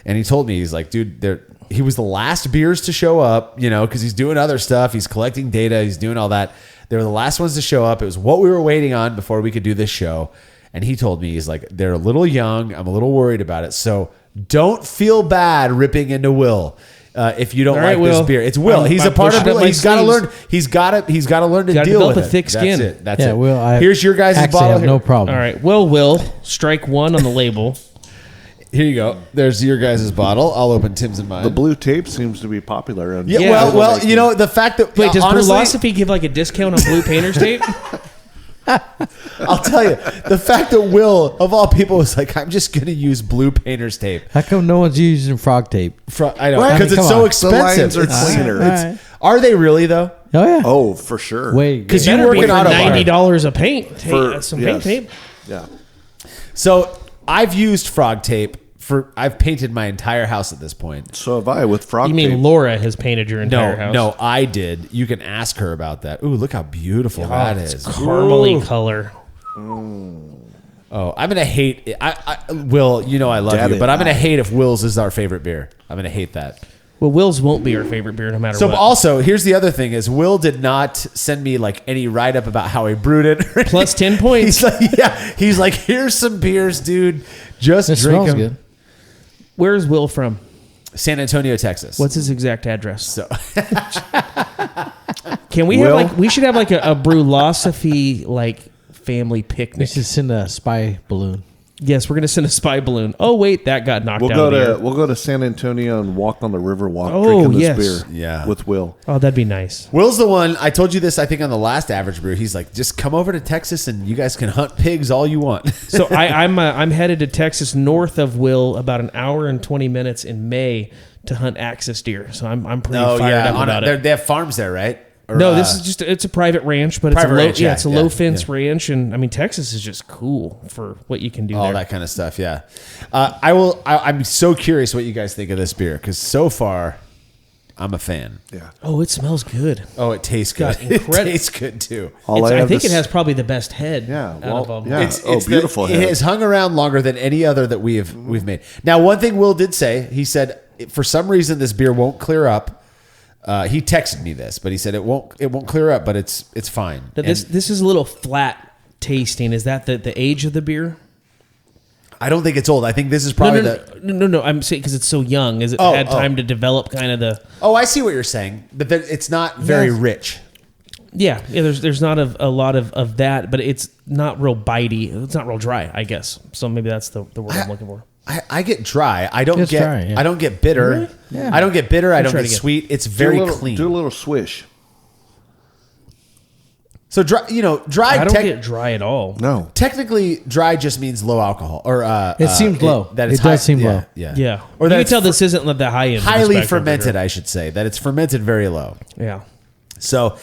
And he told me, he's like, dude, he was the last beers to show up, because he's doing other stuff. He's collecting data. He's doing all that. They were the last ones to show up. It was what we were waiting on before we could do this show. And he told me, he's like, they're a little young. I'm a little worried about it. So don't feel bad ripping into Will. If you don't like this beer, it's Will. He's a part of it. He's got to learn. He's got to learn to deal with it. A thick skin. That's it. That's it. Will, here's your guys' bottle. Have no problem. All right. Will strike one on the label. Here you go. There's your guys' bottle. I'll open Tim's and mine. The blue tape seems to be popular. Well, the fact that does Brewlosophy give like a discount on blue painter's tape? I'll tell you, the fact that Will, of all people, was like, I'm just going to use blue painter's tape. How come no one's using frog tape? I know, because it's so expensive. The lines are cleaner. Right. Are they really, though? Oh, yeah. Oh, for sure. Wait. Because you work in auto $90 a paint. Some paint tape. Yeah. So I've used frog tape. I've painted my entire house at this point. So have I with frog tape. You mean Laura has painted your entire house? No, I did. You can ask her about that. Ooh, look how beautiful that is. Caramely color. Oh, I'm gonna hate it. Will, I love you, but I'm gonna hate if Will's is our favorite beer. I'm gonna hate that. Well, Will's won't be our favorite beer no matter what. So also, here's the other thing: is Will did not send me like any write up about how he brewed it. Plus 10 points. He's like, here's some beers, dude. Just drink them. Good. Where's Will from? San Antonio, Texas. What's his exact address? So, can we have we should have like a Brewlosophy family picnic. We should send a spy balloon. Yes, we're going to send a spy balloon. Oh wait, that got knocked out. We'll go to San Antonio and walk on the river walk drinking this beer with Will. Oh, that'd be nice. Will's the one, I told you this, I think, on the last Average Brew. He's like, just come over to Texas and you guys can hunt pigs all you want. So I'm headed to Texas north of Will about an hour and 20 minutes in May to hunt axis deer. So I'm pretty fired up about it. They have farms there, right? No, this is just it's a private ranch, but it's a low fence ranch, and I mean Texas is just cool for what you can do. All that kind of stuff, yeah. I'm so curious what you guys think of this beer because so far, I'm a fan. Yeah. Oh, it smells good. Oh, it tastes good. It tastes good too. I think it has probably the best head. Yeah. It's beautiful head. It has hung around longer than any other that we've made. Now, one thing Will did say, he said for some reason this beer won't clear up. He texted me this, but he said it won't clear up, but it's fine. This is a little flat tasting. Is that the age of the beer? I don't think it's old. I think this is probably no. I'm saying because it's so young. Is it had time to develop kind of the? Oh, I see what you're saying, but it's not very rich. Yeah. There's not a lot of that, but it's not real bitey. It's not real dry, I guess. So maybe that's the word I'm looking for. I get dry. I don't get dry, yeah. I don't get bitter. Really? Yeah. I don't get bitter. I don't get sweet. It's very clean. Do a little swish. So dry, dry. I don't get dry at all. No. Technically, dry just means low alcohol, or It seems low. That it's It does seem low. Yeah, Yeah. Or you that can it's tell this isn't the high end. of the highly spectrum for fermented. sure. I should say that it's fermented very low. Yeah. So,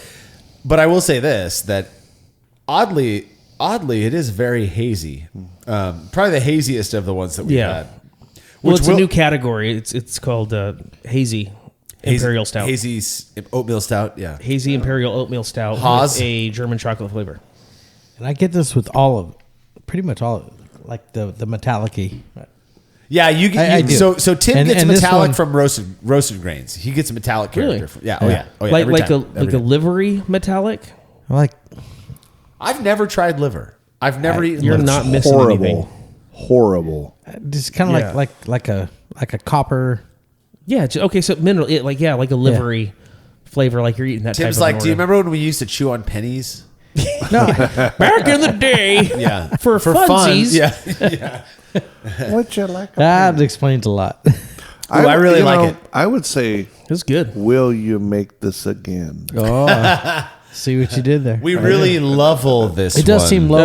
but I will say this: that oddly, it is very hazy. Probably the haziest of the ones that we've had. Well, it's a new category. It's called hazy imperial stout. Hazy oatmeal stout. Yeah. Hazy imperial oatmeal stout Haas. with a German chocolate flavor. And I get this with pretty much all of it, like the metallic-y. Yeah, I do. So Tim And- gets and this metallic one- from roasted grains. He gets a metallic character. Really? From, yeah. Oh yeah. Oh yeah. Like every like time. Every a time. livery metallic. I like I've never tried liver. I've never eaten. You're liver. not missing Horrible. anything. Horrible. just kind of Yeah. like a copper. Yeah. Okay. So mineral, like a livery flavor, like you're eating that. Tim's type like, of do you Oreo. remember when we used to chew on pennies? No, back in the day? Yeah, For funsies. Fun. Yeah. Would you like that explains a lot. I really like it. I would say, It's good. will you make this again? Oh, see what you did there. We really level this. It does one. seem low.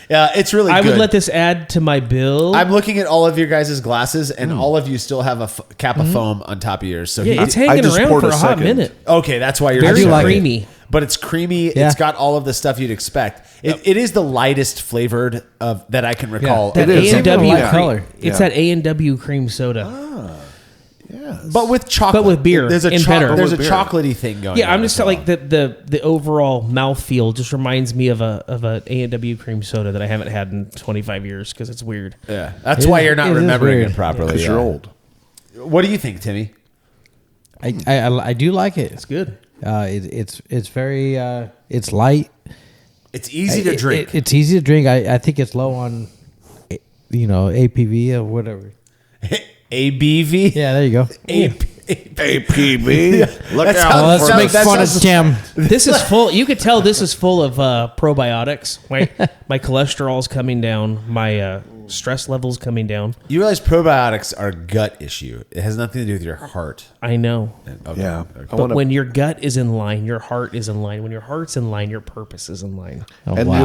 Yeah, it's really. I good. would let this add to my bill. I'm looking at all of your guys' glasses, and all of you still have a cap of foam on top of yours. So yeah, it's I hanging just around poured for a a hot second. minute. okay, that's why you're Very do like it. creamy. But it's creamy. Yeah. It's got all of the stuff you'd expect. It is the lightest flavored of that I can recall. That It is. A&W Light cream. color. It's Yeah. that A&W cream soda. Yes. But with chocolate, But with beer there's a and better. there's a With beer. chocolatey thing going. Yeah, on I'm just as well. like the overall mouthfeel just reminds me of a A&W cream soda that I haven't had in 25 years because it's weird. Yeah, that's It why is- you're not it is remembering weird. it properly. Because you're old. What do you think, Timmy? I do like it. It's good. It's very it's light. It's easy to drink. It's easy to drink. I think it's low on, APV or whatever. ABV. Yeah, there you go. APB. Look That's out. how- Let's that make fun of sounds- Tim. This is full. You could tell this is full of probiotics. My cholesterol's coming down. My stress levels coming down. You realize probiotics are a gut issue. It has nothing to do with your heart. I know. Okay. Yeah. Okay. I But wanna- when your gut is in line, your heart is in line. When your heart's in line, your purpose is in line. Oh, and wow.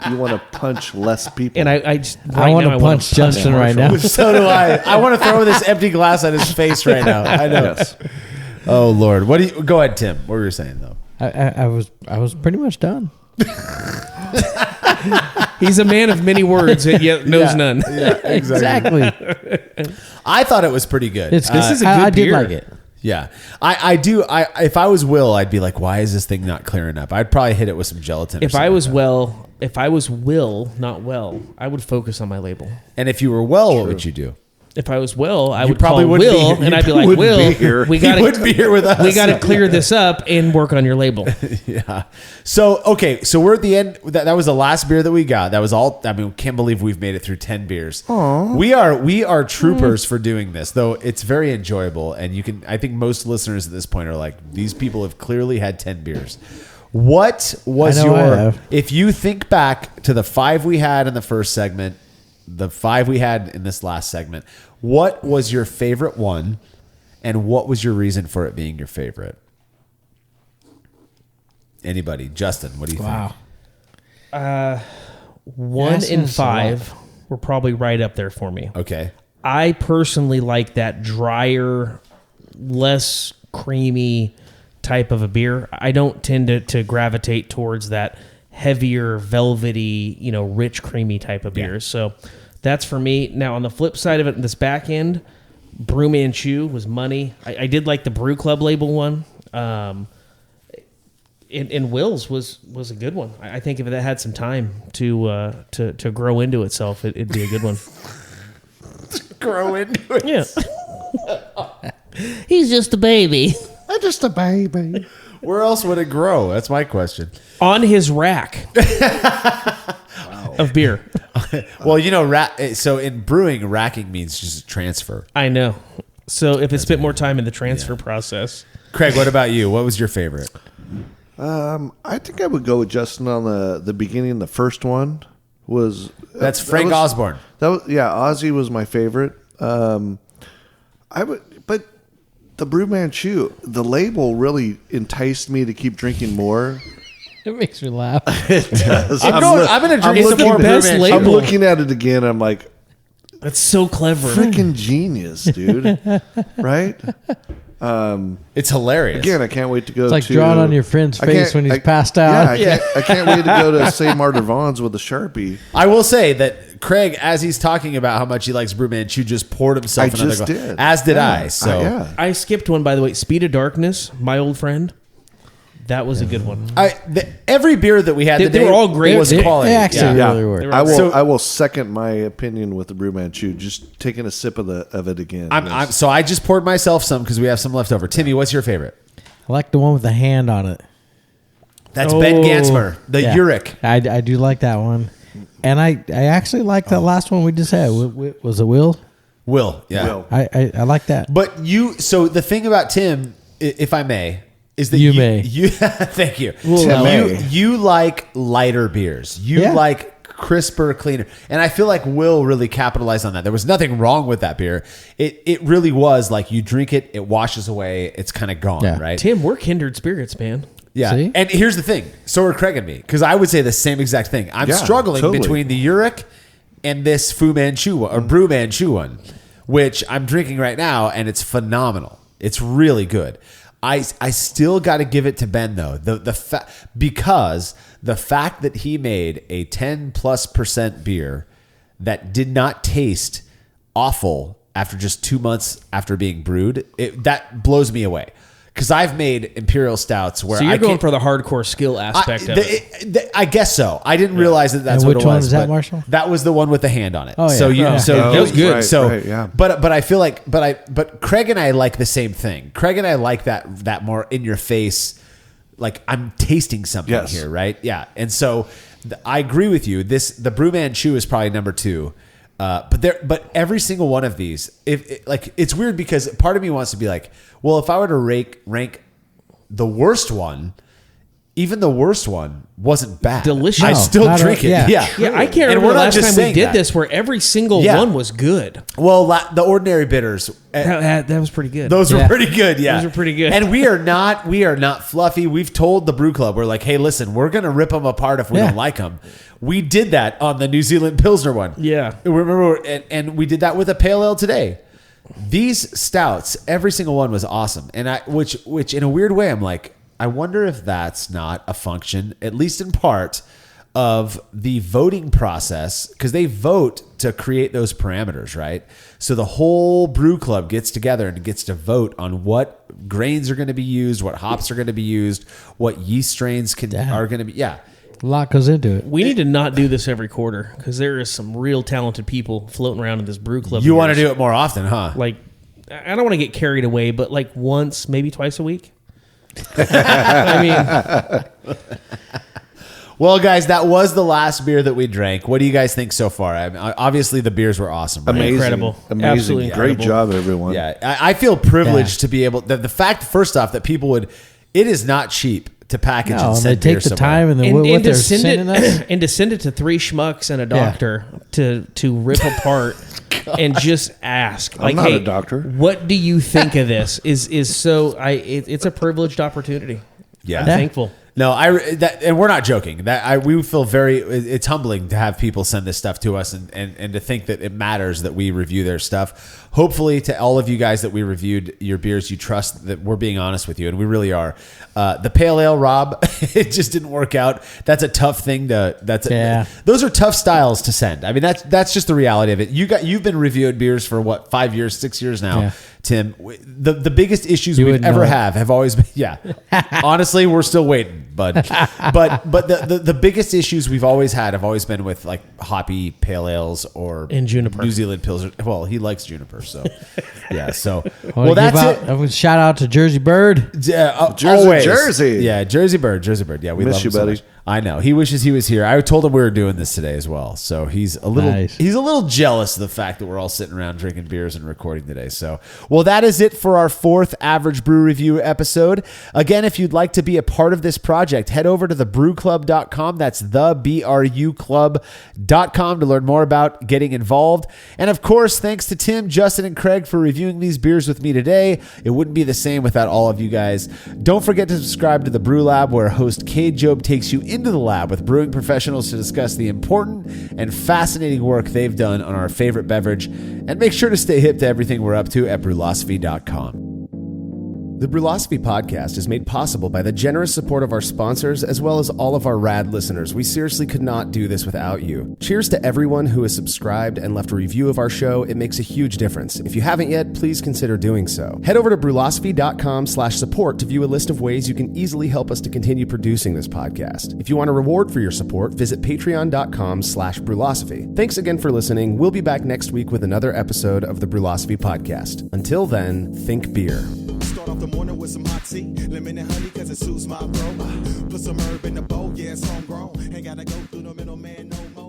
you want to punch less people. And I just I want to punch Justin right now. So do I. I want to throw this empty glass at his face right now. I know. Yes. Oh Lord. What do you? Go ahead, Tim. What were you saying though? I was pretty much done. He's a man of many words, yet knows none. Yeah, Exactly. I thought it was pretty good. It's This is a I good did beer. like it. Yeah, I do. If I was Will, I'd be like, why is this thing not clearing up? I'd probably hit it with some gelatin. If I was Will, not well, I would focus on my label. and if you were well, what would you do? If I was Will, I You would probably call wouldn't be Will, here. and You I'd be like, wouldn't Will, be here. we You got wouldn't be here with us. We got to clear this up and work on your label. Yeah. So okay, so we're at the end. That was the last beer that we got. That was all. I mean, can't believe we've made it through 10 beers. We are troopers for doing this, though. It's very enjoyable, and you can. I think most listeners at this point are like, these people have clearly had 10 beers. What was I know I your? have. If you think back to the 5 we had in the first segment, the 5 we had in this last segment, what was your favorite one, and what was your reason for it being your favorite? Anybody? Justin, what do you think? Wow. 1 Yes, and it's a lot. 5 were probably right up there for me. Okay. I personally like that drier, less creamy type of a beer. I don't tend to gravitate towards that heavier, velvety, rich, creamy type of beers. So that's for me. Now, on the flip side of it, this back end, Brew Manchu was money. I did like the Brew Club label one. And Will's was a good one. I think if that had some time to grow into itself, it'd be a good one. Grow into it. Yeah. He's just a baby. I'm just a baby. Where else would it grow? That's my question. On his rack of beer. Well, so in brewing, racking means just transfer. I know. So if it spent more time in the transfer process. Craig, what about you? What was your favorite? I think I would go with Justin on the beginning. The first one was That's Frank Osborne. That was Ozzy was my favorite. I would, but the Brew Manchu, the label really enticed me to keep drinking more. It makes me laugh. It does. I'm going to drink It's some the more best Brew Manchu. label. I'm looking at it again. I'm like, That's so clever. freaking genius, dude. Right? It's hilarious. Again, I can't wait to go It's like to... drawing on your friend's I face can't- when he's I- passed out. Yeah, I can't wait to go to St. Martyr Vaughn's with a Sharpie. I will say that Craig, as he's talking about how much he likes Brew Manchu, just poured himself I another just glass. did. As did Yeah. I. So yeah. I skipped one, by the way. Speed of Darkness, my old friend. That was a good one. every beer that we had They today were all great. was They quality. actually Yeah. really were. I will second my opinion with the Brew Manchu. Just taking a sip of it again. So I just poured myself some because we have some left over. Timmy, what's your favorite? I like the one with the hand on it. That's Ben Oh. Gansmer, the Yeah. Uric. I do like that one. And I actually like that last one we just had. Was it Will? Will, yeah. Will. I like that. But so the thing about Tim, if I may, is that You may. thank you. Tim may. You like lighter beers. You Yeah. like crisper, cleaner. And I feel like Will really capitalized on that. There was nothing wrong with that beer. It really was like you drink it, it washes away, it's kind of gone, Yeah. right? Tim, we're kindred spirits, man. Yeah. See? And here's the thing. So are Craig and me. Because I would say the same exact thing. I'm Yeah, struggling totally. between the Uric and this Fu Manchu one, or Brew Manchu one, which I'm drinking right now, and it's phenomenal. It's really good. I still got to give it to Ben though. Because the fact that he made a 10+% beer that did not taste awful after just 2 months after being brewed, that blows me away. Because I've made imperial stouts where So you're I going can't- for the hardcore skill aspect of it. I guess so. I didn't realize that that's And what which it was. one is that, but Marshall? That was the one with the hand on it. Oh, yeah. So you, Oh. so That was good. Right, So, right, yeah. but I feel like, but Craig and I like the same thing. Craig and I like that more in your face, like I'm tasting something Yes. here, right? Yeah. And so I agree with you. The Brew Manchu is probably number 2. But every single one of these, it's weird because part of me wants to be like, well, if I were to rank the worst one, even the worst one wasn't bad. Delicious. I No, still not drink a- it. yeah. Yeah. Yeah, I can't And remember we're the not last just time we saying did that. this where every single Yeah. one was good. Well, the ordinary bitters, That was pretty good. those were Yeah. pretty good. Yeah, Those were pretty good. And we are not fluffy. We've told the brew club, we're like, hey, listen, we're gonna rip them apart if we Yeah. don't like them. We did that on the New Zealand Pilsner one. Yeah. Remember, and we did that with a pale ale today. These stouts, every single one was awesome, and which in a weird way, I'm like, I wonder if that's not a function, at least in part, of the voting process, because they vote to create those parameters, right? So the whole brew club gets together and gets to vote on what grains are going to be used, what hops are going to be used, what yeast strains are going to be. Yeah. A lot goes into it. We need to not do this every quarter because there is some real talented people floating around in this brew club. You want to do it more often, huh? Like, I don't want to get carried away, but like once, maybe twice a week. I mean, Well, guys, that was the last beer that we drank. What do you guys think so far? I mean, obviously, the beers were awesome. Right? Amazing. Incredible. Amazing. Absolutely Great incredible. job, everyone. Yeah, I feel privileged to be able. The fact, first off, that people would. It is not cheap to package No, and and send they beer take the somewhere. time and then what and they're to send sending us. it and to send it to 3 schmucks and a doctor to rip apart and just ask. Like, not hey, a doctor. What do you think of this? Is so it's a privileged opportunity. Yeah. I'm Yeah. thankful. No, and we're not joking. We feel it's humbling to have people send this stuff to us and to think that it matters that we review their stuff. Hopefully, to all of you guys that we reviewed your beers, you trust that we're being honest with you, and we really are. The pale ale, Rob, it just didn't work out. That's a tough thing those are tough styles to send. I mean, that's just the reality of it. You've been reviewing beers for what, 5 years, 6 years now. Yeah. Tim, the biggest issues You we've wouldn't ever know it. have always been, yeah. Honestly, we're still waiting, bud. But the biggest issues we've always had have always been with like hoppy pale ales or And juniper. New Zealand Pilsner. Well, he likes juniper, so yeah. So Well, that's it. I'm going to shout out to Jersey Bird. Jersey, Jersey. Yeah, Jersey Bird. Yeah, we Miss love you, him so buddy. much. I know. He wishes he was here. I told him we were doing this today as well. So he's a little jealous of the fact that we're all sitting around drinking beers and recording today. So, well, that is it for our 4th Average Brew Review episode. Again, if you'd like to be a part of this project, head over to thebrewclub.com. That's thebruclub.com to learn more about getting involved. And of course, thanks to Tim, Justin, and Craig for reviewing these beers with me today. It wouldn't be the same without all of you guys. Don't forget to subscribe to the Brew Lab, where host Cade Job takes you into the lab with brewing professionals to discuss the important and fascinating work they've done on our favorite beverage. And make sure to stay hip to everything we're up to at brewlosophy.com. The Brewlosophy podcast is made possible by the generous support of our sponsors, as well as all of our rad listeners. We seriously could not do this without you. Cheers to everyone who has subscribed and left a review of our show. It makes a huge difference. If you haven't yet, please consider doing so. Head over to brewlosophy.com/support to view a list of ways you can easily help us to continue producing this podcast. If you want a reward for your support, visit patreon.com/brewlosophy. Thanks again for listening. We'll be back next week with another episode of the Brewlosophy podcast. Until then, think beer. Start off the morning with some hot tea, lemon and honey, cause it suits my bro. Put some herb in the bowl, yeah, it's homegrown. Ain't gotta go through the middleman no more.